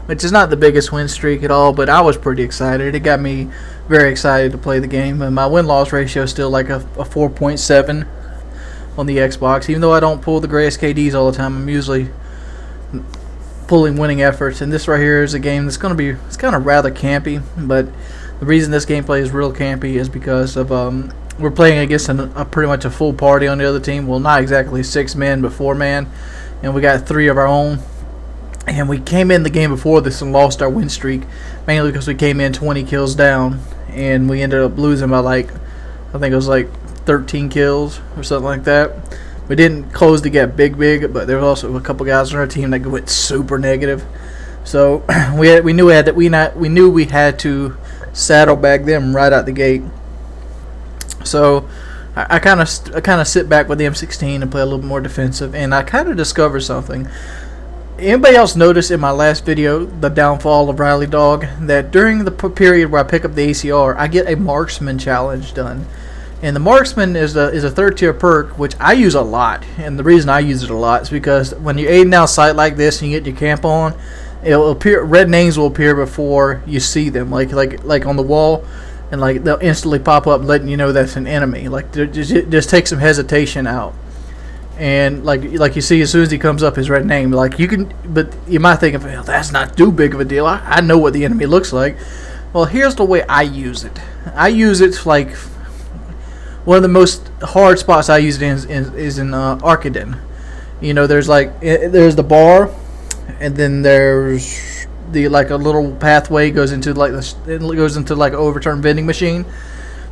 which is not the biggest win streak at all, but I was pretty excited. It got me very excited to play the game, and my win-loss ratio is still like a 4.7 on the Xbox. Even though I don't pull the gray SKDs all the time, I'm usually pulling winning efforts, and this right here is a game that's going to be, it's kind of rather campy, but the reason this gameplay is real campy is because of we're playing against a pretty much a full party on the other team. Well, not exactly 6 men, but 4 man, and we got 3 of our own. And we came in the game before this and lost our win streak, mainly because we came in 20 kills down, and we ended up losing by like, I think it was like 13 kills or something like that. We didn't close the gap big, but there was also a couple guys on our team that went super negative. So we knew we had to saddlebag them right out the gate. So I kind of sit back with the M16 and play a little more defensive, and I kind of discovered something. Anybody else notice in my last video, the downfall of Riley Dog, that during the period where I pick up the ACR, I get a marksman challenge done? And the marksman is a 3rd tier perk, which I use a lot. And the reason I use it a lot is because when you're aiding out sight like this and you get your camp on, it'll appear, red names will appear before you see them, like on the wall, and like they'll instantly pop up letting you know that's an enemy. Like just take some hesitation out. And like you see, as soon as he comes up, his red name, like you can, but you might think of, well, that's not too big of a deal. I know what the enemy looks like. Well, here's the way I use it. I use it like one of the most hard spots I use it in is in Arkaden. You know, there's the bar, and then there's the like a little pathway goes into like an overturned vending machine.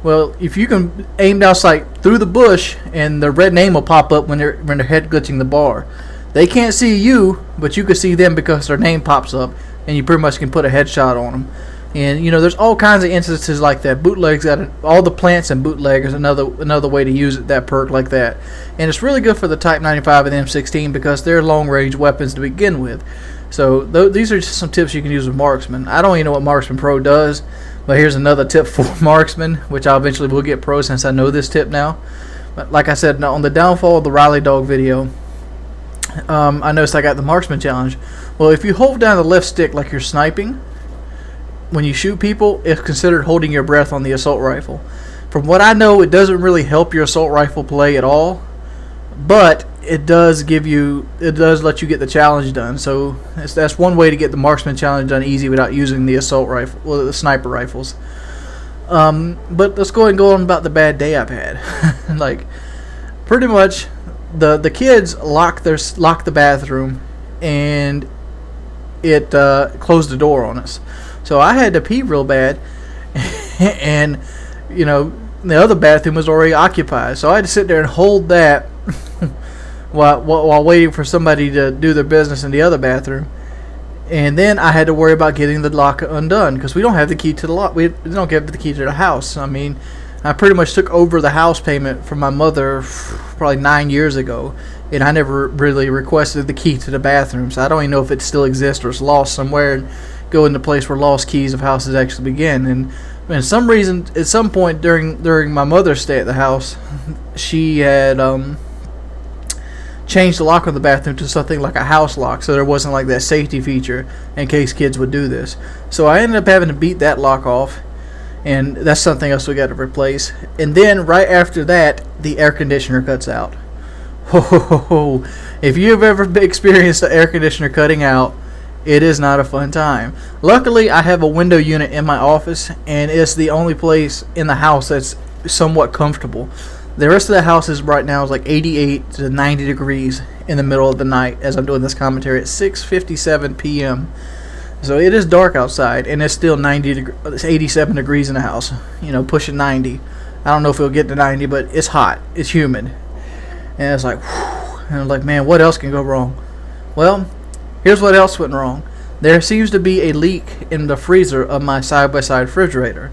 Well, if you can aim down sight through the bush, and the red name will pop up when they're head glitching the bar. They can't see you, but you can see them because their name pops up, and you pretty much can put a headshot on them. And you know, there's all kinds of instances like that. Bootlegs got it, all the plants and bootleg is another way to use it, that perk like that. And it's really good for the Type 95 and M16 because they're long range weapons to begin with. So these are just some tips you can use with Marksman. I don't even know what Marksman Pro does, but here's another tip for Marksman, which I eventually will get Pro since I know this tip now. But like I said, now on the downfall of the Riley Dog video, I noticed I got the Marksman challenge. Well, if you hold down the left stick like you're sniping, when you shoot people, it's considered holding your breath on the assault rifle. From what I know, it doesn't really help your assault rifle play at all, but it does let you get the challenge done. So that's one way to get the Marksman challenge done easy without using the assault rifle, well, the sniper rifles. But let's go ahead and go on about the bad day I've had. Like, pretty much, the kids locked the bathroom, and it closed the door on us. So I had to pee real bad, and you know, the other bathroom was already occupied. So I had to sit there and hold that while waiting for somebody to do their business in the other bathroom. And then I had to worry about getting the lock undone because we don't have the key to the lock. We don't have the key to the house. I mean, I pretty much took over the house payment from my mother probably 9 years ago, and I never really requested the key to the bathroom. So I don't even know if it still exists or it's lost somewhere and go in the place where lost keys of houses actually begin. And for some reason, at some point during my mother's stay at the house, she had changed the lock on the bathroom to something like a house lock, so there wasn't like that safety feature in case kids would do this. So I ended up having to beat that lock off, and that's something else we got to replace. And then right after that, the air conditioner cuts out. Ho. If you've ever experienced the air conditioner cutting out, it is not a fun time. Luckily, I have a window unit in my office, and it's the only place in the house that's somewhat comfortable. The rest of the house is right now is like 88 to 90 degrees in the middle of the night as I'm doing this commentary at 6:57 p.m. So it is dark outside, and it's still 87 degrees in the house. You know, pushing 90. I don't know if it'll get to 90, but it's hot. It's humid. And it's like, whew. And I'm like, man, what else can go wrong? Well, here's what else went wrong. There seems to be a leak in the freezer of my side-by-side refrigerator.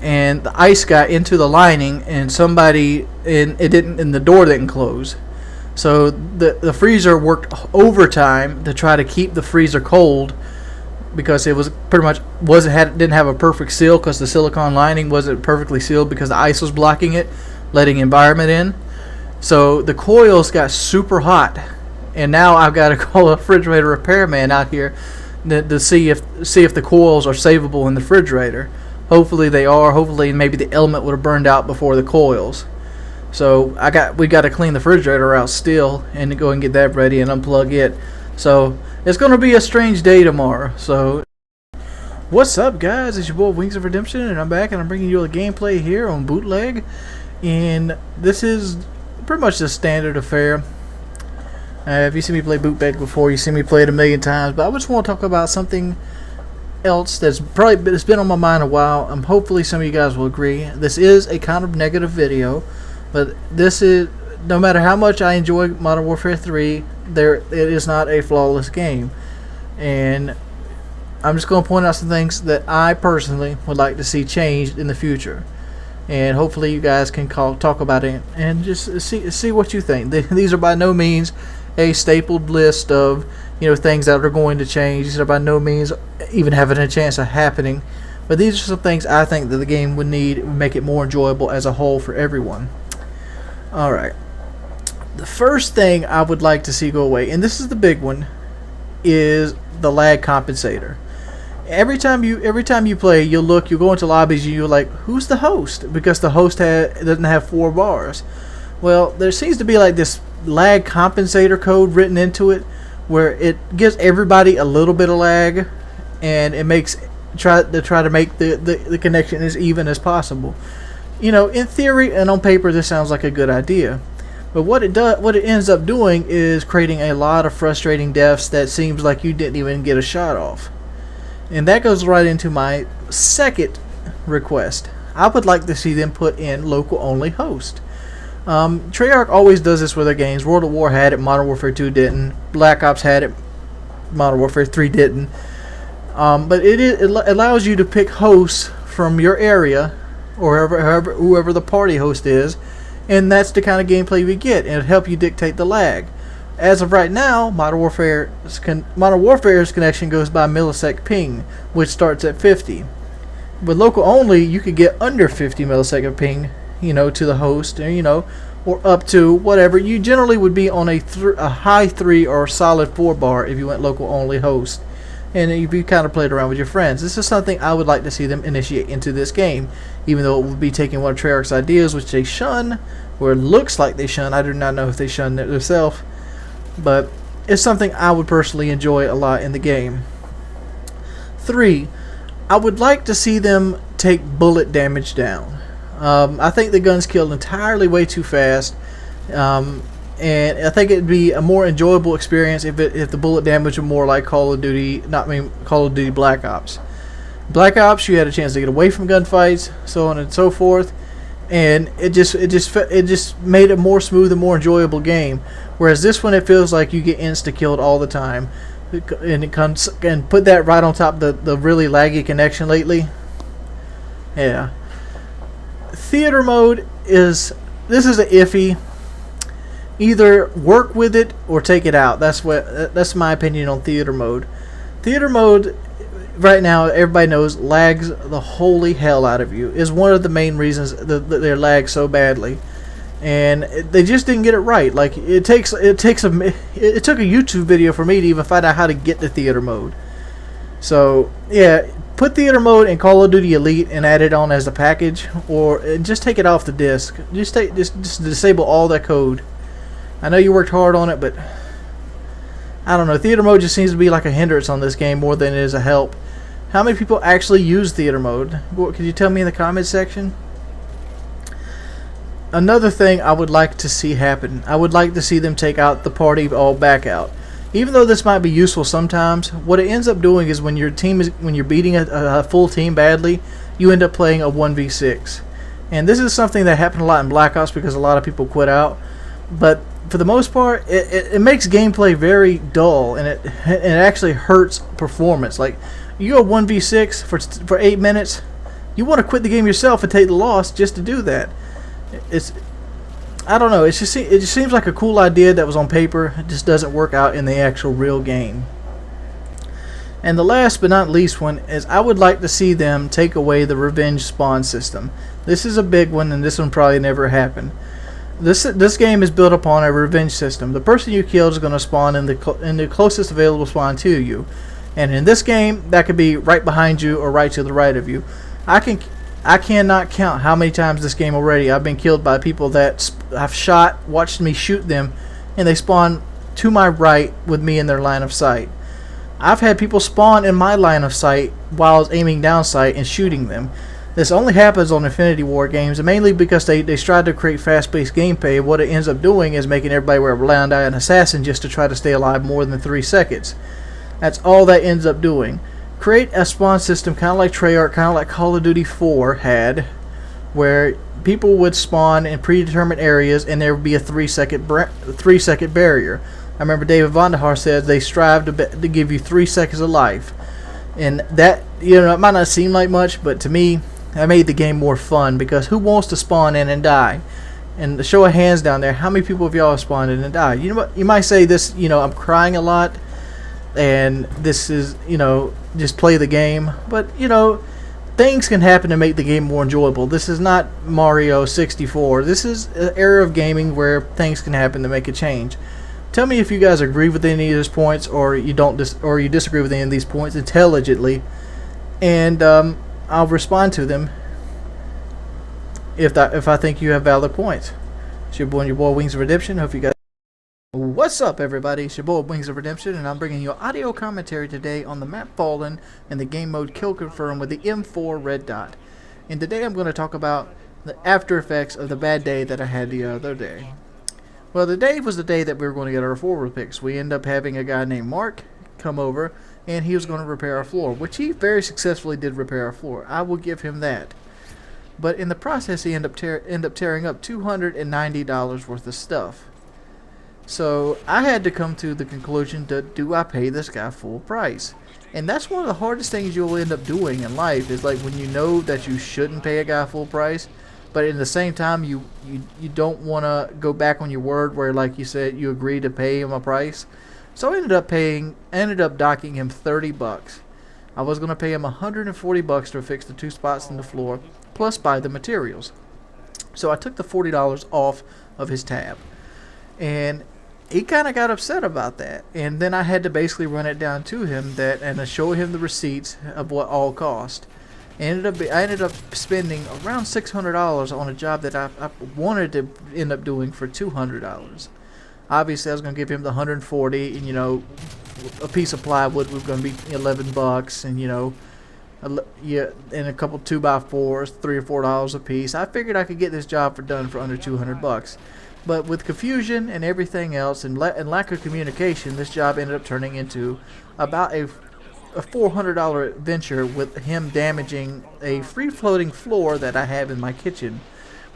And the ice got into the lining, and the door didn't close. So the freezer worked overtime to try to keep the freezer cold because it was pretty much didn't have a perfect seal because the silicone lining wasn't perfectly sealed because the ice was blocking it, letting environment in. So the coils got super hot, and now I've got to call a refrigerator repairman out here to see if the coils are savable in the refrigerator. Hopefully they are. Hopefully maybe the element would have burned out before the coils. So we got to clean the refrigerator out still and go and get that ready and unplug it. So it's going to be a strange day tomorrow. So what's up, guys? It's your boy Wings of Redemption, and I'm back and I'm bringing you a gameplay here on Bootleg. And this is pretty much the standard affair. If you see me play Bootleg before, you see me play it a million times. But I just want to talk about something else that's been on my mind a while. Hopefully some of you guys will agree. This is a kind of negative video, but this is, no matter how much I enjoy Modern Warfare 3, it is not a flawless game. And I'm just going to point out some things that I personally would like to see changed in the future. And hopefully you guys can talk about it and just see what you think. These are by no means a stapled list of things that are going to change. These are by no means even having a chance of happening, but these are some things I think that the game would make it more enjoyable as a whole for everyone. Alright, the first thing I would like to see go away, and this is the big one, is the lag compensator. Every time you play, you'll go into lobbies and you're like, who's the host? Because the host doesn't have 4 bars. Well, there seems to be like this lag compensator code written into it where it gives everybody a little bit of lag, and it makes try to make the connection as even as possible. In theory and on paper, this sounds like a good idea, but what it ends up doing is creating a lot of frustrating deaths that seems like you didn't even get a shot off. And that goes right into my second request. I would like to see them put in local only host. Treyarch always does this with their games. World at War had it, Modern Warfare 2 didn't. Black Ops had it, Modern Warfare 3 didn't. But it allows you to pick hosts from your area, or whoever the party host is, and that's the kind of gameplay we get, and it'll help you dictate the lag. As of right now, Modern Warfare's connection goes by millisecond ping, which starts at 50. With local only, you could get under 50 millisecond ping, to the host, or up to whatever. You generally would be on a high 3 or solid 4 bar if you went local only host, and you'd be kind of played around with your friends. This is something I would like to see them initiate into this game, even though it would be taking one of Treyarch's ideas, which they shun, or it looks like they shun. I do not know if they shun it themselves, but it's something I would personally enjoy a lot in the game. 3, I would like to see them take bullet damage down. I think the guns kill entirely way too fast, and I think it'd be a more enjoyable experience if the bullet damage were more like Call of Duty Black Ops. Black Ops, you had a chance to get away from gunfights, so on and so forth, and it just made it more smooth and more enjoyable game. Whereas this one, it feels like you get insta killed all the time, and it comes and put that right on top of the really laggy connection lately. Yeah, theater mode is an iffy. Either work with it or take it out. That's my opinion on theater mode. Theater mode right now, everybody knows, lags the holy hell out of you. Is one of the main reasons that they lag so badly, and they just didn't get it right. Like it took a YouTube video for me to even find out how to get the theater mode. So yeah, put theater mode in Call of Duty Elite and add it on as a package, or just take it off the disc. Just disable all that code. I know you worked hard on it, but I don't know. Theater mode just seems to be like a hindrance on this game more than it is a help. How many people actually use theater mode? Could you tell me in the comments section? Another thing I would like to see happen, I would like to see them take out the party all back out. Even though this might be useful sometimes, what it ends up doing is when you're beating a full team badly, you end up playing a 1v6. And this is something that happened a lot in Black Ops because a lot of people quit out. But for the most part, it makes gameplay very dull, and it actually hurts performance. Like, you go 1v6 for 8 minutes, you want to quit the game yourself and take the loss just to do that. I don't know. It just seems like a cool idea that was on paper. It just doesn't work out in the actual real game. And the last but not least one is I would like to see them take away the revenge spawn system. This is a big one, and this one probably never happened. This game is built upon a revenge system. The person you killed is going to spawn in the closest available spawn to you, and in this game, that could be right behind you or right to the right of you. I cannot count how many times this game already I've been killed by people that I've watched me shoot them, and they spawn to my right with me in their line of sight. I've had people spawn in my line of sight while I was aiming down sight and shooting them. This only happens on Infinity War games, and mainly because they strive to create fast-paced gameplay. What it ends up doing is making everybody wear a blind eye and assassin just to try to stay alive more than 3 seconds. That's all that ends up doing. Create a spawn system kind of like Treyarch, kind of like Call of Duty 4 had, where people would spawn in predetermined areas and there would be a 3-second barrier. I remember David Vonderhaar said they strive to give you 3 seconds of life. And that, it might not seem like much, but to me, that made the game more fun, because who wants to spawn in and die? And the show of hands down there, how many people of y'all have spawned in and died? You know what? You might say this, I'm crying a lot, and this is, just play the game. But, things can happen to make the game more enjoyable. This is not Mario 64. This is an era of gaming where things can happen to make a change. Tell me if you guys agree with any of these points, or you disagree with any of these points intelligently, and I'll respond to them if I think you have valid points. It's your boy Wings of Redemption. Hope you guys. What's up, everybody? It's your boy Wings of Redemption, and I'm bringing you audio commentary today on the map Fallen and the game mode Kill Confirm with the M4 red dot. And today I'm going to talk about the after effects of the bad day that I had the other day. Well, the day was the day that we were going to get our forward picks. We ended up having a guy named Mark come over, and he was going to repair our floor, which he very successfully did repair our floor. I will give him that. But in the process, he ended up tearing up $290 worth of stuff. So I had to come to the conclusion that, do I pay this guy full price? And that's one of the hardest things you'll end up doing in life, is like when you know that you shouldn't pay a guy full price, but at the same time you don't want to go back on your word where, like you said, you agreed to pay him a price. So I ended up docking him $30. I was going to pay him $140 to fix the 2 spots in the floor, plus buy the materials. So I took the $40 off of his tab. And he kind of got upset about that. And then I had to basically run it down to him and show him the receipts of what all cost. I ended up spending around $600 on a job that I wanted to end up doing for $200. Obviously, I was going to give him the $140, and a piece of plywood was going to be $11, and and a couple 2x4s, $3 or $4 a piece. I figured I could get this job done for under $200. But with confusion and everything else, and lack of communication, this job ended up turning into about a $400 adventure, with him damaging a free-floating floor that I have in my kitchen,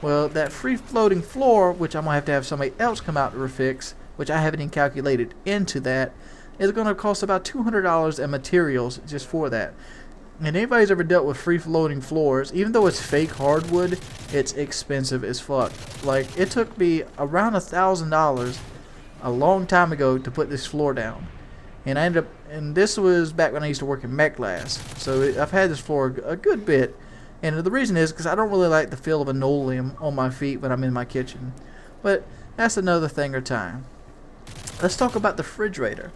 Well, that free floating floor, which I'm going to have somebody else come out to fix, which I haven't even calculated into that, is going to cost about $200 in materials just for that. And anybody's ever dealt with free floating floors, even though it's fake hardwood, it's expensive as fuck. Like, it took me around $1,000 a long time ago to put this floor down. And I ended up, and this was back when I used to work in Mech Glass. So I've had this floor a good bit. And the reason is because I don't really like the feel of linoleum on my feet when I'm in my kitchen. But that's another thing or time. Let's talk about the refrigerator.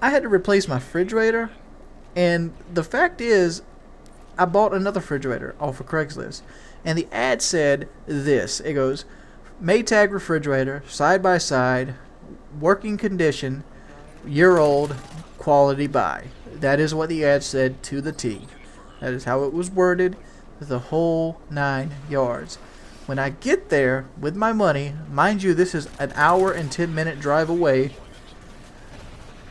I had to replace my refrigerator. And the fact is, I bought another refrigerator off of Craigslist. And the ad said this. It goes, Maytag refrigerator, side by side, working condition, year old, quality buy. That is what the ad said to the T. That is how it was worded. The whole 9 yards. When I get there with my money, mind you, this is an hour and 10-minute drive away,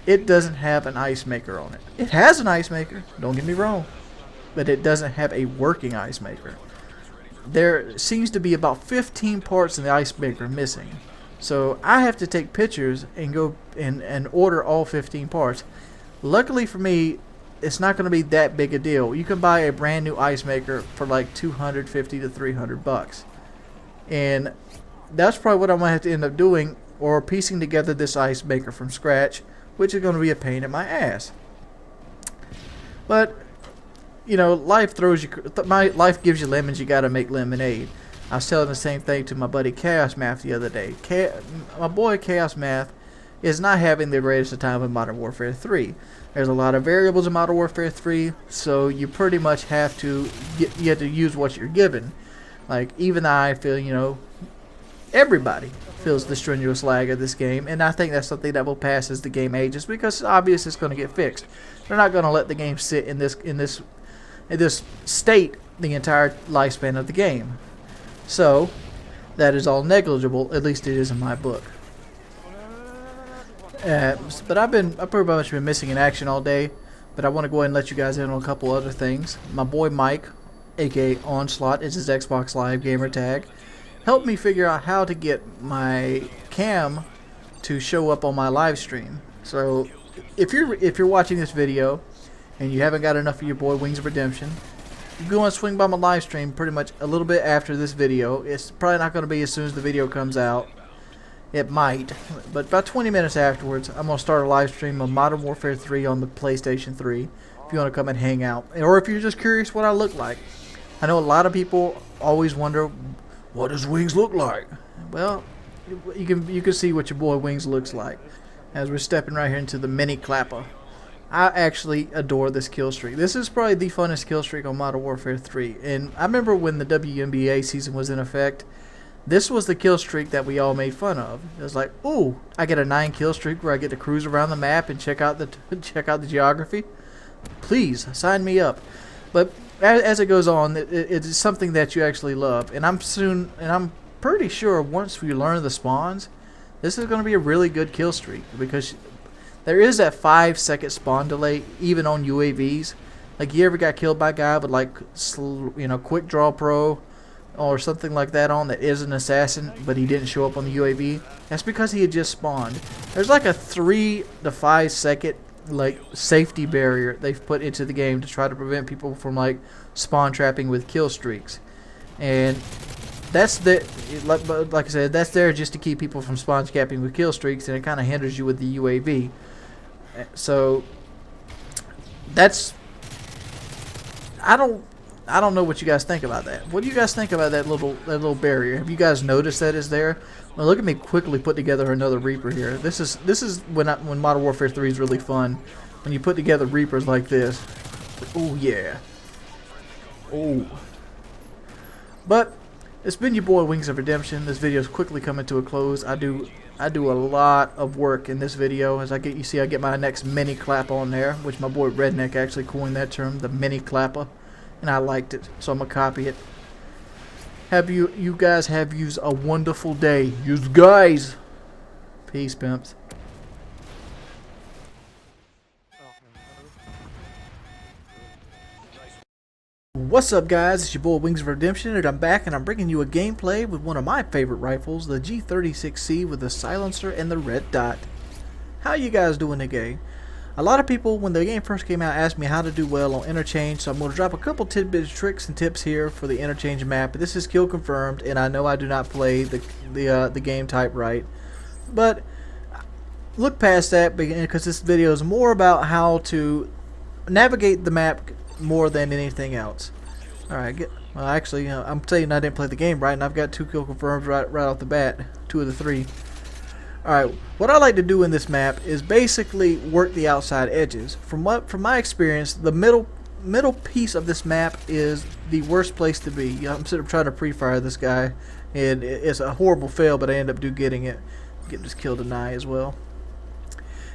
it doesn't have an ice maker on it. It has an ice maker, don't get me wrong, but it doesn't have a working ice maker. There seems to be about 15 parts in the ice maker missing. So I have to take pictures and go and order all 15 parts. Luckily for me, it's not going to be that big a deal. You can buy a brand new ice maker for like $250 to $300, and that's probably what I'm going to have to end up doing, or piecing together this ice maker from scratch, which is going to be a pain in my ass. But you know, life throws you. Life gives you lemons. You got to make lemonade. I was telling the same thing to my buddy Chaos Math the other day. My boy Chaos Math is not having the greatest of time in Modern Warfare 3. There's a lot of variables in Modern Warfare 3, so you pretty much have to use what you're given. Like, even I feel, you know, everybody feels the strenuous lag of this game, and I think that's something that will pass as the game ages, because it's obvious it's going to get fixed. They're not going to let the game sit in this state the entire lifespan of the game. So that is all negligible, at least it is in my book. But I've pretty much been missing in action all day. But I want to go ahead and let you guys in on a couple other things. My boy Mike, aka Onslaught, is his Xbox Live gamer tag, helped me figure out how to get my cam to show up on my live stream. So if you're watching this video and you haven't got enough of your boy Wings of Redemption, you go and swing by my live stream pretty much a little bit after this video. It's probably not going to be as soon as the video comes out. It might, but about 20 minutes afterwards, I'm going to start a live stream of Modern Warfare 3 on the PlayStation 3, if you want to come and hang out, or if you're just curious what I look like. I know a lot of people always wonder, what does Wings look like? Well, you can see what your boy Wings looks like, as we're stepping right here into the mini clapper. I actually adore this kill streak. This is probably the funnest kill streak on Modern Warfare 3, and I remember when the WNBA season was in effect, this was the kill streak that we all made fun of. It was like, ooh, I get a 9 kill streak where I get to cruise around the map and check out the geography. Please sign me up. But as it goes on, it's something that you actually love. And I'm pretty sure once we learn the spawns, this is going to be a really good kill streak, because there is that 5-second spawn delay even on UAVs. Like, you ever got killed by a guy with like quick draw pro or something like that on that is an assassin, but he didn't show up on the UAV? That's because he had just spawned. There's like a 3 to 5 second like safety barrier they've put into the game to try to prevent people from like spawn trapping with kill streaks, and that's like I said, that's there just to keep people from spawn capping with kill streaks, and it kind of hinders you with the UAV. So that's I don't know what you guys think about that. What do you guys think about that little barrier? Have you guys noticed that it's there? Well, look at me quickly put together another Reaper here. This is when Modern Warfare 3 is really fun. When you put together Reapers like this. Oh yeah. Oh. But it's been your boy Wings of Redemption. This video is quickly coming to a close. I do a lot of work in this video. As I get my next mini clap on there, which my boy Redneck actually coined that term, the mini clapper. And I liked it, so I'm gonna copy it. You guys have used a wonderful day. You guys. Peace, pimps. What's up, guys? It's your boy Wings of Redemption, and I'm back, and I'm bringing you a gameplay with one of my favorite rifles, the G36C with the silencer and the red dot. How you guys doing today? A lot of people, when the game first came out, asked me how to do well on Interchange, so I'm going to drop a couple tidbits, tricks, and tips here for the Interchange map. This is kill confirmed, and I know I do not play the game type right, but look past that because this video is more about how to navigate the map more than anything else. Alright, well actually, I'm telling you I didn't play the game right, and I've got 2 kill confirmed right off the bat, 2 of the 3. Alright, what I like to do in this map is basically work the outside edges. From my experience, the middle piece of this map is the worst place to be. I'm sort of trying to pre-fire this guy, and it's a horrible fail, but I end up getting it. Get this kill deny as well.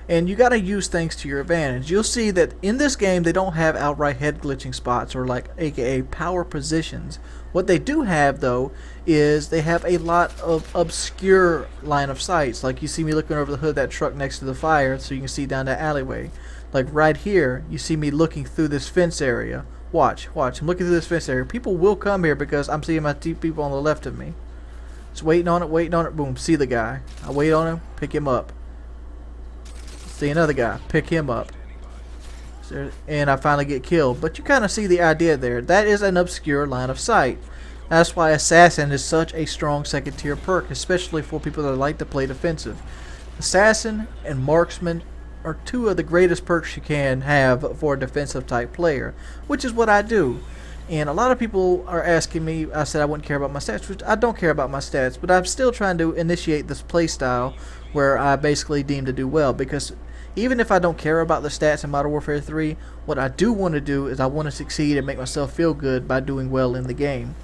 And you got to use things to your advantage. You'll see that in this game they don't have outright head glitching spots, or like aka power positions. What they do have though is they have a lot of obscure line of sights. Like you see me looking over the hood of that truck next to the fire so you can see down that alleyway. Like right here you see me looking through this fence area. Watch, I'm looking through this fence area. People will come here because I'm seeing my 2 people on the left of me. Just waiting on it, boom, see the guy. I wait on him, pick him up. See another guy, pick him up, and I finally get killed. But you kind of see the idea there. That is an obscure line of sight. That's why Assassin is such a strong second tier perk, especially for people that like to play defensive. Assassin and Marksman are 2 of the greatest perks you can have for a defensive type player, which is what I do. And a lot of people are asking me, I said I wouldn't care about my stats, which I don't care about my stats, but I'm still trying to initiate this play style where I basically deem to do well, because even if I don't care about the stats in Modern Warfare 3, what I do want to do is I want to succeed and make myself feel good by doing well in the game.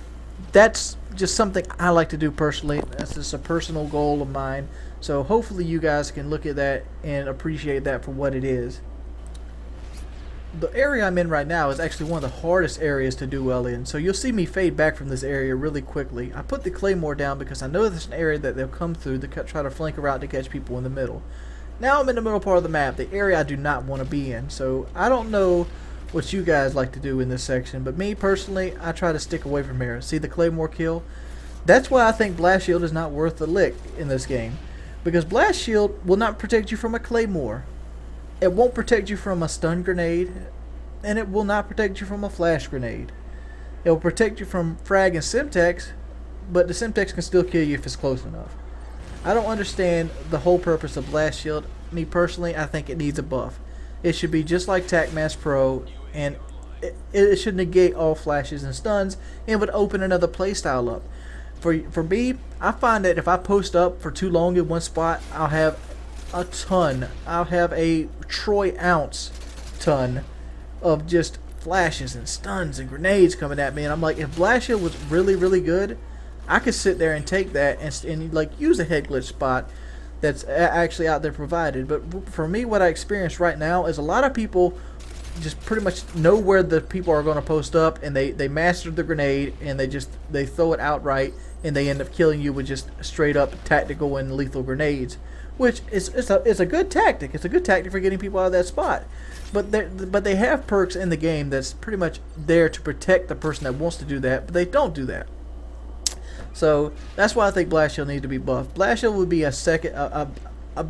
That's just something I like to do personally. That's just a personal goal of mine. So hopefully you guys can look at that and appreciate that for what it is. The area I'm in right now is actually one of the hardest areas to do well in, so you'll see me fade back from this area really quickly. I put the claymore down because I know there's an area that they'll come through to try to flank around to catch people in the middle. Now I'm in the middle part of the map, the area I do not want to be in, so I don't know what you guys like to do in this section, but me personally, I try to stick away from here. See the claymore kill? That's why I think blast shield is not worth the lick in this game, because blast shield will not protect you from a claymore. It won't protect you from a stun grenade, and it will not protect you from a flash grenade. It will protect you from frag and Semtex, but the Semtex can still kill you if it's close enough. I don't understand the whole purpose of blast shield. Me personally, I think it needs a buff. It should be just like TACMAS Pro, and it should negate all flashes and stuns, and would open another playstyle up. For me, I find that if I post up for too long in one spot, I'll have a ton. I'll have a Troy ounce ton of just flashes and stuns and grenades coming at me, and I'm like, if blast shield was really good, I could sit there and take that and like use a head glitch spot that's actually out there provided. But for me, what I experience right now is a lot of people just pretty much know where the people are going to post up, and they mastered the grenade, and they throw it outright, and they end up killing you with just straight up tactical and lethal grenades, which is a good tactic. It's a good tactic for getting people out of that spot. But they have perks in the game that's pretty much there to protect the person that wants to do that, but they don't do that. So that's why I think blast shield needs to be buffed. Blast shield would be a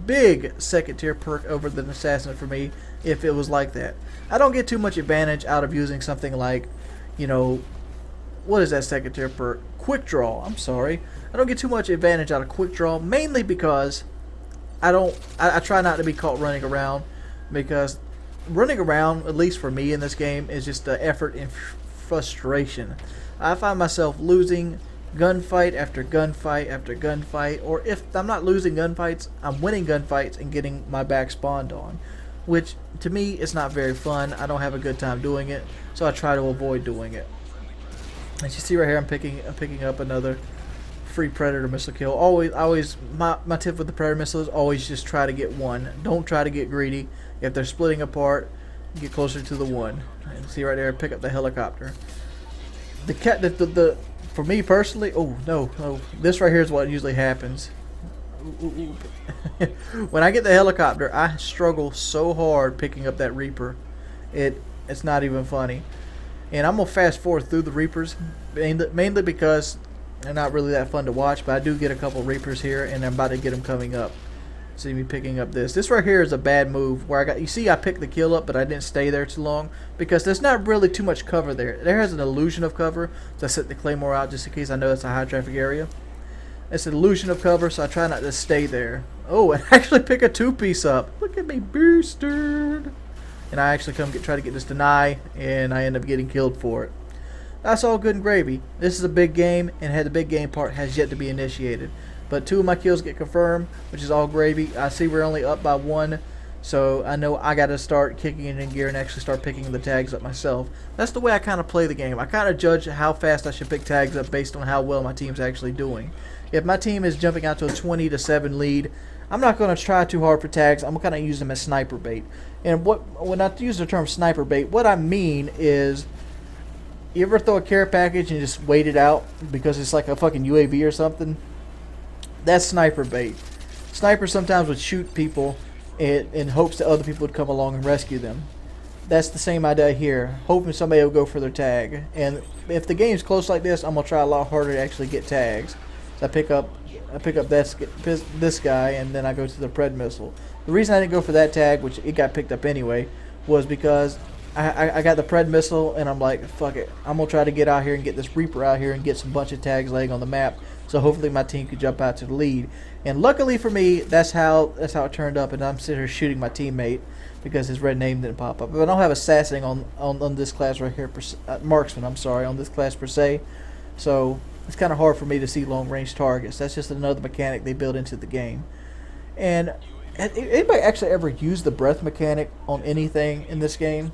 big second tier perk over the assassin for me if it was like that. I don't get too much advantage out of using something like, what is that second tier perk? Quick draw. I'm sorry. I don't get too much advantage out of quick draw, mainly because I try not to be caught running around, because running around, at least for me in this game, is just the effort and frustration. I find myself losing gunfight after gunfight after gunfight, or if I'm not losing gunfights, I'm winning gunfights and getting my back spawned on, which to me is not very fun. I don't have a good time doing it, so I try to avoid doing it. As you see right here, I'm picking up another free predator missile kill. Always my tip with the predator missile is always just try to get one. Don't try to get greedy. If they're splitting apart, get closer to the one. And see right there, pick up the helicopter. For me personally, oh no, this right here is what usually happens. When I get the helicopter, I struggle so hard picking up that Reaper. It's not even funny. And I'm going to fast forward through the Reapers, mainly because they're not really that fun to watch, but I do get a couple Reapers here, and I'm about to get them coming up. See me picking up this. This right here is a bad move where you see I picked the kill up, but I didn't stay there too long because there's not really too much cover there. There has an illusion of cover, so I set the Claymore out just in case I know it's a high traffic area. It's an illusion of cover, so I try not to stay there. Oh, and actually pick a 2-piece up. Look at me, boosted. And I actually try to get this deny, and I end up getting killed for it. That's all good and gravy. This is a big game, and the big game part has yet to be initiated. But 2 of my kills get confirmed, which is all gravy. I see we're only up by 1, so I know I got to start kicking it in gear and actually start picking the tags up myself. That's the way I kind of play the game. I kind of judge how fast I should pick tags up based on how well my team's actually doing. If my team is jumping out to a 20-7 lead, I'm not going to try too hard for tags. I'm going to use them as sniper bait. And when I use the term sniper bait, what I mean is, you ever throw a care package and just wait it out because it's like a fucking UAV or something? That's sniper bait. Snipers sometimes would shoot people in hopes that other people would come along and rescue them. That's the same idea here, hoping somebody will go for their tag. And if the game's close like this, I'm gonna try a lot harder to actually get tags. So I pick up this guy, and then I go to the Pred missile. The reason I didn't go for that tag, which it got picked up anyway, was because I got the Pred missile, and I'm like, fuck it, I'm gonna try to get out here and get this Reaper out here and get some bunch of tags laying on the map. So hopefully my team could jump out to the lead. And luckily for me, that's how it turned up. And I'm sitting here shooting my teammate because his red name didn't pop up. But I don't have assassinating on this class right here, marksman. I'm sorry, on this class per se. So it's kind of hard for me to see long range targets. That's just another mechanic they built into the game. And anybody actually ever used the breath mechanic on anything in this game?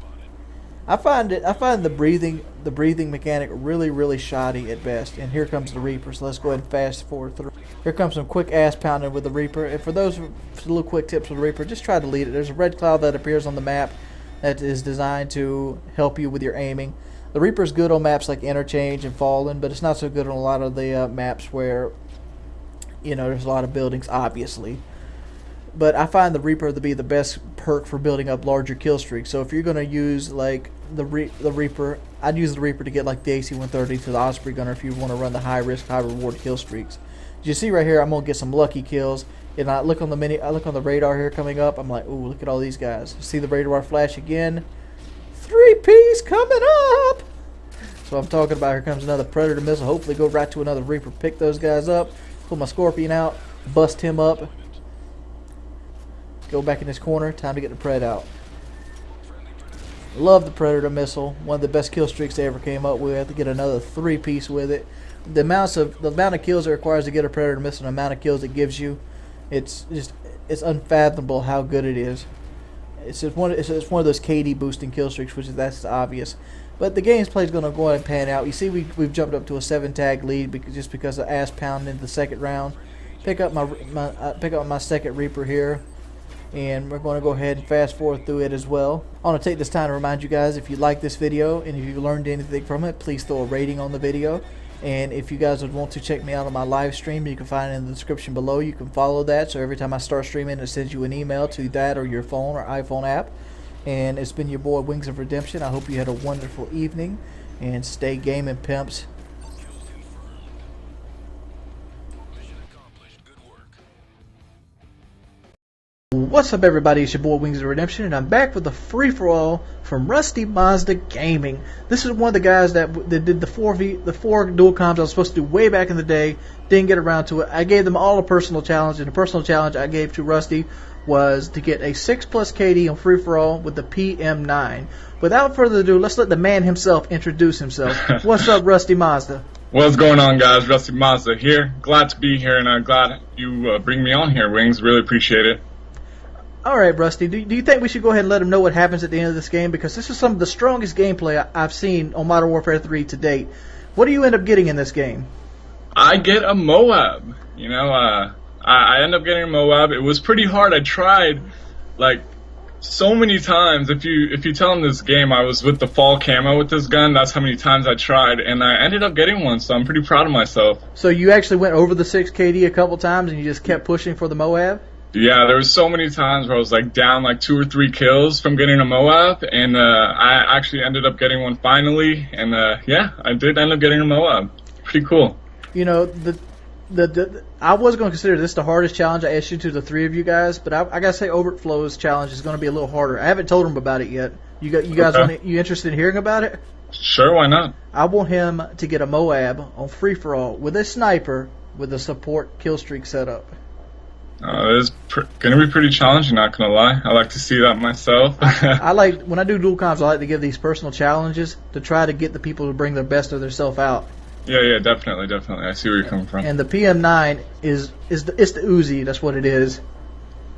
I find the breathing mechanic really shoddy at best. And here comes the Reaper, so let's go ahead and fast forward through. Here comes some quick ass pounding with the Reaper. And for those little quick tips with the Reaper, just try to lead it. There's a red cloud that appears on the map that is designed to help you with your aiming. The Reaper's good on maps like Interchange and Fallen, but it's not so good on a lot of the maps where, you know, there's a lot of buildings, obviously. But I find the Reaper to be the best perk for building up larger kill streaks. So if you're going to use like the Reaper, I'd use the Reaper to get like the AC-130 to the Osprey gunner if you want to run the high risk, high reward kill streaks. As you see right here, I'm going to get some lucky kills. And I look on the radar here coming up. I'm like, ooh, look at all these guys. See the radar flash again. 3-piece coming up. So I'm talking about, here comes another Predator missile. Hopefully go right to another Reaper. Pick those guys up. Pull my Scorpion out. Bust him up. Go back in this corner. Time to get the Pred out. Love the Predator missile. One of the best kill streaks they ever came up with. To get another 3-piece with it. The amount of kills it requires to get a Predator missile, and the amount of kills it gives you, it's unfathomable how good it is. It's one of those KD boosting kill streaks, which that's obvious. But the gameplay is going to go ahead and pan out. You see, we've jumped up to a 7-tag lead just because of ass pounding in the second round. Pick up my second Reaper here. And we're going to go ahead and fast forward through it as well. I want to take this time to remind you guys, if you like this video and if you learned anything from it, please throw a rating on the video. And if you guys would want to check me out on my live stream, you can find it in the description below. You can follow that, so every time I start streaming, it sends you an email to that or your phone or iPhone app. And it's been your boy Wings of Redemption. I hope you had a wonderful evening, and stay gaming, pimps. What's up, everybody? It's your boy Wings of Redemption, and I'm back with a free-for-all from Rusty Mazda Gaming. This is one of the guys that did the four dual comms I was supposed to do way back in the day. Didn't get around to it. I gave them all a personal challenge, and the personal challenge I gave to Rusty was to get a 6+ KD on free-for-all with the PM9. Without further ado, let's let the man himself introduce himself. What's up, Rusty Mazda? What's going on, guys? Rusty Mazda here. Glad to be here, and I'm glad you bring me on here, Wings. Really appreciate it. Alright, Rusty, do you think we should go ahead and let them know what happens at the end of this game? Because this is some of the strongest gameplay I've seen on Modern Warfare 3 to date. What do you end up getting in this game? I get a M.O.A.B. You know, I end up getting a M.O.A.B. It was pretty hard. I tried, like, so many times. If you tell them this game, I was with the fall camo with this gun. That's how many times I tried, and I ended up getting one, so I'm pretty proud of myself. So you actually went over the 6 KD a couple times, and you just kept pushing for the M.O.A.B.? Yeah, there was so many times where I was like down like 2 or 3 kills from getting a M.O.A.B, and I actually ended up getting one finally, and yeah, I did end up getting a M.O.A.B. Pretty cool. You know, I was going to consider this the hardest challenge I issued to the 3 of you guys, but I gotta say Overflow's challenge is going to be a little harder. I haven't told him about it yet. You guys Okay. you interested in hearing about it? Sure, why not? I want him to get a M.O.A.B on free for all with a sniper with a support kill streak set up. It's going to be pretty challenging, not going to lie. I like to see that myself. I like when I do dual comps. I like to give these personal challenges to try to get the people to bring their best of themselves out. Yeah, definitely. I see where you're coming from. And the PM9 it's the Uzi. That's what it is.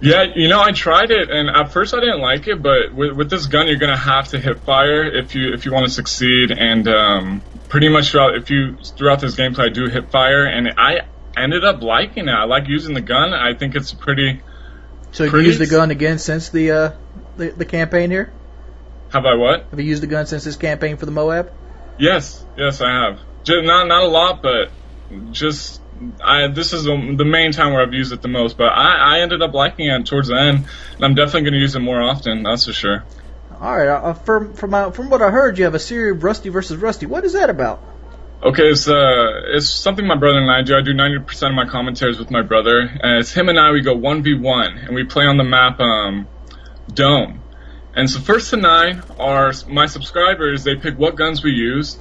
Yeah, you know, I tried it, and at first I didn't like it, but with this gun, you're gonna have to hip fire if you want to succeed. And pretty much throughout this gameplay, I do hip fire, and I ended up liking it. I like using the gun. I think it's pretty. So you used the gun again since the campaign here? Have I what? Have you used the gun since this campaign for the M.O.A.B? Yes, I have. Just not a lot, but just. This is the main time where I've used it the most, but I ended up liking it towards the end, and I'm definitely going to use it more often. That's for sure. All right. From what I heard, you have a series of Rusty versus Rusty. What is that about? Okay, it's something my brother and I do. I do 90% of my commentaries with my brother, and it's him and I. We go 1v1, and we play on the map Dome. And so first to 9 are my subscribers. They pick what guns we use.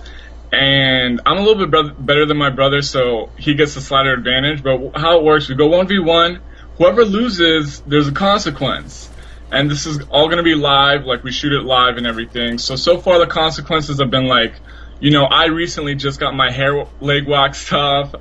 And I'm a little bit better than my brother, so he gets the slighter advantage. But how it works, we go 1v1. Whoever loses, there's a consequence. And this is all going to be live, like we shoot it live and everything. So far the consequences have been like, you know, I recently just got my hair leg waxed off.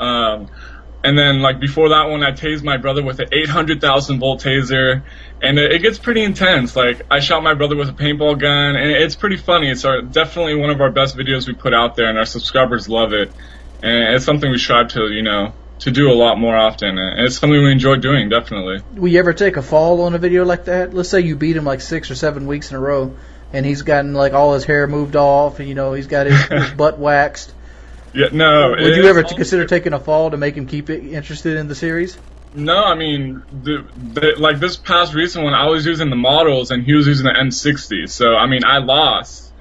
And then, like, before that one, I tased my brother with an 800,000 volt taser. And it gets pretty intense. Like, I shot my brother with a paintball gun, and it's pretty funny. It's definitely one of our best videos we put out there, and our subscribers love it. And it's something we strive to, you know, to do a lot more often. And it's something we enjoy doing, definitely. Will you ever take a fall on a video like that? Let's say you beat him like 6 or 7 weeks in a row, and he's gotten, like, all his hair moved off, and, you know, he's got his butt waxed. Yeah, no. Would you ever consider taking a fall to make him keep it interested in the series? No, I mean, like this past recent one, I was using the models and he was using the M60. So, I mean, I lost.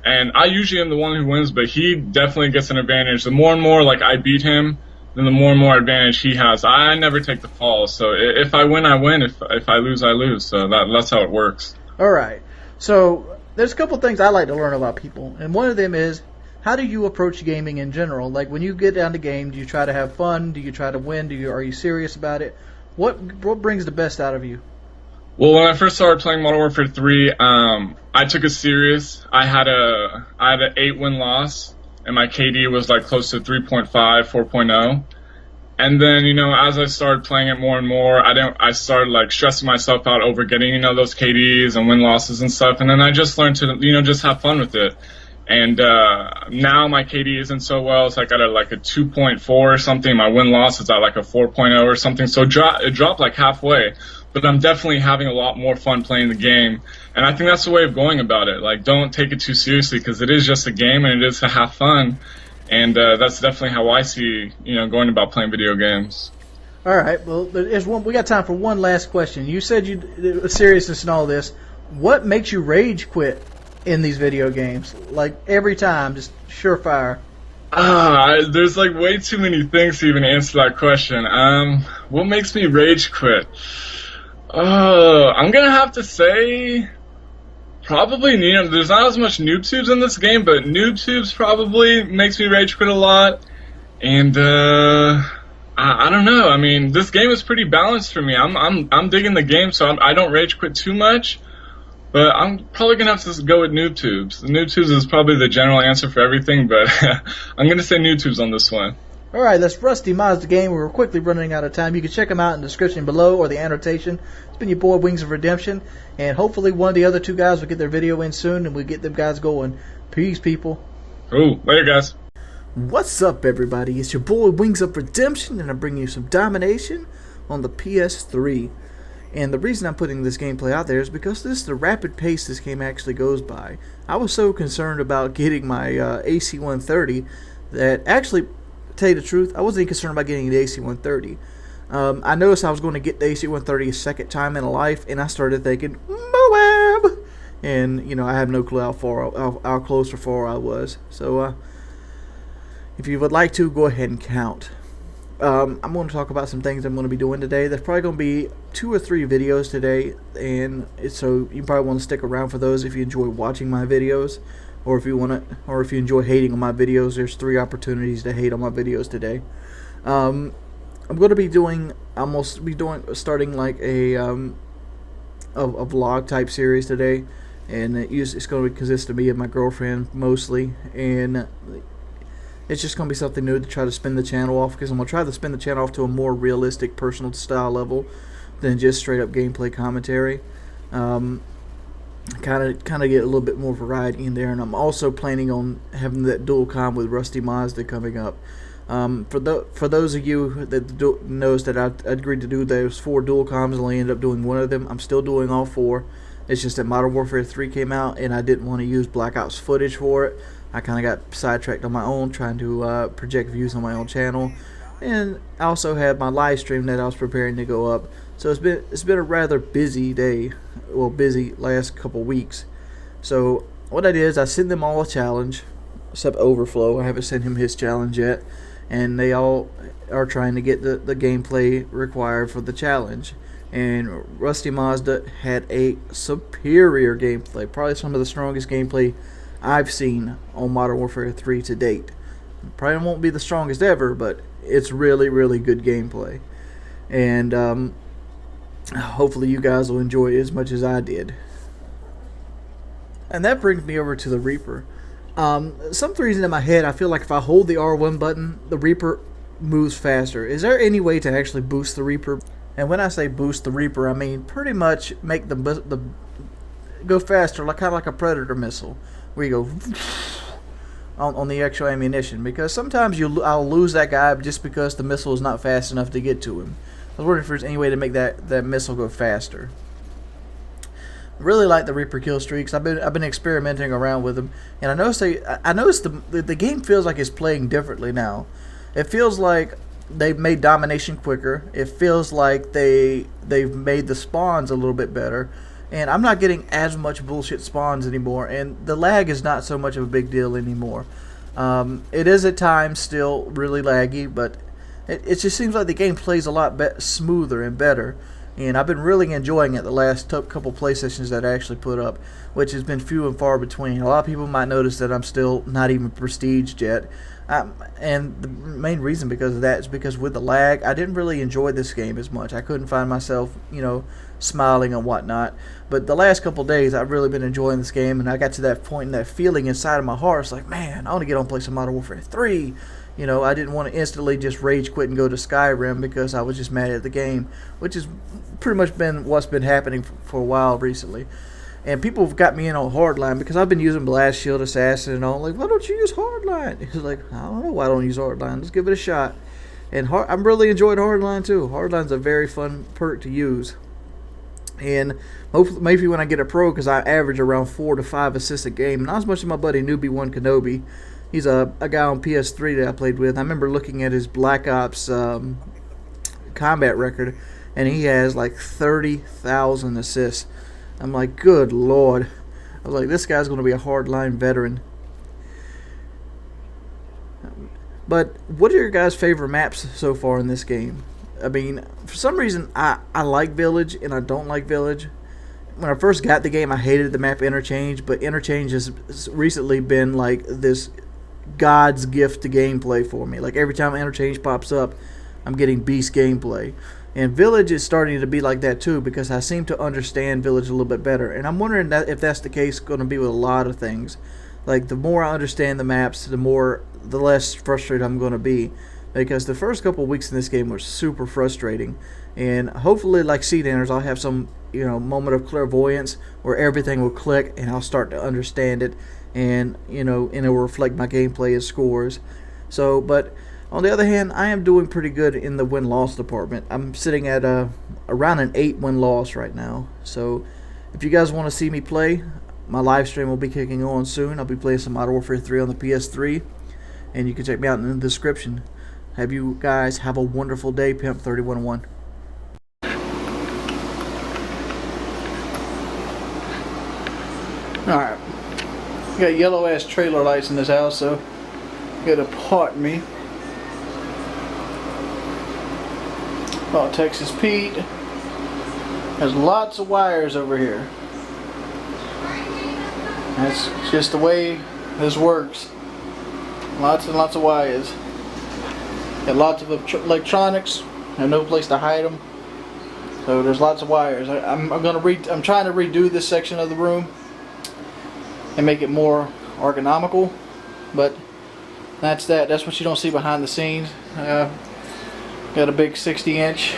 And I usually am the one who wins, but he definitely gets an advantage. The more and more, like, I beat him, then the more and more advantage he has. I never take the fall. So, if I win, I win. If I lose, I lose. So, that's how it works. All right. So, there's a couple things I like to learn about people. And one of them is, how do you approach gaming in general? Like, when you get down to game, do you try to have fun? Do you try to win? Are you serious about it? What brings the best out of you? Well, when I first started playing Modern Warfare 3, I took it serious. I had an 8-win loss, and my KD was like close to 3.5, 4.0. And then, you know, as I started playing it more and more, I started like stressing myself out over getting, you know, those KDs and win losses and stuff. And then I just learned to, you know, just have fun with it. And now my KD isn't so well. It's like at a 2.4 or something. My win-loss is at like a 4.0 or something. So it dropped like halfway. But I'm definitely having a lot more fun playing the game. And I think that's the way of going about it. Like, don't take it too seriously because it is just a game and it is to have fun. And that's definitely how I see, you know, going about playing video games. All right. Well, we got time for one last question. You said seriousness and all this. What makes you rage quit in these video games? Like, every time, just surefire. There's like way too many things to even answer that question. What makes me rage quit? I'm gonna have to say probably, you know, there's not as much noob tubes in this game, but noob tubes probably makes me rage quit a lot. And I don't know. I mean, this game is pretty balanced for me. I'm digging the game, so I don't rage quit too much. But I'm probably going to have to go with noob tubes. The noob tubes is probably the general answer for everything, but I'm going to say noob tubes on this one. All right, that's Rusty Mazda Game. We're quickly running out of time. You can check them out in the description below or the annotation. It's been your boy, Wings of Redemption, and hopefully one of the other 2 guys will get their video in soon, and we'll get them guys going. Peace, people. Ooh, later, guys. What's up, everybody? It's your boy, Wings of Redemption, and I'm bringing you some domination on the PS3. And the reason I'm putting this gameplay out there is because this is the rapid pace this game actually goes by. I was so concerned about getting my AC-130 that actually, to tell you the truth, I wasn't even concerned about getting the AC-130. I noticed I was going to get the AC-130 a second time in life, and I started thinking, M.O.A.B. And, you know, I have no clue how close or far I was. So, if you would like to, go ahead and count. I'm going to talk about some things I'm going to be doing today. There's probably going to be 2 or 3 videos today, and so you probably want to stick around for those if you enjoy watching my videos, or if you enjoy hating on my videos. There's 3 opportunities to hate on my videos today. I'm going to be starting like a vlog type series today, and it's going to consist of me and my girlfriend mostly, and it's just going to be something new to try to spin the channel off, because I'm going to try to spin the channel off to a more realistic personal style level than just straight up gameplay commentary. Kind of get a little bit more variety in there, and I'm also planning on having that dual com with Rusty Mazda coming up. For those of you that knows that I agreed to do those 4 dual comms and only ended up doing 1 of them, I'm still doing all 4. It's just that Modern Warfare 3 came out, and I didn't want to use Black Ops footage for it. I kind of got sidetracked on my own, trying to project views on my own channel, and I also had my live stream that I was preparing to go up. So it's been a rather busy day, well, busy last couple weeks. So what I did is I sent them all a challenge, except Overflow. I haven't sent him his challenge yet, and they all are trying to get the gameplay required for the challenge. And Rusty Mazda had a superior gameplay, probably some of the strongest gameplay I've seen on Modern Warfare 3 to date. Probably won't be the strongest ever, but it's really, really good gameplay. And hopefully you guys will enjoy it as much as I did. And that brings me over to the Reaper. Some reason in my head, I feel like if I hold the R1 button, the Reaper moves faster. Is there any way to actually boost the Reaper? And when I say boost the Reaper, I mean pretty much make the go faster, kind of like a Predator missile, where you go on the actual ammunition. Because sometimes I'll lose that guy just because the missile is not fast enough to get to him. I was wondering if there's any way to make that missile go faster. I really like the Reaper kill streaks. I've been experimenting around with them, and I noticed the game feels like it's playing differently now. It feels like they've made domination quicker. It feels like they've made the spawns a little bit better, and I'm not getting as much bullshit spawns anymore, and the lag is not so much of a big deal anymore. It is at times still really laggy, but it just seems like the game plays a lot smoother and better. And I've been really enjoying it the last couple play sessions that I actually put up, which has been few and far between. A lot of people might notice that I'm still not even prestiged yet. And the main reason because of that is because with the lag, I didn't really enjoy this game as much. I couldn't find myself, smiling and whatnot. But the last couple days, I've really been enjoying this game, and I got to that point and that feeling inside of my heart. It's like, man, I want to get on and play some Modern Warfare 3. I didn't want to instantly just rage quit and go to Skyrim because I was just mad at the game, which has pretty much been what's been happening for a while recently. And people have got me in on Hardline because I've been using Blast Shield, Assassin, and all. Like, why don't you use Hardline? He's like, I don't know why I don't use Hardline. Let's give it a shot. And I'm really enjoying Hardline too. Hardline's a very fun perk to use. And hopefully, maybe when I get a pro, because I average around 4 to 5 assists a game, not as much as my buddy Newbie1 Kenobi. He's a guy on PS3 that I played with. I remember looking at his Black Ops combat record, and he has like 30,000 assists. I'm like, good Lord. I was like, this guy's going to be a hardline veteran. But what are your guys' favorite maps so far in this game? I mean, for some reason, I like Village and I don't like Village. When I first got the game, I hated the map Interchange, but Interchange has recently been like this God's gift to gameplay for me. Like every time Interchange pops up, I'm getting beast gameplay. And Village is starting to be like that too, because I seem to understand Village a little bit better. And I'm wondering if that's the case going to be with a lot of things. Like the more I understand the maps, the less frustrated I'm going to be. Because the first couple of weeks in this game were super frustrating. And hopefully, like Seed Enters, I'll have some moment of clairvoyance where everything will click and I'll start to understand it. And and it will reflect my gameplay and scores. So, but on the other hand, I am doing pretty good in the win-loss department. I'm sitting at around an 8 win-loss right now. So if you guys want to see me play, my live stream will be kicking on soon. I'll be playing some Modern Warfare 3 on the PS3, and you can check me out in the description. Have you guys have a wonderful day, Pimp 311. Alright. Got yellow ass trailer lights in this house, so you gotta pardon me. Oh, Texas Pete. There's lots of wires over here. That's just the way this works. Lots and lots of wires. Got lots of electronics. There's no place to hide them. So there's lots of wires. I'm trying to redo this section of the room and make it more ergonomical, but that's what you don't see behind the scenes. Got a big 60-inch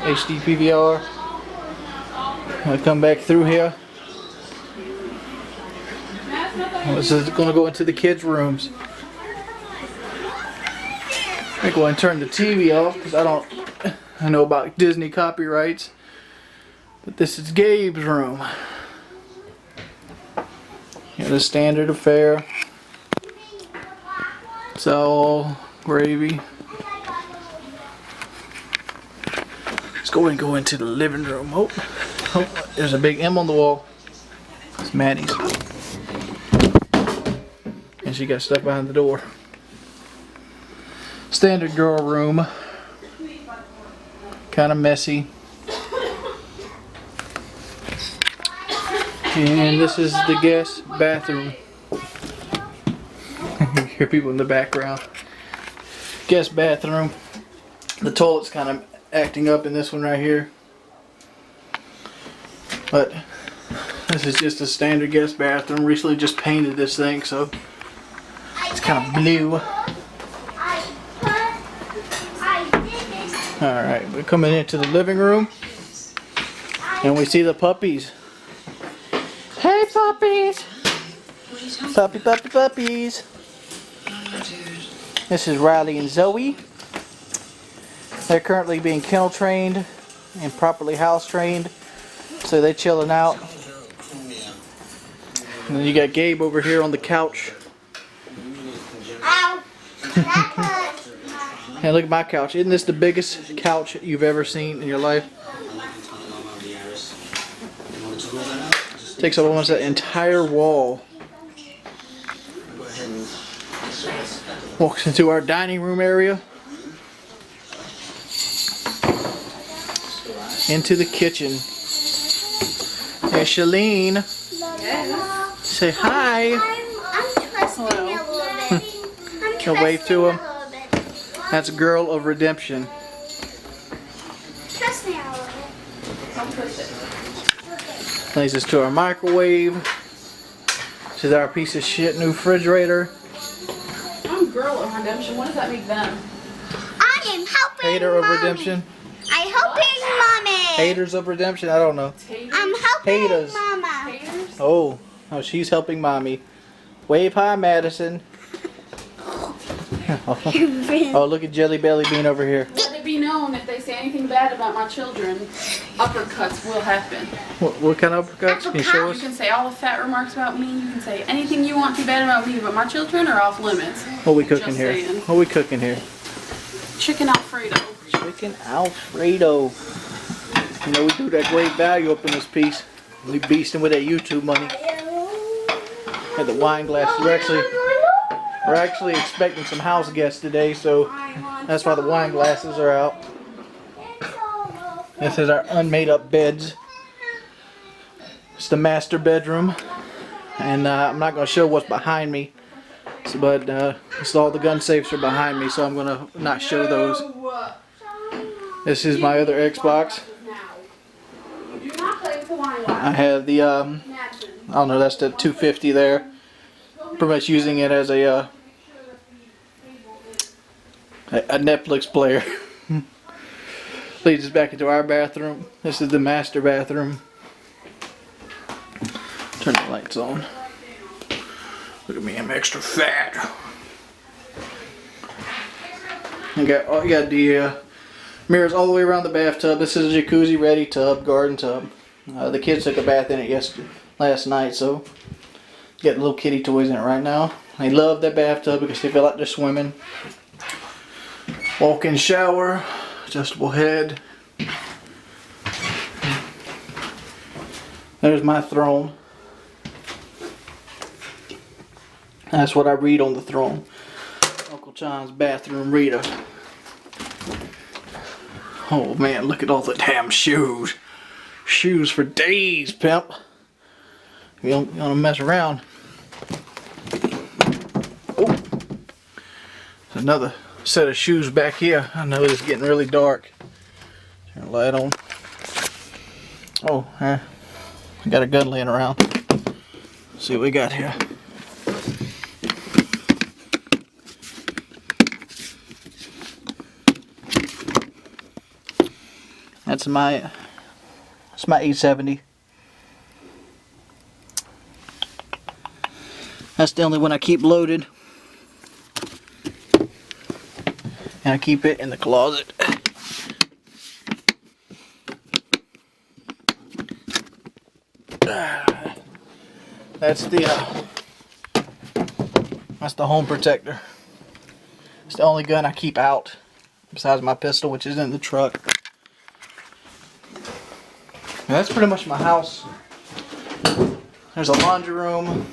HD PVR. I'll come back through here. This is going to go into the kids' rooms. I'm going to turn the TV off because I know about Disney copyrights. But this is Gabe's room. The standard affair. It's all gravy. Let's go into the living room. Oh, there's a big M on the wall. It's Maddie's. And she got stuff behind the door. Standard girl room. Kind of messy. And this is the guest bathroom. You hear people in the background. Guest bathroom. The toilet's kind of acting up in this one right here. But this is just a standard guest bathroom. Recently just painted this thing, so it's kind of blue. Alright, we're coming into the living room. And we see the puppies. Hey puppies! Puppies. This is Riley and Zoe. They're currently being kennel trained and properly house trained. So they're chilling out. And then you got Gabe over here on the couch. Hey, look at my couch. Isn't this the biggest couch you've ever seen in your life? Takes up almost that entire wall. Walks into our dining room area. Into the kitchen. Hey, Shalene. Say hi. I'm trusting a little bit. Can wave to him. That's Girl of Redemption. Trust me a little bit. I'll push it. Leads us to our microwave. This is our piece of shit new refrigerator. I'm Girl of Redemption. What does that make them? I am helping Hater of Mommy. Redemption. I'm helping Mommy. Haters of Redemption? I don't know. I'm helping Haters. Mama. Haters? Oh, she's helping Mommy. Wave hi, Madison. Oh, look at Jelly Belly Bean over here. Let it be known if they say anything bad about my children, uppercuts will happen. What kind of uppercuts? Can you show You us? can say all the fat remarks about me. You can say anything you want to bad about me, but my children are off limits. What we cooking Just here? saying. What we cooking here? Chicken Alfredo. Chicken Alfredo. You know, we do that great value up in this piece. We beasting with that YouTube money. Got the wine glasses. We're actually expecting some house guests today, so that's why the wine glasses are out. This is our unmade up beds. It's the master bedroom, and I'm not going to show what's behind me, but all the gun safes are behind me, so I'm going to not show those. This is my other Xbox. I have the I don't know, that's the 250 there. Pretty much using it as a Netflix player. Leads us back into our bathroom. This is the master bathroom. Turn the lights on. Look at me, I'm extra fat. You got the mirrors all the way around the bathtub. This is a jacuzzi ready tub, garden tub. The kids took a bath in it last night, so got little kitty toys in it right now. They love that bathtub because they feel like they're swimming. Walk-in shower, adjustable head. There's my throne. That's what I read on the throne. Uncle John's bathroom reader. Oh man, look at all the damn shoes. Shoes for days, pimp. You don't want to mess around. Oh, there's another set of shoes back here. I know it's getting really dark. Turn the light on. Oh, I got a gun laying around. Let's see what we got here. That's my 870. That's the only one I keep loaded. And I keep it in the closet. That's the home protector. It's the only gun I keep out besides my pistol, which is in the truck. And that's pretty much my house. There's a laundry room.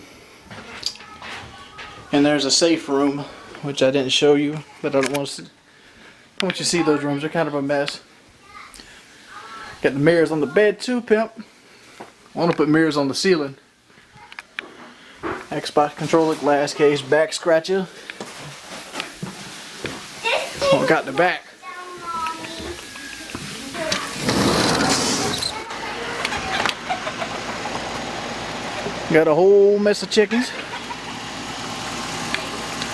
And there's a safe room, which I didn't show you, but I don't want you to see those rooms. They're kind of a mess. Got the mirrors on the bed too, pimp. I want to put mirrors on the ceiling. Xbox controller, glass case, back scratcher. Oh, got the back. Got a whole mess of chickens.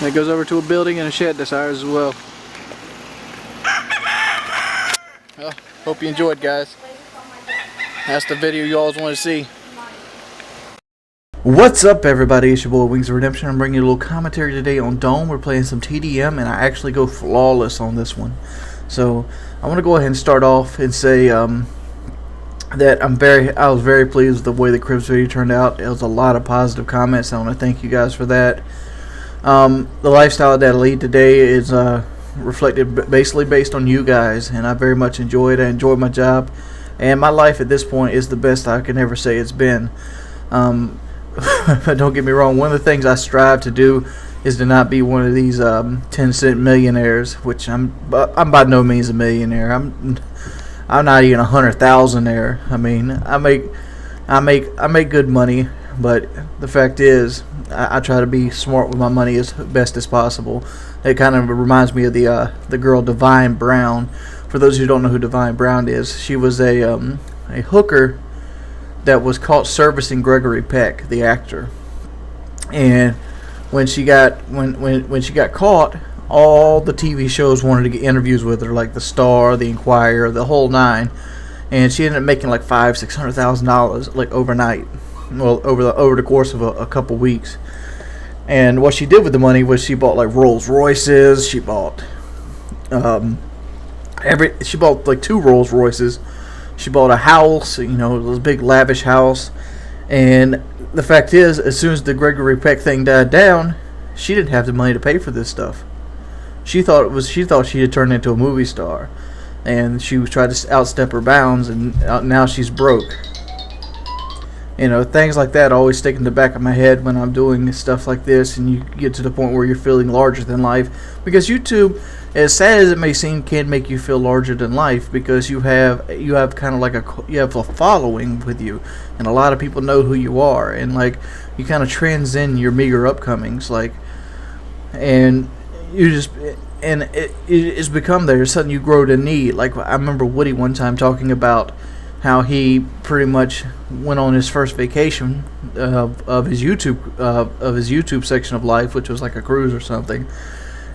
That goes over to a building and a shed that's ours as well. Well, hope you enjoyed, guys. That's the video you always want to see. What's up, everybody? It's your boy Wings of Redemption. I'm bringing you a little commentary today on Dome. We're playing some TDM, and I actually go flawless on this one. So I want to go ahead and start off and say that I was very pleased with the way the CRIBZ video turned out. It was a lot of positive comments. I want to thank you guys for that. The lifestyle that I lead today is reflected basically based on you guys, and I very much enjoy it. I enjoy my job, and my life at this point is the best I can ever say it's been. Don't get me wrong, one of the things I strive to do is to not be one of these 10-cent millionaires, which I'm by no means a millionaire. I'm not even 100,000-aire. I mean, I make good money, but the fact is, I try to be smart with my money as best as possible. It kind of reminds me of the girl Divine Brown. For those who don't know who Divine Brown is, she was a hooker that was caught servicing Gregory Peck, the actor. And when she got caught, all the TV shows wanted to get interviews with her, like The Star, The Inquirer, the whole nine. And she ended up making like $500,000-$600,000 like overnight. Well, over the course of a couple weeks. And what she did with the money was she bought like Rolls Royces. She bought she bought like 2 Rolls Royces. She bought a house, this big lavish house. And the fact is, as soon as the Gregory Peck thing died down, she didn't have the money to pay for this stuff. She thought she had turned into a movie star, and she tried to outstep her bounds, and now she's broke. Things like that always stick in the back of my head when I'm doing stuff like this, and you get to the point where you're feeling larger than life. Because YouTube, as sad as it may seem, can make you feel larger than life, because you have kind of like a following with you, and a lot of people know who you are, and like you kind of transcend your meager upcomings, and it's become there. Something you grow to need. Like I remember Woody one time talking about how he pretty much went on his first vacation of his YouTube section of life, which was like a cruise or something,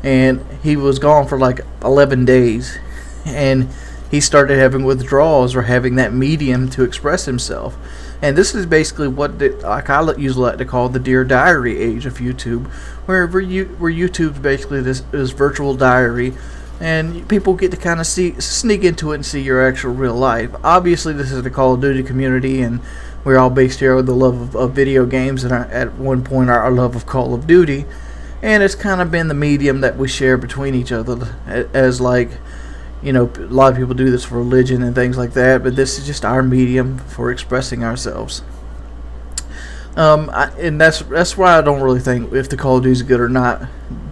and he was gone for like 11 days, and he started having withdrawals or having that medium to express himself. And this is basically what I usually like to call the Dear Diary age of YouTube, where YouTube's basically this virtual diary. And people get to kind of sneak into it and see your actual real life. Obviously, this is the Call of Duty community, and we're all based here with the love of video games, and at one point our love of Call of Duty. and it's kind of been the medium that we share between each other, as like, you know, a lot of people do this for religion and things like that, but this is just our medium for expressing ourselves. And that's why I don't really think if the Call of Duty is good or not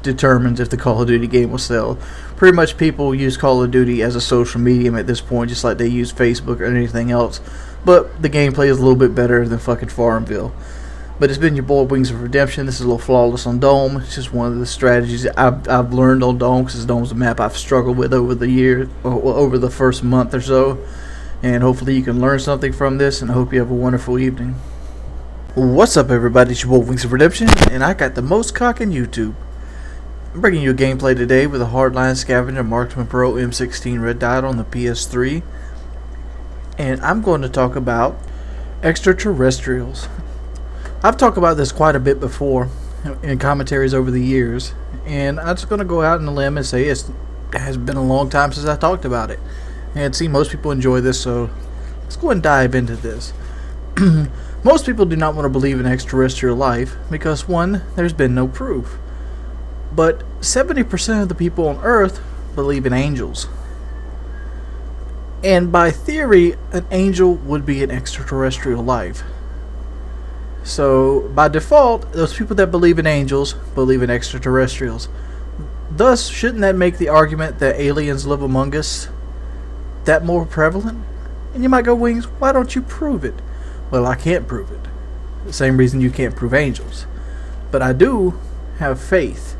determines if the Call of Duty game will sell. Pretty much people use Call of Duty as a social medium at this point, just like they use Facebook or anything else. But the gameplay is a little bit better than fucking Farmville. But it's been your boy Wings of Redemption. This is a little flawless on Dome. It's just one of the strategies I've learned on Dome, because Dome's a map I've struggled with over the year, over the first month or so. And hopefully you can learn something from this, and I hope you have a wonderful evening. What's up, everybody? It's your boy Wings of Redemption, and I got the most cock in YouTube. I'm bringing you a gameplay today with a Hardline Scavenger Marksman Pro M16 red dot on the PS3. And I'm going to talk about extraterrestrials. I've talked about this quite a bit before in commentaries over the years, and I'm just going to go out on a limb and say it has been a long time since I talked about it. And see, most people enjoy this, so let's go and dive into this. Most people do not want to believe in extraterrestrial life because, one, there's been no proof. But 70% of the people on Earth believe in angels. And by theory, an angel would be an extraterrestrial life. So, by default, those people that believe in angels believe in extraterrestrials. Thus, shouldn't that make the argument that aliens live among us that more prevalent? And you might go, Wings, why don't you prove it? Well, I can't prove it. The same reason you can't prove angels. But I do have faith.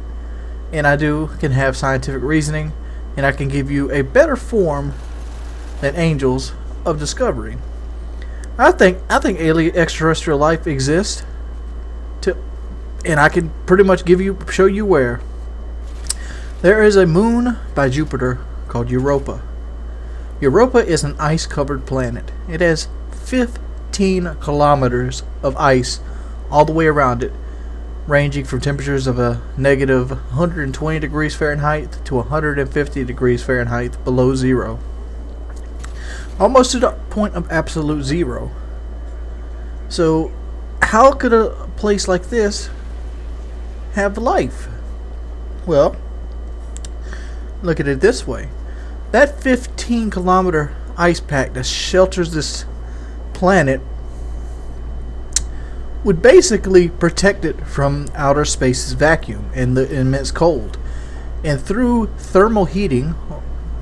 And I can have scientific reasoning. And I can give you a better form than angels of discovery. I think alien extraterrestrial life exists. And I can pretty much show you where. There is a moon by Jupiter called Europa. Europa is an ice-covered planet. It has 15 kilometers of ice all the way around it, ranging from temperatures of a negative 120 degrees Fahrenheit to 150 degrees Fahrenheit below zero. Almost to the point of absolute zero. So, how could a place like this have life? Well, look at it this way. That 15 kilometer ice pack that shelters this planet would basically protect it from outer space's vacuum and the immense cold. And through thermal heating,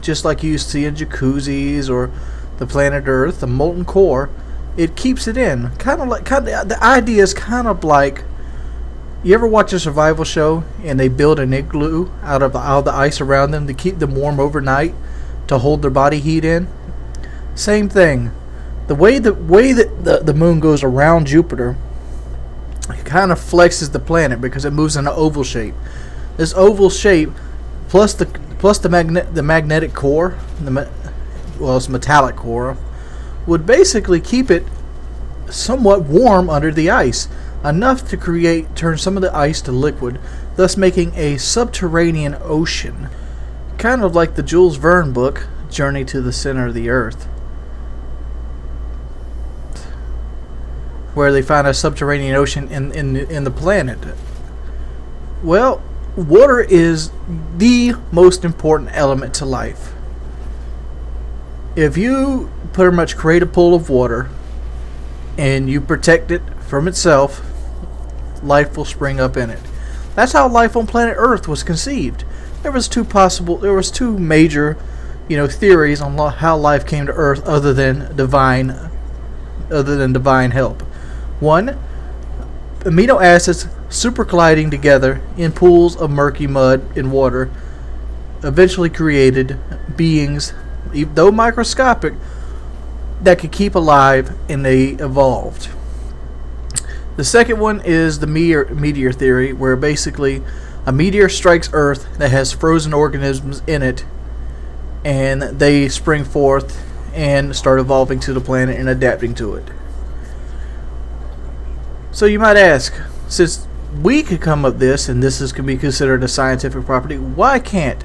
just like you see in jacuzzis or the planet Earth, the molten core, it keeps it in. The idea is kind of like, you ever watch a survival show and they build an igloo out of all the ice around them to keep them warm overnight to hold their body heat in? Same thing. The way that the moon goes around Jupiter, it kind of flexes the planet because it moves in an oval shape. This oval shape, plus the magnetic core, it's metallic core, would basically keep it somewhat warm under the ice, enough to turn some of the ice to liquid, thus making a subterranean ocean, kind of like the Jules Verne book Journey to the Center of the Earth, where they find a subterranean ocean in the planet. Well, water is the most important element to life. If you pretty much create a pool of water and you protect it from itself, life will spring up in it. That's how life on planet Earth was conceived. There was two major, theories on how life came to Earth other than divine help. One, amino acids supercolliding together in pools of murky mud and water eventually created beings, though microscopic, that could keep alive, and they evolved. The second one is the meteor theory, where basically a meteor strikes Earth that has frozen organisms in it, and they spring forth and start evolving to the planet and adapting to it. So you might ask, since we could come up this, and this can be considered a scientific property, why can't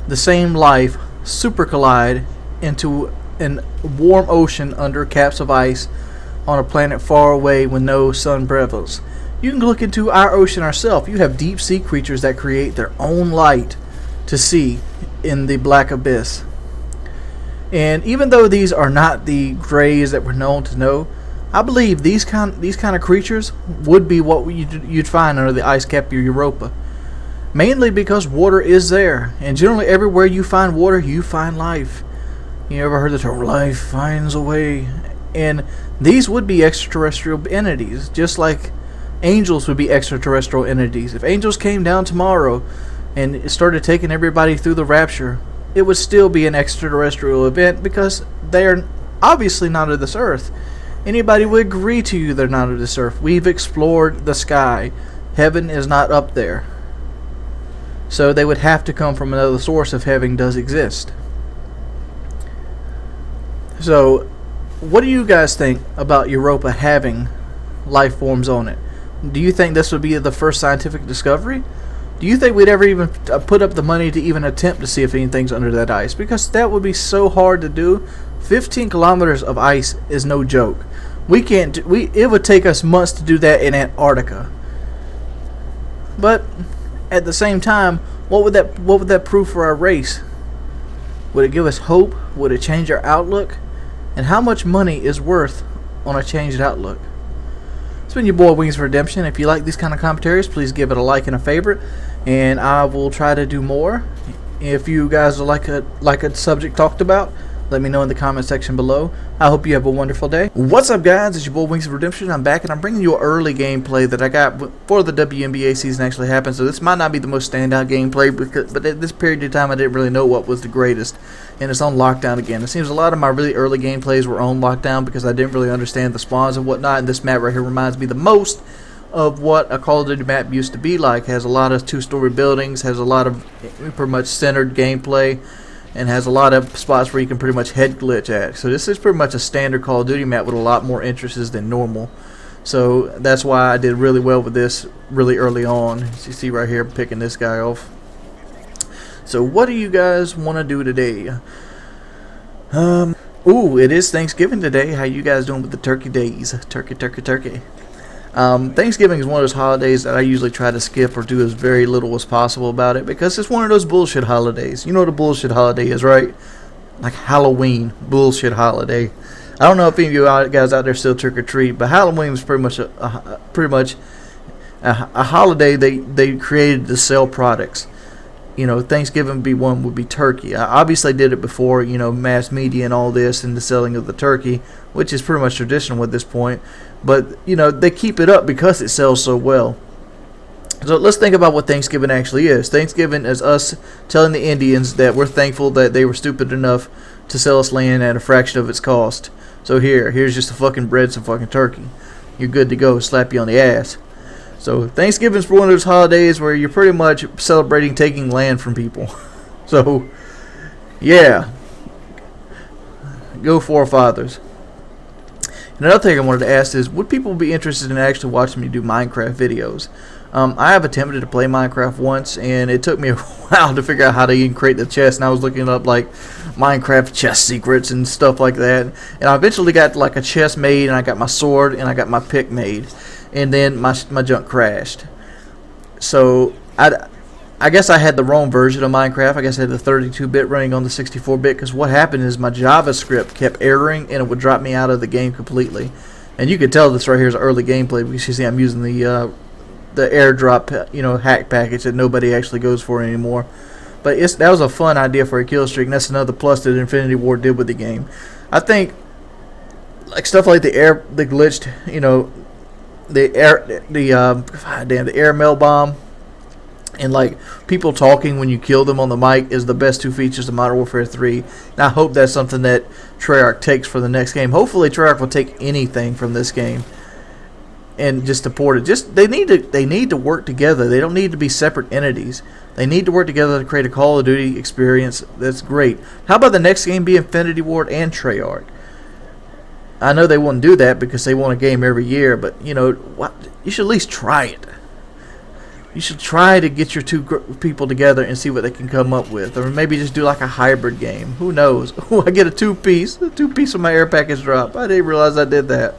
the same life super collide into a warm ocean under caps of ice on a planet far away with no sun prevalence? You can look into our ocean ourselves. You have deep sea creatures that create their own light to see in the black abyss. And even though these are not the grays that we're known to know, I believe these kind of creatures would be what you'd find under the ice cap of Europa. Mainly because water is there, and generally everywhere you find water, you find life. You ever heard the term "life finds a way"? And these would be extraterrestrial entities, just like angels would be extraterrestrial entities. If angels came down tomorrow and started taking everybody through the rapture, it would still be an extraterrestrial event because they are obviously not of this earth. Anybody would agree to you they're not of this earth. We've explored the sky. Heaven is not up there. So they would have to come from another source if heaven does exist. So, what do you guys think about Europa having life forms on it? Do you think this would be the first scientific discovery? Do you think we'd ever even put up the money to even attempt to see if anything's under that ice? Because that would be so hard to do. 15 kilometers of ice is no joke. It would take us months to do that in Antarctica. But at the same time, what would that prove for our race? Would it give us hope? Would it change our outlook? And how much money is worth on a changed outlook? It's been your boy Wings of Redemption. If you like these kind of commentaries, please give it a like and a favorite, and I will try to do more. If you guys like a subject talked about, let me know in the comment section below. I hope you have a wonderful day. What's up, guys? It's your boy Wings of Redemption. I'm back, and I'm bringing you an early gameplay that I got before the WNBA season actually happened. So this might not be the most standout gameplay, but at this period of time, I didn't really know what was the greatest. And it's on lockdown again. It seems a lot of my really early gameplays were on lockdown because I didn't really understand the spawns and whatnot. And this map right here reminds me the most of what a Call of Duty map used to be like. Has a lot of two-story buildings, has a lot of pretty much centered gameplay, and has a lot of spots where you can pretty much head glitch at. So this is pretty much a standard Call of Duty map with a lot more entrances than normal. So that's why I did really well with this really early on. As you see right here, I'm picking this guy off. So what do you guys want to do today? Ooh, it is Thanksgiving today. How you guys doing with the turkey days? Turkey. Thanksgiving is one of those holidays that I usually try to skip or do as very little as possible about it because it's one of those bullshit holidays. You know what a bullshit holiday is, right? Like Halloween, bullshit holiday. I don't know if any of you guys out there still trick or treat, but Halloween was pretty much a holiday they created to sell products. You know, Thanksgiving would be turkey. I obviously did it before, you know, mass media and all this and the selling of the turkey, which is pretty much traditional at this point. But, you know, they keep it up because it sells so well. So let's think about what Thanksgiving actually is. Thanksgiving is us telling the Indians that we're thankful that they were stupid enough to sell us land at a fraction of its cost. So here's just a fucking bread, some fucking turkey. You're good to go. Slap you on the ass. So Thanksgiving's one of those holidays where you're pretty much celebrating taking land from people. So, yeah. Go forefathers. And another thing I wanted to ask is, would people be interested in actually watching me do Minecraft videos? I have attempted to play Minecraft once, and it took me a while to figure out how to even create the chest, and I was looking up like Minecraft chest secrets and stuff like that. And I eventually got like a chest made, and I got my sword, and I got my pick made. And then my junk crashed. So I guess I had the wrong version of Minecraft. I guess I had the 32-bit running on the 64-bit, because what happened is my JavaScript kept erroring and it would drop me out of the game completely. And you could tell this right here is early gameplay because you see I'm using the airdrop, you know, hack package that nobody actually goes for anymore. But that was a fun idea for a kill streak, and that's another plus that Infinity Ward did with the game. I think like stuff like the glitched, you know, the air mail bomb, and like people talking when you kill them on the mic is the best two features of Modern Warfare 3. And I hope that's something that Treyarch takes for the next game. Hopefully Treyarch will take anything from this game and just support it. They need to work together. They don't need to be separate entities. They need to work together to create a Call of Duty experience that's great. How about the next game be Infinity Ward and Treyarch? I know they wouldn't do that because they want a game every year, but you know what? You should at least try it. You should try to get your two people together and see what they can come up with, or maybe just do like a hybrid game. Who knows? Oh, I get a two-piece with my air package drop. I didn't realize I did that.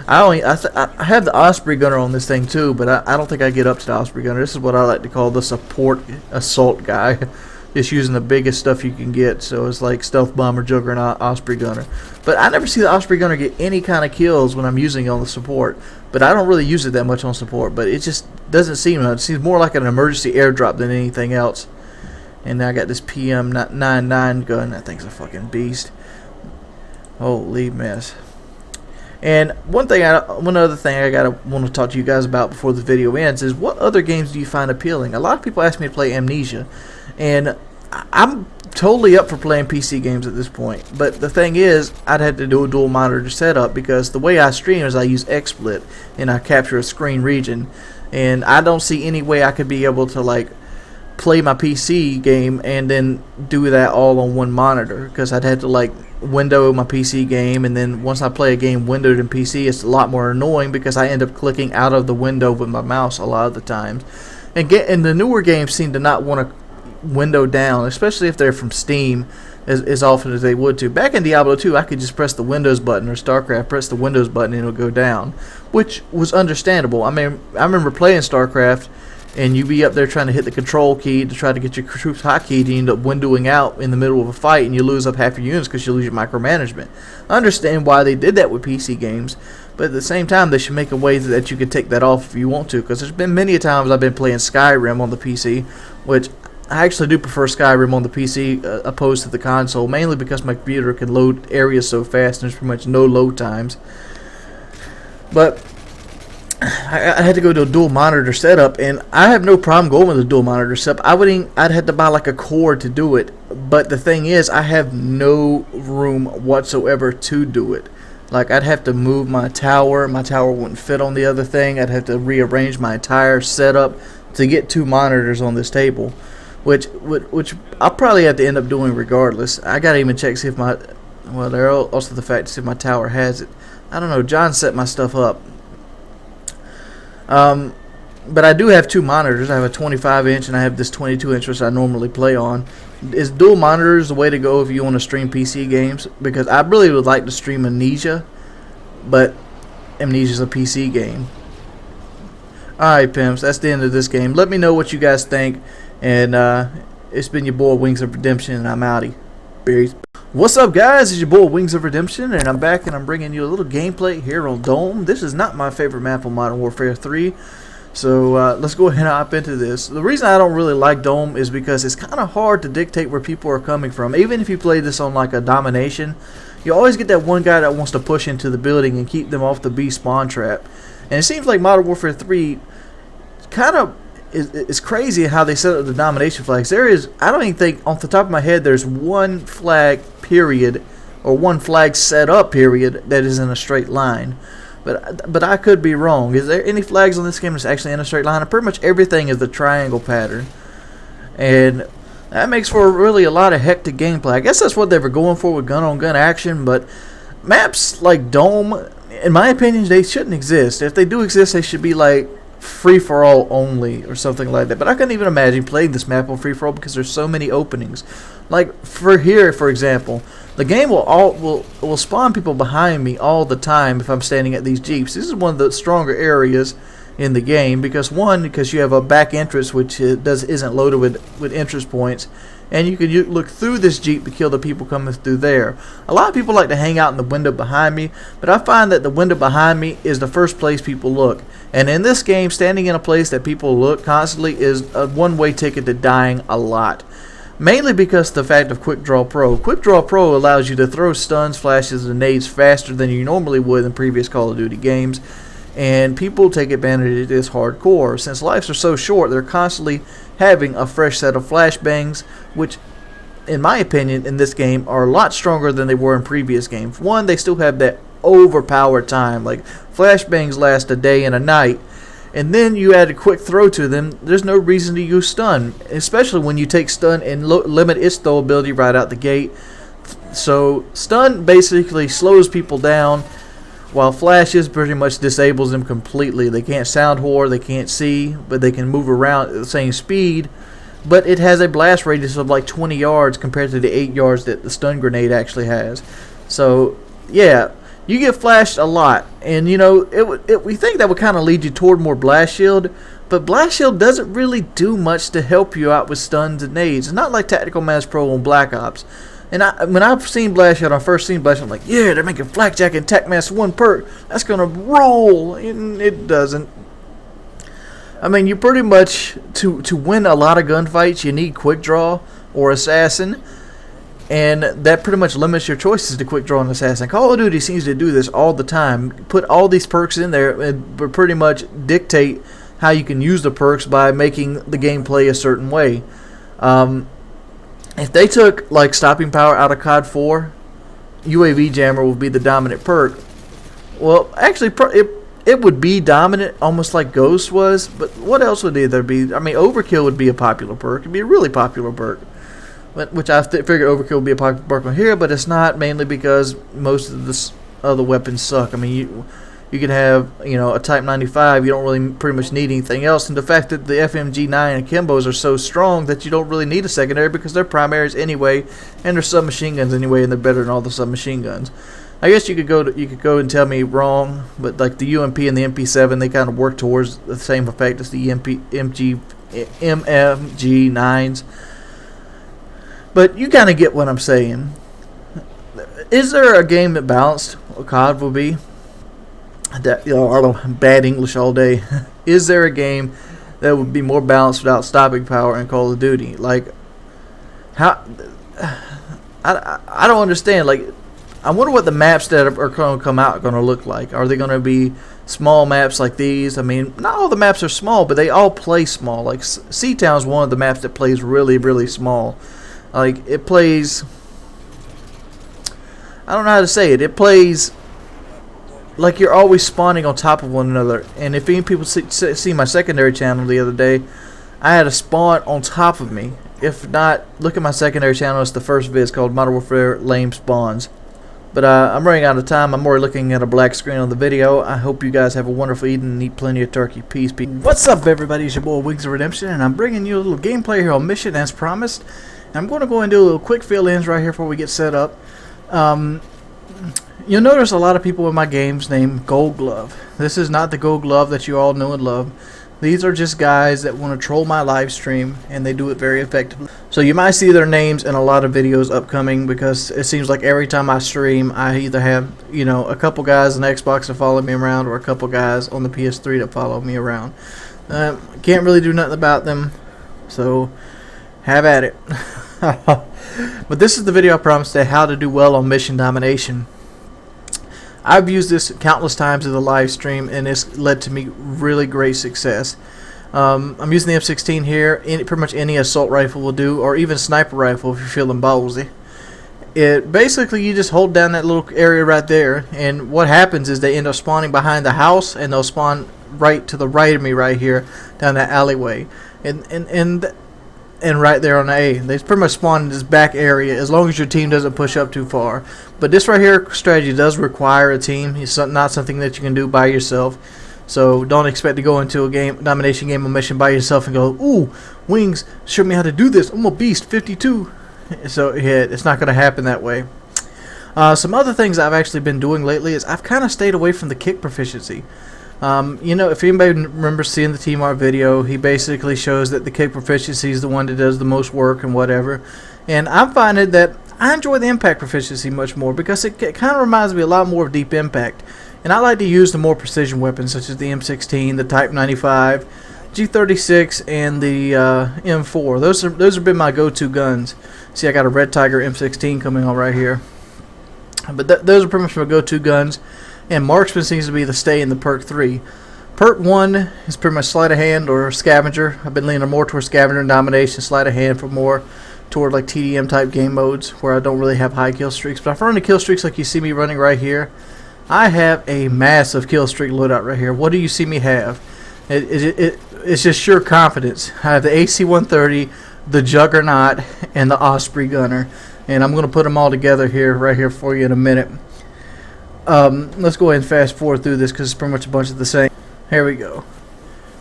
I have the Osprey gunner on this thing too, but I don't think I get up to the Osprey gunner. This is what I like to call the support assault guy. Just using the biggest stuff you can get, so it's like stealth bomber, juggernaut, Osprey gunner. But I never see the Osprey gunner get any kind of kills when I'm using it on the support. But I don't really use it that much on support. But it just doesn't seem. It seems more like an emergency airdrop than anything else. And now I got this PM99 gun. That thing's a fucking beast. Holy mess. And one other thing I want to talk to you guys about before the video ends is, what other games do you find appealing? A lot of people ask me to play Amnesia, and I'm totally up for playing PC games at this point. But the thing is, I'd have to do a dual monitor setup, because the way I stream is I use XSplit and I capture a screen region, and I don't see any way I could be able to like play my PC game and then do that all on one monitor, because I'd have to like window my PC game, and then once I play a game windowed in PC, it's a lot more annoying because I end up clicking out of the window with my mouse a lot of the times. And the newer games seem to not want to window down, especially if they're from Steam, as often as they would to. Back in Diablo 2, I could just press the Windows button, or StarCraft, press the Windows button and it'll go down, which was understandable. I mean, I remember playing StarCraft, and you be up there trying to hit the control key to try to get your troops hotkeyed, and you end up windowing out in the middle of a fight, and you lose up half your units because you lose your micromanagement. I understand why they did that with PC games, but at the same time, they should make a way that you can take that off if you want to, because there's been many times I've been playing Skyrim on the PC, which I actually do prefer Skyrim on the PC opposed to the console, mainly because my computer can load areas so fast and there's pretty much no load times. But I had to go to a dual monitor setup, and I have no problem going with a dual monitor setup. I'd have to buy like a cord to do it, but the thing is, I have no room whatsoever to do it. Like, I'd have to move my tower wouldn't fit on the other thing. I'd have to rearrange my entire setup to get two monitors on this table, which I'll probably have to end up doing regardless. I gotta even check to see if there also the fact to see if my tower has it. I don't know. John set my stuff up. But I do have two monitors. I have a 25-inch and I have this 22-inch which I normally play on. Is dual monitors the way to go if you want to stream PC games? Because I really would like to stream Amnesia, but Amnesia's a PC game. Alright, Pimps, that's the end of this game. Let me know what you guys think, and it's been your boy Wings of Redemption, and I'm outie. Berries. What's up, guys? It's your boy Wings of Redemption, and I'm back, and I'm bringing you a little gameplay here on Dome. This is not my favorite map on Modern Warfare 3, so let's go ahead and hop into this. The reason I don't really like Dome is because it's kind of hard to dictate where people are coming from. Even if you play this on like a domination, you always get that one guy that wants to push into the building and keep them off the B spawn trap. And it seems like Modern Warfare 3 kind of it's crazy how they set up the domination flags. I don't even think, off the top of my head, there's one flag period, or one flag set up period, that is in a straight line. But I could be wrong. Is there any flags on this game that's actually in a straight line? Pretty much everything is the triangle pattern. And that makes for really a lot of hectic gameplay. I guess that's what they were going for with gun-on-gun action, but maps like Dome, in my opinion, they shouldn't exist. If they do exist, they should be like free-for-all only or something like that. But I couldn't even imagine playing this map on free-for-all because there's so many openings. Like for here, for example, the game will spawn people behind me all the time if I'm standing at these jeeps. This is one of the stronger areas in the game because you have a back entrance which isn't loaded with entrance points, and you can look through this jeep to kill the people coming through there. A lot of people like to hang out in the window behind me, but I find that the window behind me is the first place people look. And in this game, standing in a place that people look constantly is a one-way ticket to dying a lot. Mainly because of the fact of Quick Draw Pro. Quick Draw Pro allows you to throw stuns, flashes, and nades faster than you normally would in previous Call of Duty games. And people take advantage of this hardcore. Since lives are so short, they're constantly having a fresh set of flashbangs, which, in my opinion, in this game are a lot stronger than they were in previous games. One, they still have that overpowered time. Like, flashbangs last a day and a night. And then you add a quick throw to them, there's no reason to use stun, especially when you take stun and limit its throw ability right out the gate. So stun basically slows people down, while flashes pretty much disables them completely. They can't sound whore, they can't see, but they can move around at the same speed. But it has a blast radius of like 20 yards compared to the 8 yards that the stun grenade actually has. So yeah, you get flashed a lot, and you know we think that would kind of lead you toward more blast shield, but blast shield doesn't really do much to help you out with stuns and nades. It's not like Tactical Mass Pro on Black Ops. And when I've seen blast shield, I first seen blast shield, I'm like, yeah, they're making Flakjack and Tac Mass 1 perk. That's gonna roll, and it doesn't. I mean, you pretty much to win a lot of gunfights, you need quick draw or assassin. And that pretty much limits your choices to quick draw and assassin. Call of Duty seems to do this all the time. Put all these perks in there and pretty much dictate how you can use the perks by making the gameplay a certain way. If they took like stopping power out of COD 4, UAV jammer would be the dominant perk. Well, actually, it would be dominant, almost like Ghost was. But what else would there be? I mean, Overkill would be a popular perk. It'd be a really popular perk. Which I figured Overkill would be a popular perk on here, but it's not, mainly because most of the other weapons suck. I mean, you could have, you know, a Type 95. You don't really pretty much need anything else. And the fact that the FMG9 and Kimbos are so strong that you don't really need a secondary because they're primaries anyway, and they're submachine guns anyway, and they're better than all the submachine guns. I guess you could go and tell me wrong, but like the UMP and the MP7, they kind of work towards the same effect as the MMG9s. But you kind of get what I'm saying. Is there a game that balanced what COD will be? That, you know, I don't know, bad English all day. Is there a game that would be more balanced without stopping power in Call of Duty? Like, how? I don't understand. Like, I wonder what the maps that are going to come out are going to look like. Are they going to be small maps like these? I mean, not all the maps are small, but they all play small. Like, Seatown's one of the maps that plays really, really small. Like, it plays, I don't know how to say it. It plays like you're always spawning on top of one another. And if any people see my secondary channel the other day, I had a spawn on top of me. If not, look at my secondary channel. It's the first vid. It's called Modern Warfare Lame Spawns. But I'm running out of time. I'm already looking at a black screen on the video. I hope you guys have a wonderful evening and eat plenty of turkey. Peace. What's up, everybody? It's your boy Wings of Redemption, and I'm bringing you a little gameplay here on Mission as promised. I'm going to go and do a little quick fill-ins right here before we get set up. You'll notice a lot of people in my games named Gold Glove. This is not the Gold Glove that you all know and love. These are just guys that want to troll my live stream, and they do it very effectively. So you might see their names in a lot of videos upcoming, because it seems like every time I stream, I either have, you know, a couple guys on Xbox that follow me around, or a couple guys on the PS3 that follow me around. Can't really do nothing about them, so have at it. But this is the video I promised today, how to do well on mission domination. I've used this countless times in the live stream, and it's led to me really great success. I'm using the M16 here. Pretty much any assault rifle will do, or even sniper rifle if you're feeling ballsy. It basically, you just hold down that little area right there, and what happens is they end up spawning behind the house, and they'll spawn right to the right of me right here down that alleyway, and right there on the A. They pretty much spawn in this back area as long as your team doesn't push up too far. But this right here strategy does require a team. It's not something that you can do by yourself. So don't expect to go into a domination game or mission by yourself and go, ooh, Wings, show me how to do this. I'm a beast, 52. So yeah, it's not going to happen that way. Some other things I've actually been doing lately is I've kind of stayed away from the kick proficiency. You know, if anybody remembers seeing the T-Mart video, he basically shows that the kick proficiency is the one that does the most work and whatever. And I'm finding that I enjoy the impact proficiency much more, because it kind of reminds me a lot more of Deep Impact. And I like to use the more precision weapons, such as the M16, the Type 95, G36, and the M4. Those have been my go-to guns. See, I got a Red Tiger M16 coming on right here. But those are pretty much my go-to guns. And Marksman seems to be the stay in the perk 3. Perk 1 is pretty much sleight of hand or scavenger. I've been leaning more towards scavenger and domination, sleight of hand for more toward like TDM type game modes where I don't really have high kill streaks. But if I run the kill streaks like you see me running right here, I have a massive kill streak loadout right here. What do you see me have? It's just sheer confidence. I have the AC-130, the Juggernaut, and the Osprey gunner. And I'm going to put them all together here, right here for you in a minute. Let's go ahead and fast forward through this, because it's pretty much a bunch of the same. Here we go.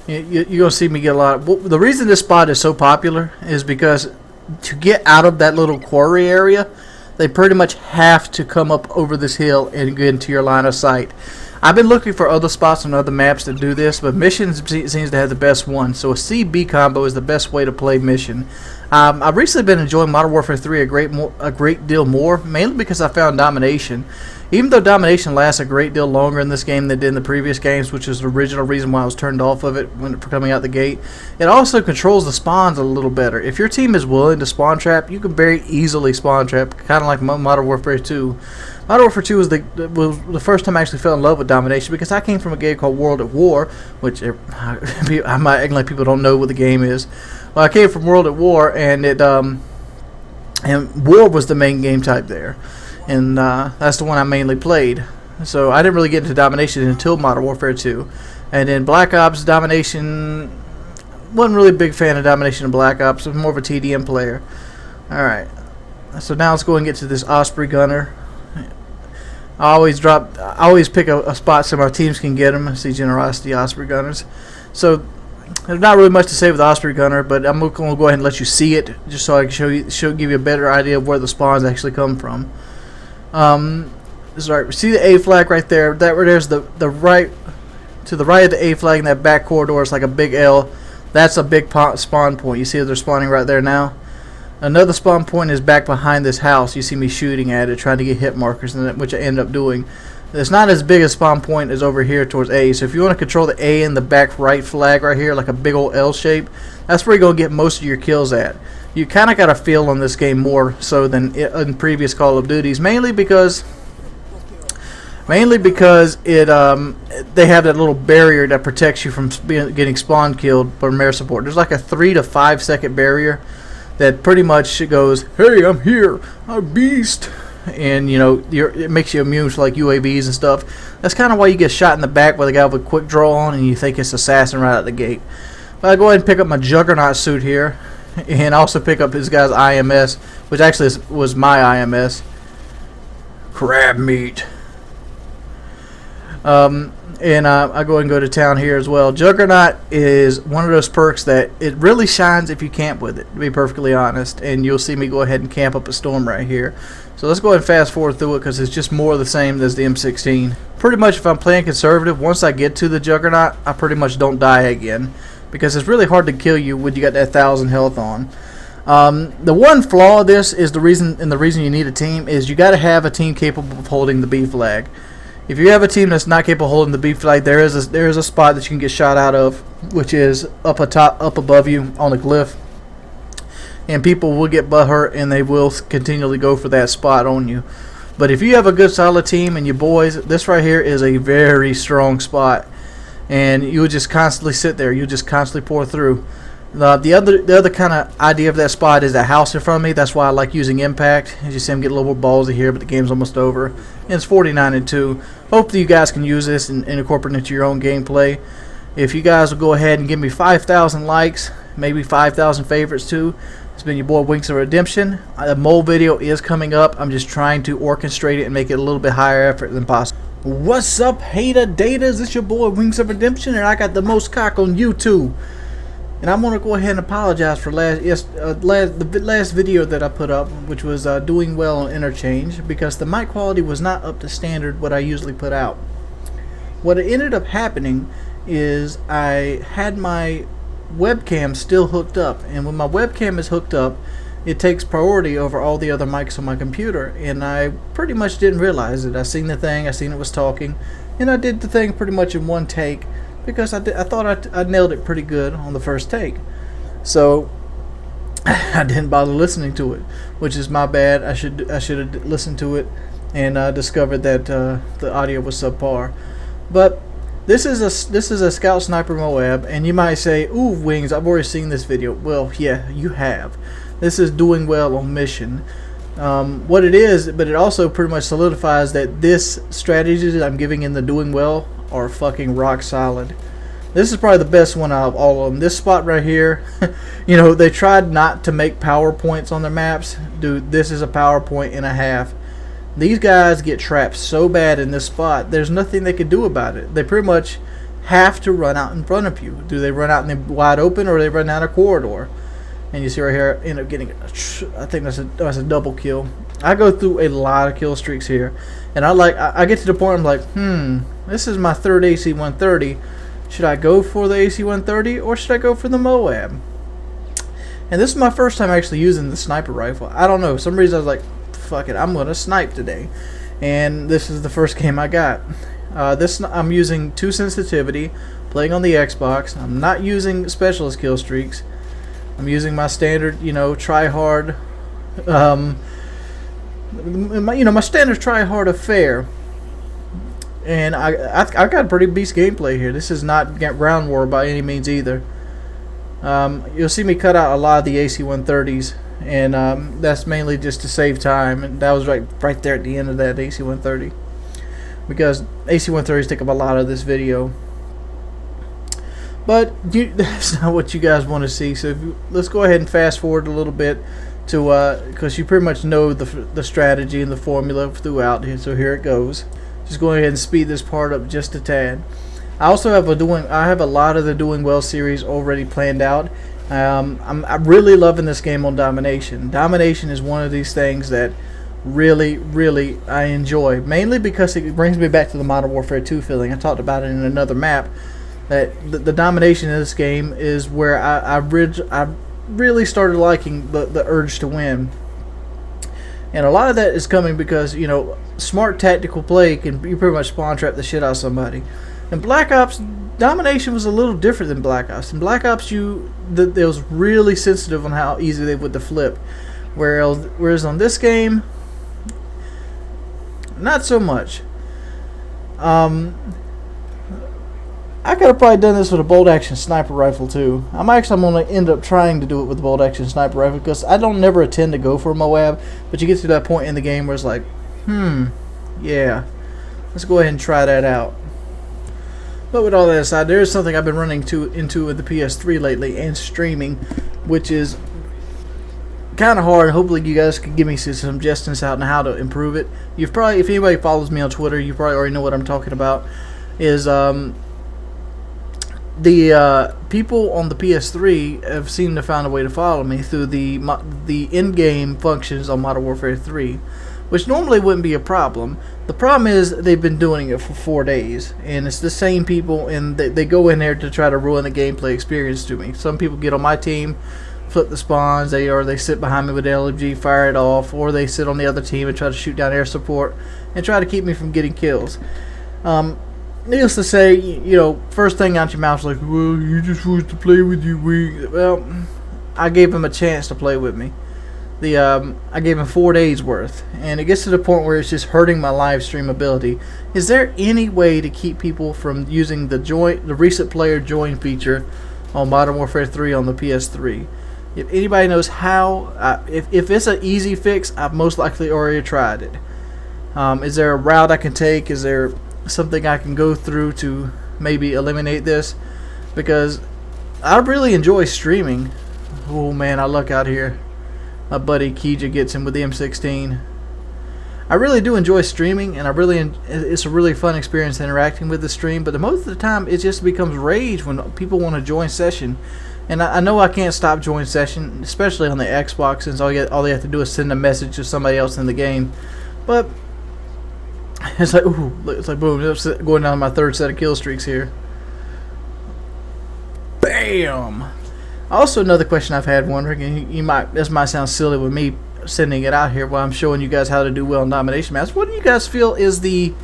You're going to see me get a lot of... The reason this spot is so popular is because to get out of that little quarry area, they pretty much have to come up over this hill and get into your line of sight. I've been looking for other spots on other maps that do this, but Mission seems to have the best one. So a C-B combo is the best way to play Mission. I've recently been enjoying Modern Warfare 3 a great deal more, mainly because I found Domination. Even though Domination lasts a great deal longer in this game than it did in the previous games, which is the original reason why I was turned off of it when for coming out the gate, it also controls the spawns a little better. If your team is willing to spawn trap, you can very easily spawn trap, kind of like Modern Warfare 2. Modern Warfare 2 was the first time I actually fell in love with Domination, because I came from a game called World at War, which I might act like people don't know what the game is. Well, I came from World at War, and War was the main game type there, and that's the one I mainly played. So I didn't really get into Domination until Modern Warfare 2, and then Black Ops Domination. Wasn't really a big fan of Domination and Black Ops. I was more of a TDM player. All right, so now let's go and get to this Osprey gunner. I always pick a spot so my teams can get them. I see Generosity Osprey gunners. So there's not really much to say with the Osprey gunner, but I'm going to go ahead and let you see it, just so I can give you a better idea of where the spawns actually come from. Sorry, see the A flag right there? There's the right to the right of the A flag in that back corridor. It's like a big L. That's a big spawn point. You see they're spawning right there now. Another spawn point is back behind this house. You see me shooting at it, trying to get hit markers, which I end up doing. It's not as big a spawn point as over here towards A. So if you want to control the A in the back right flag right here, like a big old L shape, that's where you're going to get most of your kills at. You kind of got a feel on this game more so than in previous Call of Duties, mainly because they have that little barrier that protects you from getting spawn killed from air support. There's like a 3 to 5 second barrier that pretty much goes, hey, I'm here, I'm a beast, and it makes you immune to like UAVs and stuff. That's kind of why you get shot in the back with a guy with a quick draw on, and you think it's assassin right out the gate. But I go ahead and pick up my Juggernaut suit here, and also pick up this guy's IMS, which actually was my IMS. Crab meat. And I go and go to town here as well. Juggernaut is one of those perks that it really shines if you camp with it, to be perfectly honest. And you'll see me go ahead and camp up a storm right here. So let's go ahead and fast forward through it, because it's just more of the same as the M16. Pretty much if I'm playing conservative, once I get to the Juggernaut, I pretty much don't die again, because it's really hard to kill you when you got that 1,000 health on. The one flaw of this is the reason you need a team is you got to have a team capable of holding the B flag. If you have a team that's not capable of holding the B flag, there is a spot that you can get shot out of, which is up above you on the cliff, and people will get butthurt and they will continually go for that spot on you. But if you have a good solid team and your boys, this right here is a very strong spot, and you would just constantly sit there. You just constantly pour through. The other kind of idea of that spot is that house in front of me. That's why I like using impact. As you see, I'm getting a little more ballsy here, but the game's almost over. And it's 49-2. Hopefully you guys can use this and incorporate it into your own gameplay. If you guys will go ahead and give me 5,000 likes, maybe 5,000 favorites too. It's been your boy Wings of Redemption. The M.O.A.B video is coming up. I'm just trying to orchestrate it and make it a little bit higher effort than possible. What's up, hater daters? It's your boy Wings of Redemption, and I got the most cock on YouTube. And I'm going to go ahead and apologize for the last video that I put up, which was doing well on Interchange, because the mic quality was not up to standard what I usually put out. What ended up happening is I had my webcam still hooked up, and when my webcam is hooked up, it takes priority over all the other mics on my computer, and I pretty much didn't realize it. I seen the thing, I seen it was talking, and I did the thing pretty much in one take, because I thought I nailed it pretty good on the first take. So I didn't bother listening to it, which is my bad. I should have listened to it and discovered that the audio was subpar. But this is a Scout Sniper M.O.A.B, and you might say, "Ooh, Wings, I've already seen this video." Well, yeah, you have. This is doing well on mission. What it is, but it also pretty much solidifies that this strategy that I'm giving in the doing well are fucking rock solid. This is probably the best one out of all of them. This spot right here, they tried not to make PowerPoints on their maps. Dude, this is a PowerPoint and a half. These guys get trapped so bad in this spot, there's nothing they can do about it. They pretty much have to run out in front of you. Do they run out in the wide open, or they run out a corridor? And you see right here, I end up getting, I think that's a double kill. I go through a lot of kill streaks here, and I get to the point I'm like, this is my third AC-130. Should I go for the AC-130 or should I go for the M.O.A.B? And this is my first time actually using the sniper rifle. I don't know, for some reason I was like, fuck it, I'm gonna snipe today. And this is the first game I got. I'm using 2 sensitivity, playing on the Xbox. I'm not using specialist kill streaks. I'm using my standard, try hard. My standard try hard affair. And I got a pretty beast gameplay here. This is not round war by any means either. You'll see me cut out a lot of the AC-130s, and that's mainly just to save time. And that was right there at the end of that AC-130, because AC-130s take up a lot of this video. But that's not what you guys want to see. So let's go ahead and fast forward a little bit to because you pretty much know the strategy and the formula throughout here. So here it goes. Just go ahead and speed this part up just a tad. I also have a lot of the Doing Well series already planned out. I'm really loving this game on Domination. Domination is one of these things that really I enjoy, mainly because it brings me back to the Modern Warfare 2 feeling. I talked about it in another map, that the domination of this game is where I really started liking the urge to win. And a lot of that is coming because, smart tactical play you pretty much spawn trap the shit out of somebody. In Black Ops, domination was a little different than Black Ops. In Black Ops, it was really sensitive on how easy they would flip. Whereas on this game, not so much. I could have probably done this with a bolt action sniper rifle too. I'm going to end up trying to do it with the bolt action sniper rifle, because I don't never intend to go for a M.O.A.B, but you get to that point in the game where it's like, yeah, let's go ahead and try that out. But with all that aside, there is something I've been running into with the PS3 lately and streaming, which is kind of hard. Hopefully you guys can give me some suggestions on how to improve it. If anybody follows me on Twitter, you probably already know what I'm talking about. Is the people on the PS3 have seemed to find a way to follow me through the in-game functions on Modern Warfare 3, which normally wouldn't be a problem. The problem is they've been doing it for 4 days, and it's the same people, and they go in there to try to ruin the gameplay experience to me. Some people get on my team, flip the spawns, they sit behind me with the LMG, fire it off, or they sit on the other team and try to shoot down air support and try to keep me from getting kills. Needless to say, first thing out your mouth is like, well, you just want to play with you. Well, I gave him a chance to play with me. I gave him 4 days worth, and it gets to the point where it's just hurting my live stream ability. Is there any way to keep people from using the recent player join feature on Modern Warfare 3 on the PS3? If anybody knows how, if it's an easy fix, I've most likely already tried it. Is there a route I can take? Is there something I can go through to maybe eliminate this? Because I really enjoy streaming. Oh man, I luck out here. My buddy Keija gets him with the M16. I really do enjoy streaming, and it's a really fun experience interacting with the stream, but most of the time it just becomes rage when people want to join session. And I know I can't stop join session, especially on the Xbox, since all they have to do is send a message to somebody else in the game. But it's like, ooh, it's like boom, it's going down my third set of kill streaks here. Bam! Also, another question I've had wondering, and this might sound silly with me sending it out here while I'm showing you guys how to do well in domination maps. What do you guys feel is the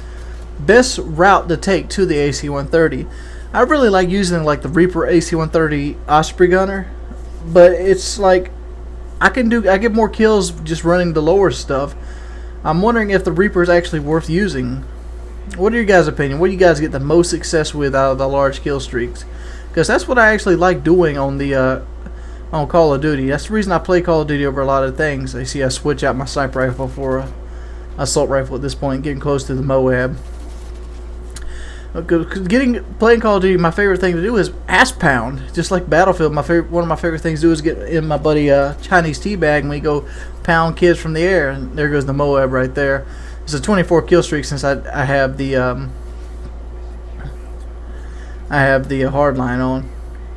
best route to take to the AC-130? I really like using the Reaper AC-130 Osprey gunner, but it's like I get more kills just running the lower stuff. I'm wondering if the Reaper is actually worth using. What are your guys' opinion? What do you guys get the most success with out of the large kill streaks? Because that's what I actually like doing on the on Call of Duty. That's the reason I play Call of Duty over a lot of things. You see, I switch out my sniper rifle for a assault rifle at this point, getting close to the M.O.A.B. Playing Call of Duty, my favorite thing to do is ass pound, just like Battlefield. One of my favorite things to do is get in my buddy Chinese teabag and we go pound kids from the air. And there goes the M.O.A.B. right there. It's a 24 kill streak since I have the hardline on,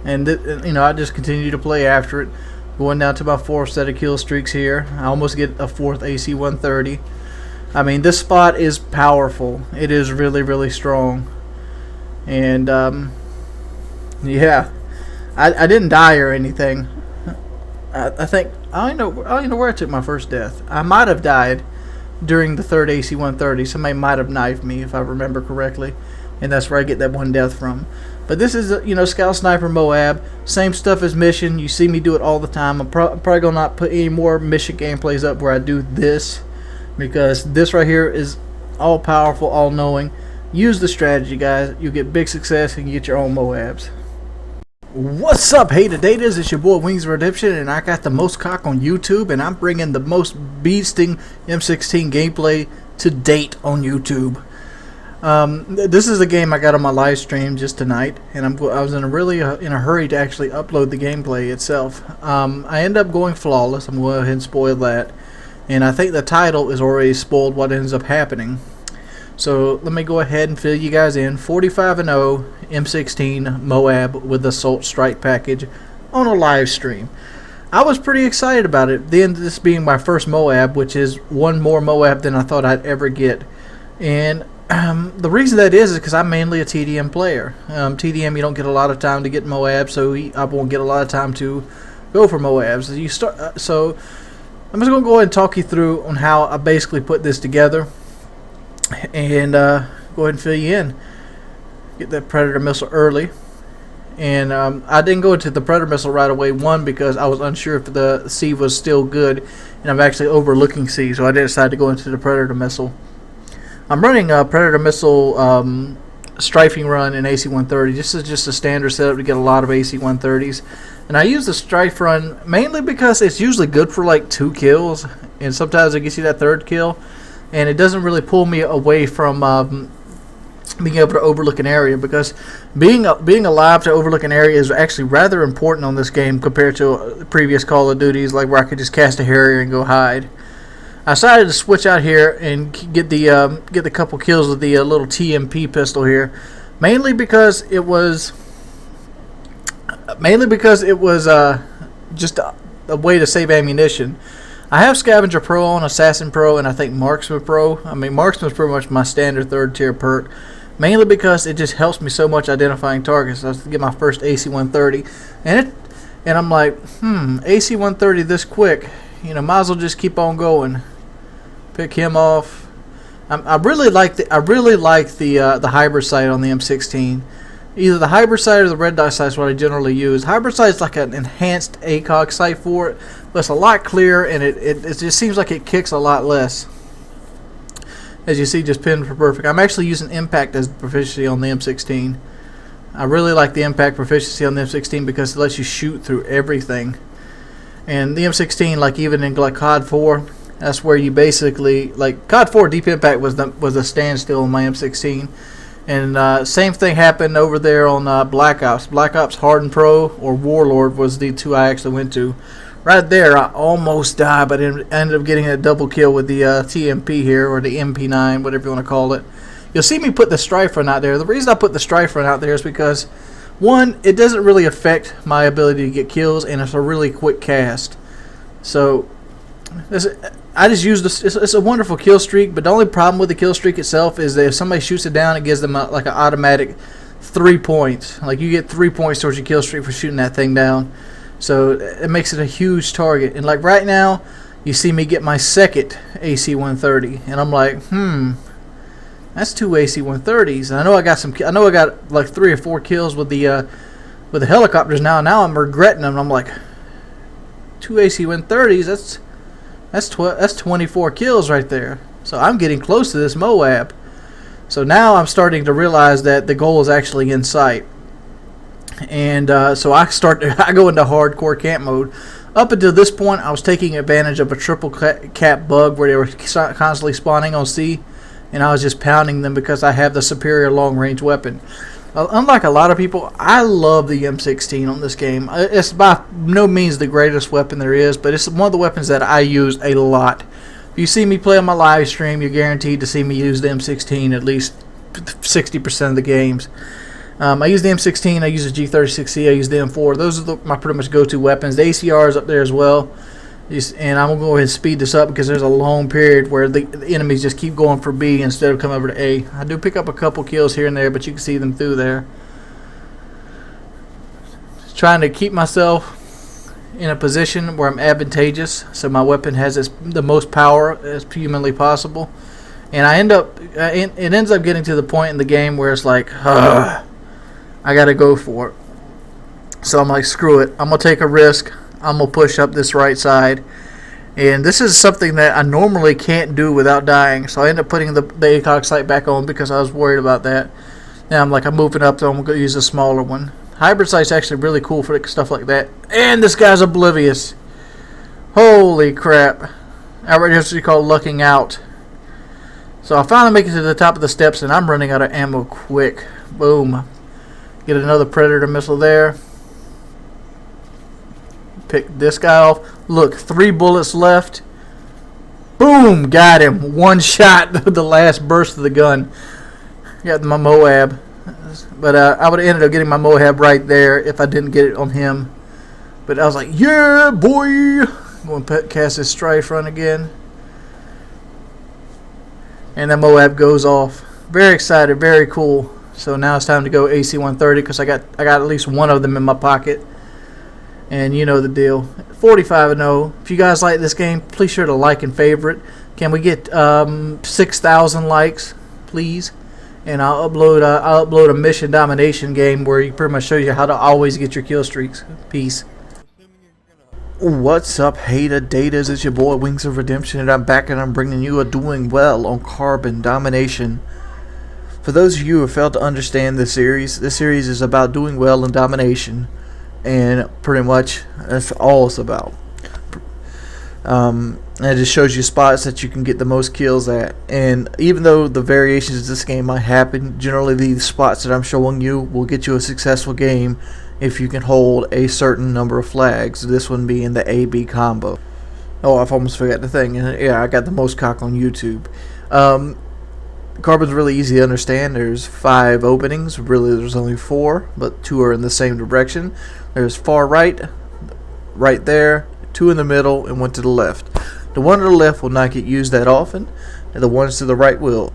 and I just continue to play after it. Going down to my 4th set of kill streaks here. I almost get a 4th AC-130. I mean, this spot is powerful. It is really, really strong. And, yeah. I didn't die or anything. I think, I don't even know where I took my first death. I might have died during the 3rd AC-130. Somebody might have knifed me, if I remember correctly. And that's where I get that one death from. But this is, you know, Scout Sniper M.O.A.B. Same stuff as Mission. You see me do it all the time. I'm probably going to not put any more Mission gameplays up where I do this. Because this right here is all powerful, all knowing. Use the strategy, guys. You get big success and you get your own M.O.A.Bs. What's up, Hate-A-Datas? It's your boy WingsofRedemption, and I got the most cock on YouTube, and I'm bringing the most beasting M16 gameplay to date on YouTube. This is a game I got on my live stream just tonight, and I was in a hurry to actually upload the gameplay itself. I ended up going flawless. I'm going to go ahead and spoil that, and I think the title is already spoiled what ends up happening. So let me go ahead and fill you guys in. 45-0 M16 M.O.A.B with the Assault Strike package on a live stream. I was pretty excited about it. Then this being my first M.O.A.B, which is one more M.O.A.B than I thought I'd ever get. And the reason that is because I'm mainly a TDM player. TDM, you don't get a lot of time to get M.O.A.B, so I won't get a lot of time to go for M.O.A.Bs. So I'm just going to go ahead and talk you through on how I basically put this together. And go ahead and fill you in. Get that Predator missile early. And I didn't go into the Predator missile right away. One, because I was unsure if the C was still good, and I'm actually overlooking C, so I didn't decide to go into the Predator missile. I'm running a Predator missile strafing run in AC-130. This is just a standard setup to get a lot of AC-130s. And I use the strafe run mainly because it's usually good for like 2 kills, and sometimes it gets you that 3rd kill. And it doesn't really pull me away from being able to overlook an area, because being alive to overlook an area is actually rather important on this game compared to previous Call of Duties, like where I could just cast a Harrier and go hide. I decided to switch out here and get the couple kills with the little TMP pistol here, mainly because it was just a way to save ammunition. I have Scavenger Pro on, Assassin Pro, and I think Marksman Pro. I mean, Marksman is pretty much my standard 3rd tier perk, mainly because it just helps me so much identifying targets. I was to get my first AC-130, and I'm like, AC-130 this quick, you know, might as well just keep on going. Pick him off. I really like the hybrid sight on the M16. Either the hybrid sight or the red dot sight is what I generally use. Hybrid sight is like an enhanced ACOG sight for it, but it's a lot clearer, and it just seems like it kicks a lot less. As you see, just pinned for perfect. I'm actually using impact as proficiency on the M16. I really like the impact proficiency on the M16 because it lets you shoot through everything. And the M16, like even in like COD 4, that's where you basically, like COD 4 Deep Impact was a standstill on my M16. And same thing happened over there on Black Ops. Black Ops Hardened Pro or Warlord was the 2 I actually went to. Right there, I almost died, but ended up getting a double kill with the TMP here, or the MP9, whatever you want to call it. You'll see me put the Strife Run out there. The reason I put the Strife Run out there is because, one, it doesn't really affect my ability to get kills, and it's a really quick cast. So, I just use this. It's a wonderful kill streak, but the only problem with the kill streak itself is that if somebody shoots it down, it gives them like an automatic 3 points. Like you get 3 points towards your kill streak for shooting that thing down. So it makes it a huge target. And like right now, you see me get my 2nd AC-130, and I'm like, that's 2 AC-130s. And I know I got like 3 or 4 kills with the helicopters now. Now I'm regretting them. I'm like, 2 AC-130s. That's 24 kills right there. So I'm getting close to this M.O.A.B. So now I'm starting to realize that the goal is actually in sight. And so I go into hardcore camp mode. Up until this point, I was taking advantage of a triple cap bug where they were constantly spawning on C, and I was just pounding them because I have the superior long range weapon. Unlike a lot of people, I love the M16 on this game. It's by no means the greatest weapon there is, but it's one of the weapons that I use a lot. If you see me play on my live stream, you're guaranteed to see me use the M16 at least 60% of the games. I use the M16, I use the G36C, I use the M4. Those are my pretty much go-to weapons. The ACR is up there as well. And I'm going to go ahead and speed this up because there's a long period where the enemies just keep going for B instead of coming over to A. I do pick up a couple kills here and there, but you can see them through there. Just trying to keep myself in a position where I'm advantageous, so my weapon has the most power as humanly possible. And it ends up getting to the point in the game where it's like, I gotta go for it. So I'm like, screw it, I'm gonna take a risk. I'm gonna push up this right side, and this is something that I normally can't do without dying. So I end up putting the ACOG sight back on because I was worried about that. Now I'm moving up, so I'm gonna use a smaller one. Hybrid sight's actually really cool for stuff like that. And this guy's oblivious. Holy crap. That's what you call lucking out. So I finally make it to the top of the steps, and I'm running out of ammo quick. Boom. Get another Predator missile there. Pick this guy off. Look, 3 bullets left. Boom. Got him. One shot. The last burst of the gun. Got my M.O.A.B. But I would have ended up getting my M.O.A.B right there if I didn't get it on him. But I was like, yeah, boy. I'm going to cast this Strife run again. And then M.O.A.B goes off. Very excited, very cool. So now it's time to go AC-130 because I got at least one of them in my pocket. And you know the deal. 45-0. If you guys like this game, please sure to like and favorite. Can we get 6,000 likes, please? And I'll upload a mission domination game where you pretty much show you how to always get your kill streaks. Peace. What's up, hater datas? It's your boy Wings of Redemption, and I'm back, and I'm bringing you a doing well on carbon domination. For those of you who failed to understand this series is about doing well in domination, and pretty much that's all it's about. And it just shows you spots that you can get the most kills at. And even though the variations of this game might happen, generally these spots that I'm showing you will get you a successful game if you can hold a certain number of flags. This one being the A-B combo. Oh, I've almost forgot the thing. Yeah, I got the most cock on YouTube. Carbon's really easy to understand. There's 5 openings. Really, there's only 4, but 2 are in the same direction. There's far right, right there, 2 in the middle, and 1 to the left. The one to the left will not get used that often, and the ones to the right will.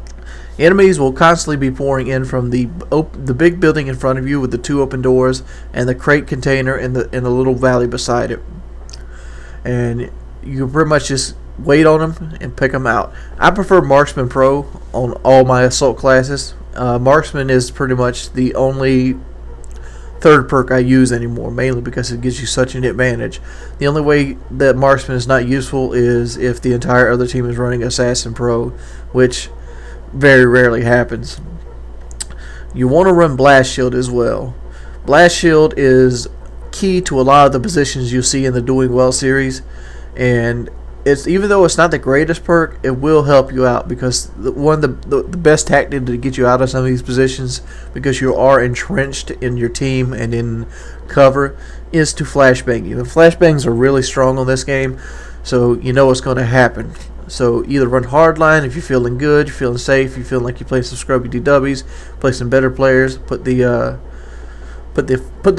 Enemies will constantly be pouring in from the big building in front of you with the 2 open doors and the crate container in the little valley beside it. And you pretty much just wait on them and pick them out. I prefer Marksman Pro on all my assault classes. Marksman is pretty much the only third perk I use anymore, mainly because it gives you such an advantage. The only way that Marksman is not useful is if the entire other team is running Assassin Pro, which very rarely happens. You want to run Blast Shield as well. Blast Shield is key to a lot of the positions you'll see in the Doing Well series, and even though it's not the greatest perk, it will help you out because one of the best tactic to get you out of some of these positions, because you are entrenched in your team and in cover, is to flashbang you. The flashbangs are really strong on this game, so you know what's going to happen. So either run hardline if you're feeling good, you're feeling safe, you feel like you play some scrubby DWs, play some better players, put the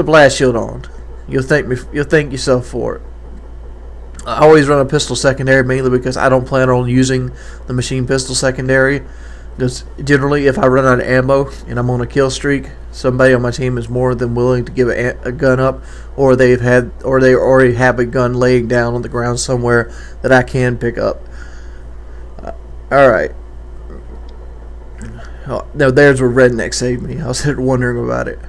blast shield on. You'll thank yourself for it. I always run a pistol secondary, mainly because I don't plan on using the machine pistol secondary. Because generally, if I run out of ammo and I'm on a kill streak, somebody on my team is more than willing to give a gun up, or they already have a gun laying down on the ground somewhere that I can pick up. All right. Oh, now there's where Redneck saved me. I was wondering about it.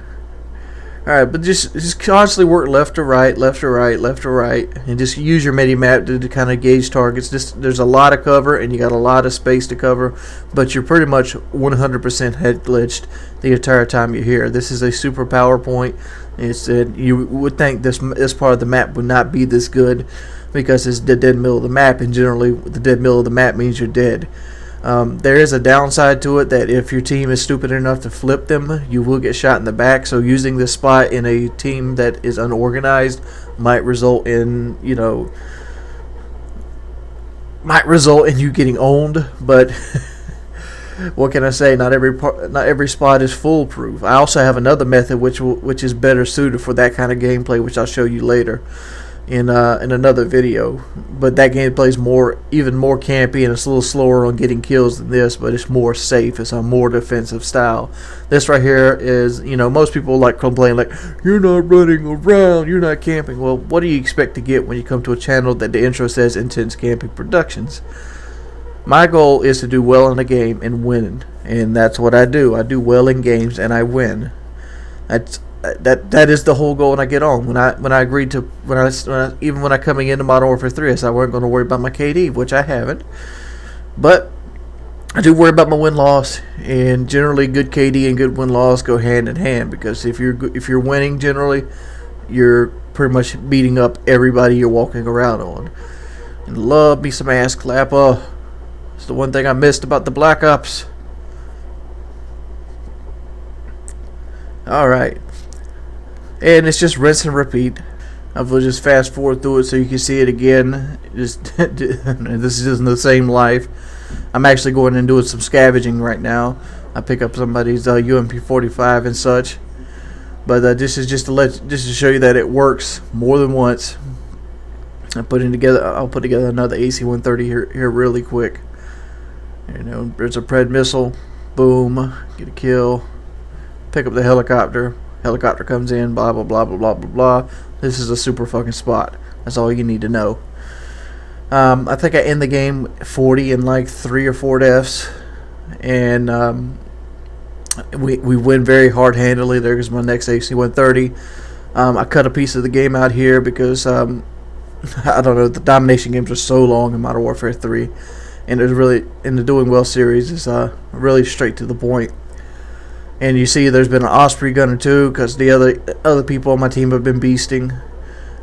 Alright, but just constantly work left to right, left to right, left to right, and just use your mini-map to kind of gauge targets. There's a lot of cover, and you got a lot of space to cover, but you're pretty much 100% head glitched the entire time you're here. This is a super PowerPoint. You would think this part of the map would not be this good because it's the dead middle of the map, and generally the dead middle of the map means you're dead. There is a downside to it, that if your team is stupid enough to flip them, you will get shot in the back. So using this spot in a team that is unorganized might result in you getting owned. But what can I say? Not every spot is foolproof. I also have another method which is better suited for that kind of gameplay, which I'll show you later in another video. But that gameplay is even more campy, and it's a little slower on getting kills than this, but it's more safe. It's a more defensive style. This right here is, most people like complain like, you're not running around, you're not camping. Well, what do you expect to get when you come to a channel that the intro says Intense Camping Productions? My goal is to do well in a game and win, and that's what I do. I do well in games and I win. That is the whole goal when I get on. When I agreed to even when I coming into Modern Warfare 3, I said I wasn't going to worry about my KD, which I haven't. But I do worry about my win-loss, and generally good KD and good win-loss go hand in hand, because if you're winning, generally you're pretty much beating up everybody you're walking around on. And love me some ass clapper. It's the one thing I missed about the Black Ops. Alright. And it's just rinse and repeat. I will just fast forward through it so you can see it again. This isn't the same life. I'm actually going and doing some scavenging right now. I pick up somebody's UMP45 and such. But this is just to show you that it works more than once. I'll put together another AC-130 here really quick. There's a Pred missile. Boom. Get a kill. Pick up the helicopter. Helicopter comes in. Blah, blah, blah, blah, blah, blah, blah. This is a super fucking spot. That's all you need to know. I think I end the game 40 in like 3 or 4 deaths. And we win very hard-handedly. There's my next AC-130. I cut a piece of the game out here because, I don't know, the domination games are so long in Modern Warfare 3. And it's really, in the Doing Well series, is really straight to the point. And you see there's been an Osprey gunner too, because the other people on my team have been beasting.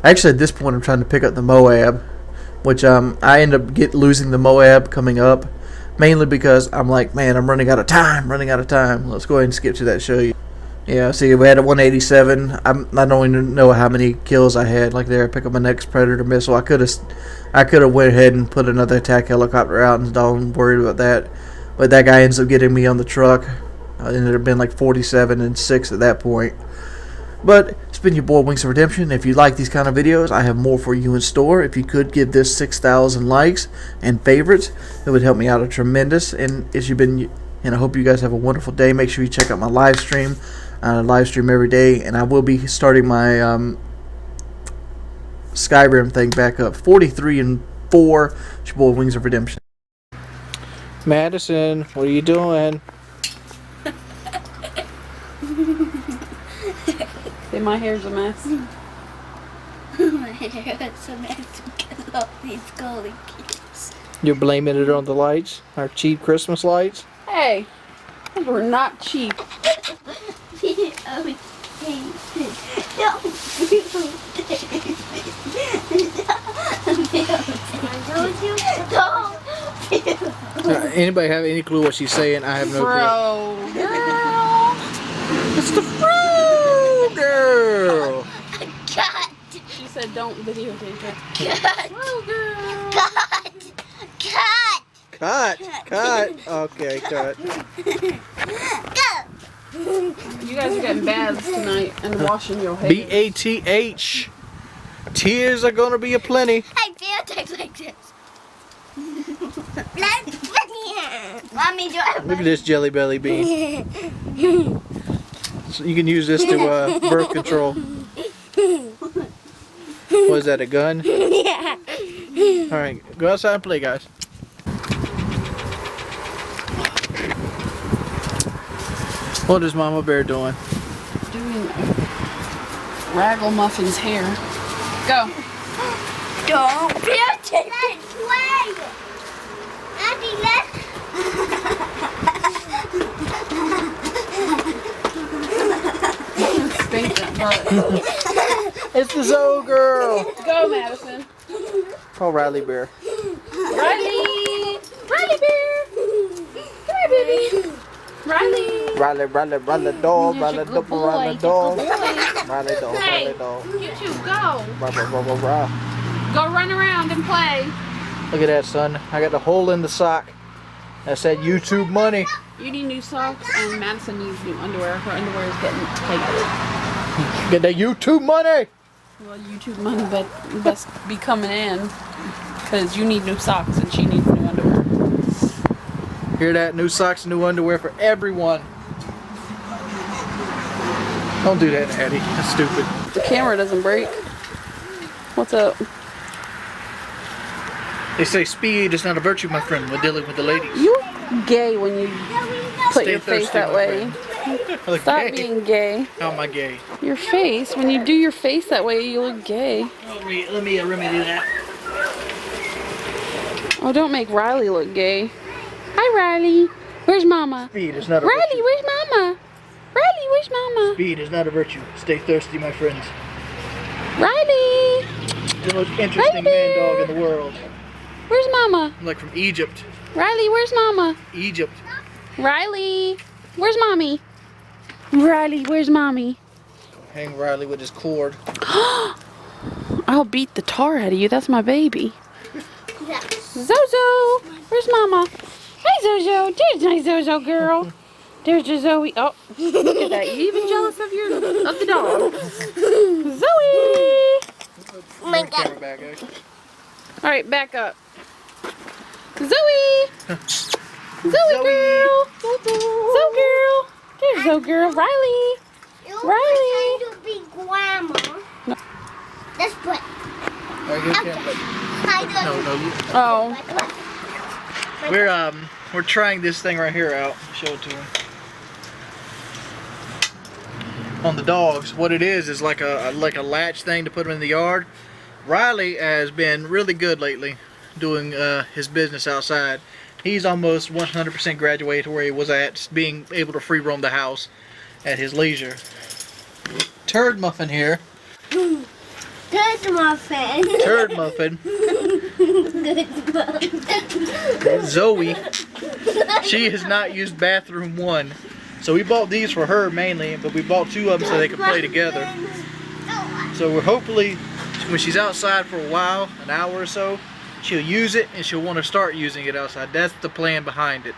Actually, at this point, I'm trying to pick up the M.O.A.B, which I end up losing the M.O.A.B coming up, mainly because I'm like, man, I'm running out of time. Let's go ahead and skip to that show you. Yeah, see, we had a 187. I don't even know how many kills I had. Like there, I pick up my next Predator missile. I could have went ahead and put another attack helicopter out and don't worry about that. But that guy ends up getting me on the truck. I ended up being like 47 and 6 at that point. But it's been your boy Wings of Redemption. If you like these kind of videos, I have more for you in store. If you could give this 6,000 likes and favorites, it would help me out a tremendous. And I hope you guys have a wonderful day. Make sure you check out my live stream. I live stream every day, and I will be starting my Skyrim thing back up. 43 and 4. It's your boy Wings of Redemption. Madison, what are you doing? Say my hair's a mess. My hair is a mess because of these golden kids. You're blaming it on the lights? Our cheap Christmas lights? Hey, those were not cheap. Anybody have any clue what she's saying? I have no clue. Girl. It's the Fro girl. Cut! She said don't videotape it. Cut! Oh, girl. Cut! Cut. Okay, cut. Go! You guys are getting baths tonight and washing your hair. BATH. Tears are gonna be aplenty. Hey, Bear takes like this. Let me do it. Look at this Jelly Belly bean. So you can use this to birth control. What is that, a gun? Yeah. Alright, go outside and play, guys. What is Mama Bear doing? Doing Raggle-Muffin's hair. Go. Don't Bear take it. Play. Auntie, let's. Spank that butt. It's the Zoe girl. Go, Madison. Oh, Riley Bear. Riley! Riley Bear! Come here, baby. Riley! Riley doll, You're Riley a good double, boy, Riley good doll. boy. Riley doll, Hey, Riley doll. you two, go. Rah, rah, rah, rah, rah. Go run around and play. Look at that, son. I got the hole in the sock. That's that YouTube money. You need new socks, and Madison needs new underwear. Her underwear is getting tight. Get that YouTube money. Well, YouTube money best be coming in, because you need new socks and she needs new underwear. Hear that? New socks, new underwear for everyone. Don't do that, Addie. That's stupid. The camera doesn't break. What's up? They say speed is not a virtue, my friend, when dealing with the ladies. You gay when you put Stay your face thirsty, that my way. Look Stop gay. being gay. How am I gay? Your face, when you do your face that way, you look gay. Let me remedy that. Oh, don't make Riley look gay. Hi, Riley. Where's Mama? Speed is not a Riley, virtue. where's Mama? Riley, where's Mama? Speed is not a virtue. Stay thirsty, my friends. Riley! The most interesting man dog in the world. Where's Mama? I'm like from Egypt. Riley, where's Mama? Egypt. Riley, where's Mommy? Riley, where's Mommy? Hang Riley with his cord. I'll beat the tar out of you. That's my baby. Zozo, where's Mama? Hi, Zozo. There's my Zozo girl. There's your Zoe. Oh, look at that. You even jealous of the dog? Zoe. Oh my God. Camera back, eh? All right, back up. Zoe. Zoe girl. Zoe girl. There's Zoe girl. Riley. Riley. You pretend to be grandma. No. That's what. Oh. We're trying this thing right here out. Show it to him. On the dogs, what it is like a latch thing to put them in the yard. Riley has been really good lately doing his business outside. He's almost 100% graduated to where he was at, being able to free roam the house at his leisure. Turd Muffin here. Good muffin. Turd Muffin. Zoe. She has not used bathroom 1. So we bought these for her mainly, but we bought 2 of them so they could play together. So we're hopefully, when she's outside for a while, an hour or so, she'll use it and she'll want to start using it outside. That's the plan behind it.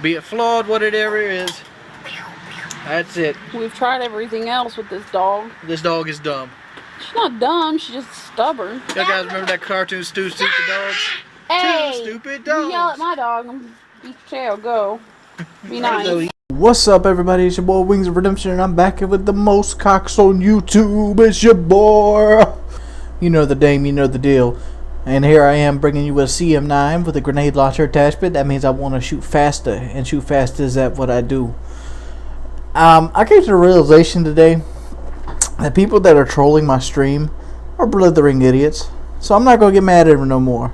Be it flawed, whatever it is, that's it. We've tried everything else with this dog. This dog is dumb. She's not dumb, she's just stubborn. Y'all guys remember that cartoon, Stupid Dogs? Hey, 2 stupid you yell dogs. at my dog, I'm gonna beat your tail, go. Be nice. What's up, everybody? It's your boy Wings of Redemption, and I'm back here with the most cocks on YouTube. It's your boy. You know the name, you know the deal. And here I am bringing you a CM9 with a grenade launcher attachment. That means I want to shoot faster, and shoot faster is that what I do. I came to the realization today that people that are trolling my stream are blithering idiots. So I'm not going to get mad at them no more.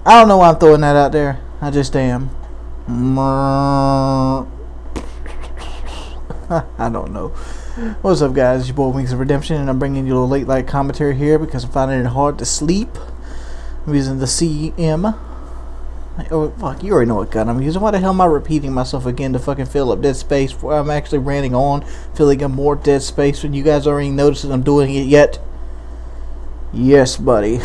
I don't know why I'm throwing that out there. I just am. I don't know. What's up, guys? It's your boy Wings of Redemption, and I'm bringing you a late night commentary here because I'm finding it hard to sleep. I'm using the CM. Oh, fuck, you already know what gun I'm using. Why the hell am I repeating myself again to fucking fill up dead space where I'm actually ranting on, filling up more dead space when you guys already noticed that I'm doing it yet? Yes, buddy.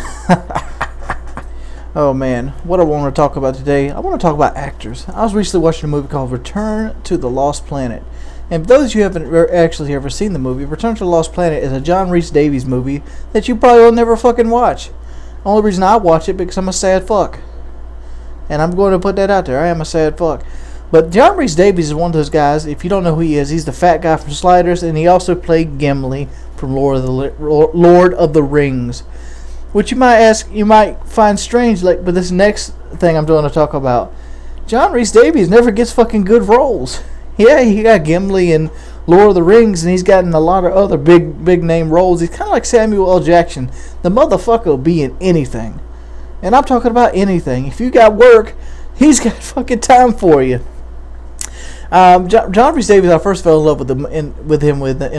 Oh man, what I want to talk about today, I want to talk about actors. I was recently watching a movie called Return to the Lost Planet. And for those of you who haven't actually ever seen the movie, Return to the Lost Planet is a John Rhys Davies movie that you probably will never fucking watch. The only reason I watch it because I'm a sad fuck. And I'm going to put that out there, I am a sad fuck. But John Rhys Davies is one of those guys, if you don't know who he is, he's the fat guy from Sliders, and he also played Gimli from Lord of the Rings. Which you might ask, you might find strange, but this next thing I'm going to talk about, John Rhys Davies never gets fucking good roles. Yeah, he got Gimli and Lord of the Rings, and he's gotten a lot of other big name roles. He's kind of like Samuel L. Jackson. The motherfucker will be in anything. And I'm talking about anything. If you got work, he's got fucking time for you. John Rhys Davies, I first fell in love with him in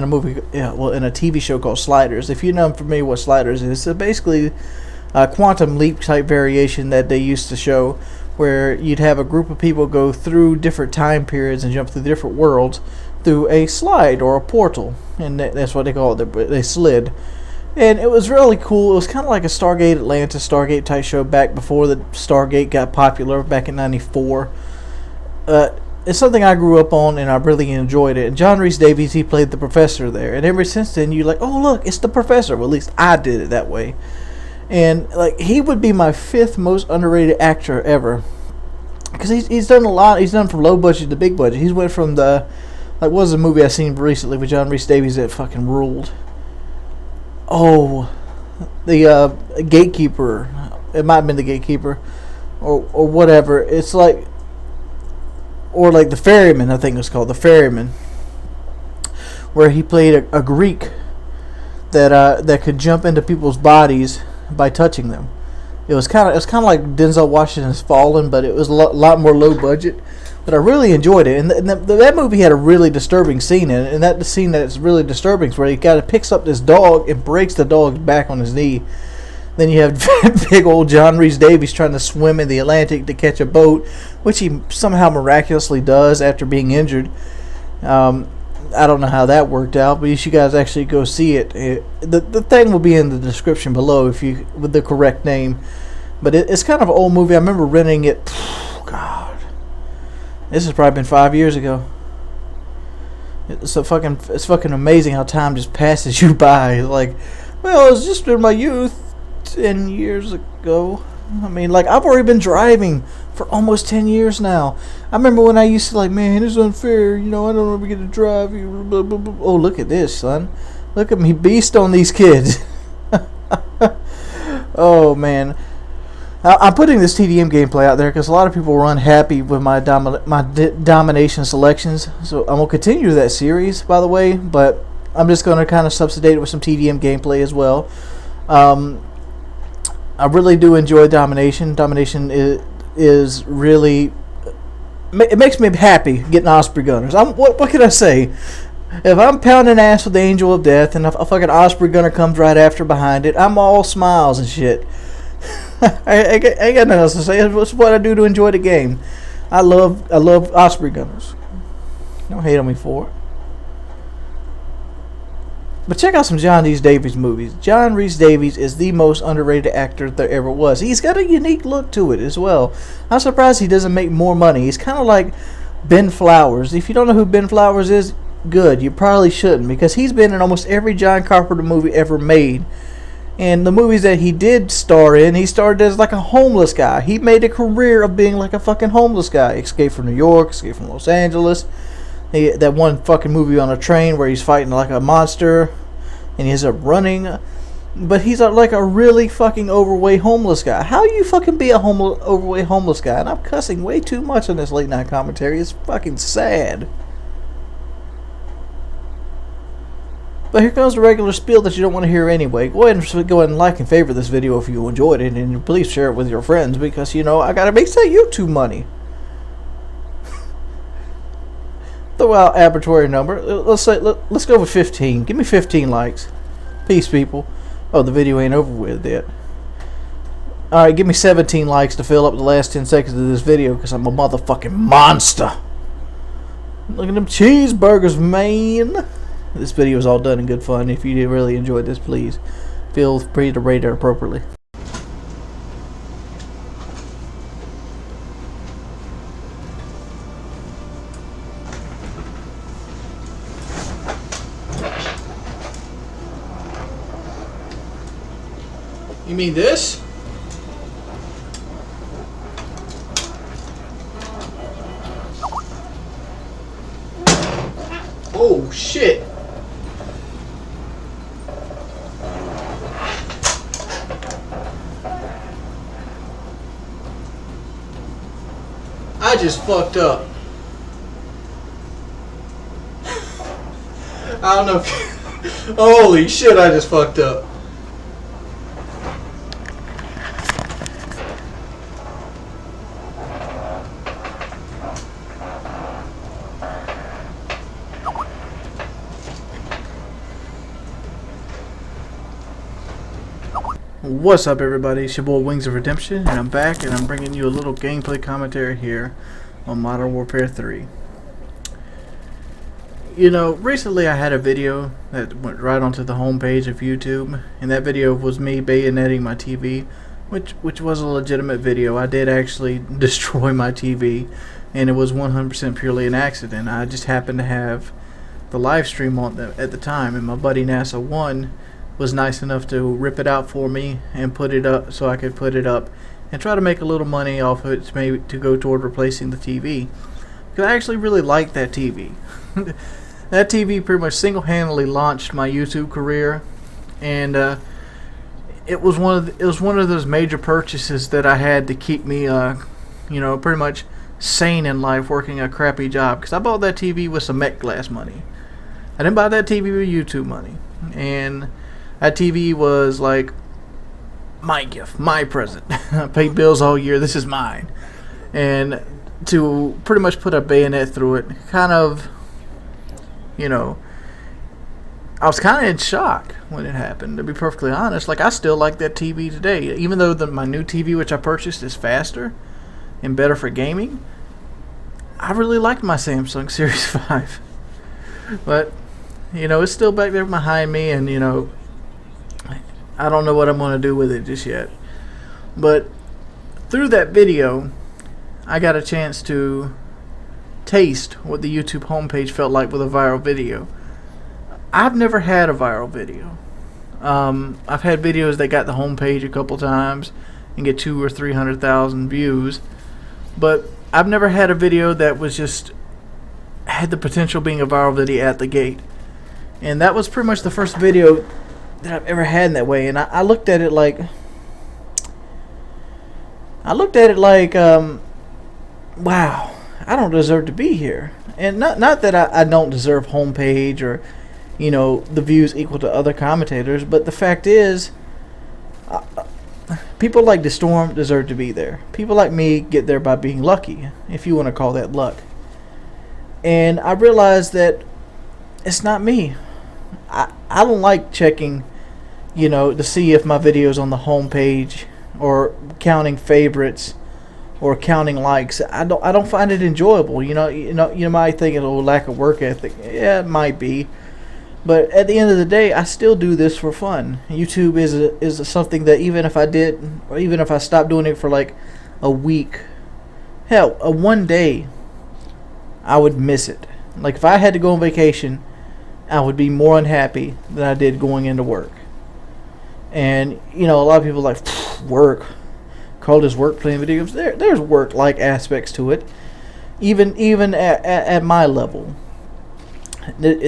a movie, in a TV show called Sliders. If you're not familiar with what Sliders is, it's basically a quantum leap type variation that they used to show, where you'd have a group of people go through different time periods and jump through different worlds through a slide or a portal, and that's what they call it. They slid. And it was really cool. It was kind of like a Stargate Atlantis, Stargate type show back before the Stargate got popular back in '94. It's something I grew up on, and I really enjoyed it. And John Rhys Davies, he played the professor there. And ever since then, you're like, oh, look, it's the professor. Well, at least I did it that way. And like, he would be my 5th most underrated actor ever. Because he's done a lot. He's done from low budget to big budget. He's went from the, like, what was the movie I seen recently with John Rhys Davies that fucking ruled? Oh, the Gatekeeper. It might have been the Gatekeeper. Or whatever. It's like... Or like the Ferryman, I think it was called, the Ferryman, where he played a Greek that could jump into people's bodies by touching them. It was kind of like Denzel Washington's Fallen, but it was a lot more low budget. But I really enjoyed it, and that movie had a really disturbing scene in it. And that scene that's really disturbing is where he picks up this dog and breaks the dog's back on his knee. Then you have big old John Rhys Davies trying to swim in the Atlantic to catch a boat, which he somehow miraculously does after being injured. I don't know how that worked out, but you should guys actually go see it. The thing will be in the description below with the correct name. But it's kind of an old movie. I remember renting it. God, this has probably been 5 years ago. It's fucking amazing how time just passes you by. Like, well, it's just in my youth. 10 years ago. I mean, like, I've already been driving for almost 10 years now. I remember when I used to, like, man, it's unfair, I don't ever get to drive. Blah, blah, blah. Oh, look at this, son. Look at me beast on these kids. Oh, man. I'm putting this TDM gameplay out there because a lot of people were unhappy with my domination selections. So I'm going to continue that series, by the way, but I'm just going to kind of substitute it with some TDM gameplay as well. I really do enjoy domination. Domination is really... It makes me happy getting Osprey gunners. What can I say? If I'm pounding ass with the Angel of Death and a fucking Osprey gunner comes right after behind it, I'm all smiles and shit. I ain't got nothing else to say. It's what I do to enjoy the game. I love Osprey gunners. Don't hate on me for it. But check out some John Rhys Davies movies. John Rhys Davies is the most underrated actor there ever was. He's got a unique look to it as well. I'm surprised he doesn't make more money. He's kind of like Ben Flowers. If you don't know who Ben Flowers is, good. You probably shouldn't, because he's been in almost every John Carpenter movie ever made. And the movies that he did star in, he starred as like a homeless guy. He made a career of being like a fucking homeless guy. Escape from New York, Escape from Los Angeles. That one fucking movie on a train where he's fighting like a monster and he ends up running. But he's like a really fucking overweight homeless guy. How you fucking be a overweight homeless guy? And I'm cussing way too much on this late night commentary. It's fucking sad. But here comes the regular spiel that you don't want to hear anyway. Go ahead and like and favorite this video if you enjoyed it, and please share it with your friends, because I gotta make that YouTube money. Throw out arbitrary number. Let's go with 15. Give me 15 likes. Peace, people. Oh, the video ain't over with yet. Alright, give me 17 likes to fill up the last 10 seconds of this video, because I'm a motherfucking monster. Look at them cheeseburgers, man. This video is all done in good fun. If you really enjoyed this, please feel free to rate it appropriately. You mean this? Oh shit. I just fucked up. I don't know if holy shit, I just fucked up. What's up, everybody? It's your boy Wings of Redemption, and I'm back, and I'm bringing you a little gameplay commentary here on Modern Warfare 3. You know, recently I had a video that went right onto the homepage of YouTube, and that video was me bayoneting my TV, which was a legitimate video. I did actually destroy my TV, and it was 100% purely an accident. I just happened to have the live stream on at the time, and my buddy NASA1 was nice enough to rip it out for me and put it up so I could put it up and try to make a little money off of it, maybe to go toward replacing the TV. Because I actually really liked that TV. That TV pretty much single-handedly launched my YouTube career, and it was one of those major purchases that I had to keep me, you know, pretty much sane in life, working a crappy job. Because I bought that TV with some Met Glass money. I didn't buy that TV with YouTube money, and that TV was like my gift, my present. I paid bills all year. This is mine, and to pretty much put a bayonet through it, kind of, you know, I was kind of in shock when it happened, to be perfectly honest. Like, I still like that TV today, even though my new TV, which I purchased, is faster and better for gaming. I really liked my Samsung Series 5, but, you know, it's still back there behind me, and, you know, I don't know what I'm going to do with it just yet. But through that video, I got a chance to taste what the YouTube homepage felt like with a viral video. I've never had a viral video. I've had videos that got the homepage a couple times and get 200,000 or 300,000 views, but I've never had a video that was just had the potential of being a viral video at the gate. And that was pretty much the first video that I've ever had in that way. And I looked at it like, wow, I don't deserve to be here. And not that I don't deserve homepage or, you know, the views equal to other commentators, but the fact is, people like the Storm deserve to be there. People like me get there by being lucky, if you want to call that luck. And I realized that it's not me. I don't like checking, you know, to see if my video's on the homepage, or counting favorites, or counting likes. I don't find it enjoyable. You might think it's a lack of work ethic. Yeah, it might be. But at the end of the day, I still do this for fun. YouTube is something that even if I stopped doing it for like a week, hell, one day, I would miss it. Like, if I had to go on vacation, I would be more unhappy than I did going into work. And, you know, a lot of people are like, work. Call this work playing video games. There's work-like aspects to it. Even at my level.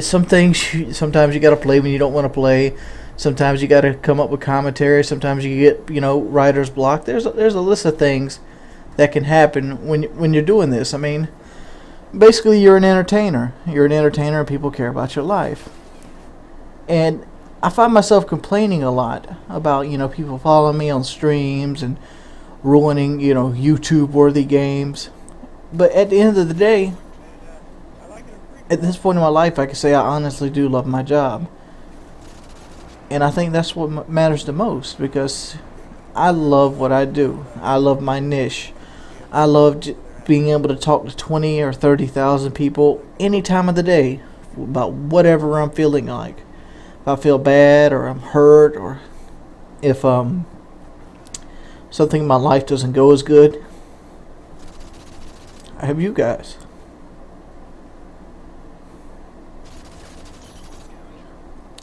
Some things, sometimes you got to play when you don't want to play. Sometimes you got to come up with commentary. Sometimes you get, you know, writer's block. There's a list of things that can happen when you're doing this. I mean, basically, you're an entertainer. You're an entertainer, and people care about your life. And I find myself complaining a lot about, you know, people following me on streams and ruining, you know, YouTube-worthy games. But at the end of the day, at this point in my life, I can say I honestly do love my job. And I think that's what matters the most, because I love what I do. I love my niche. I love being able to talk to 20 or 30,000 people any time of the day about whatever I'm feeling like. If I feel bad, or I'm hurt, or if something in my life doesn't go as good, I have you guys.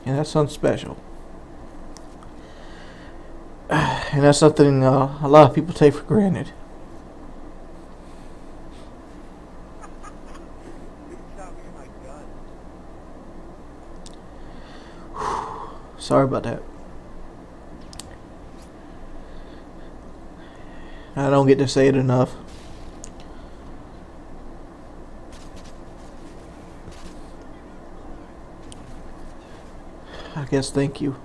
And that's something special. And that's something a lot of people take for granted. Sorry about that. I don't get to say it enough. I guess thank you.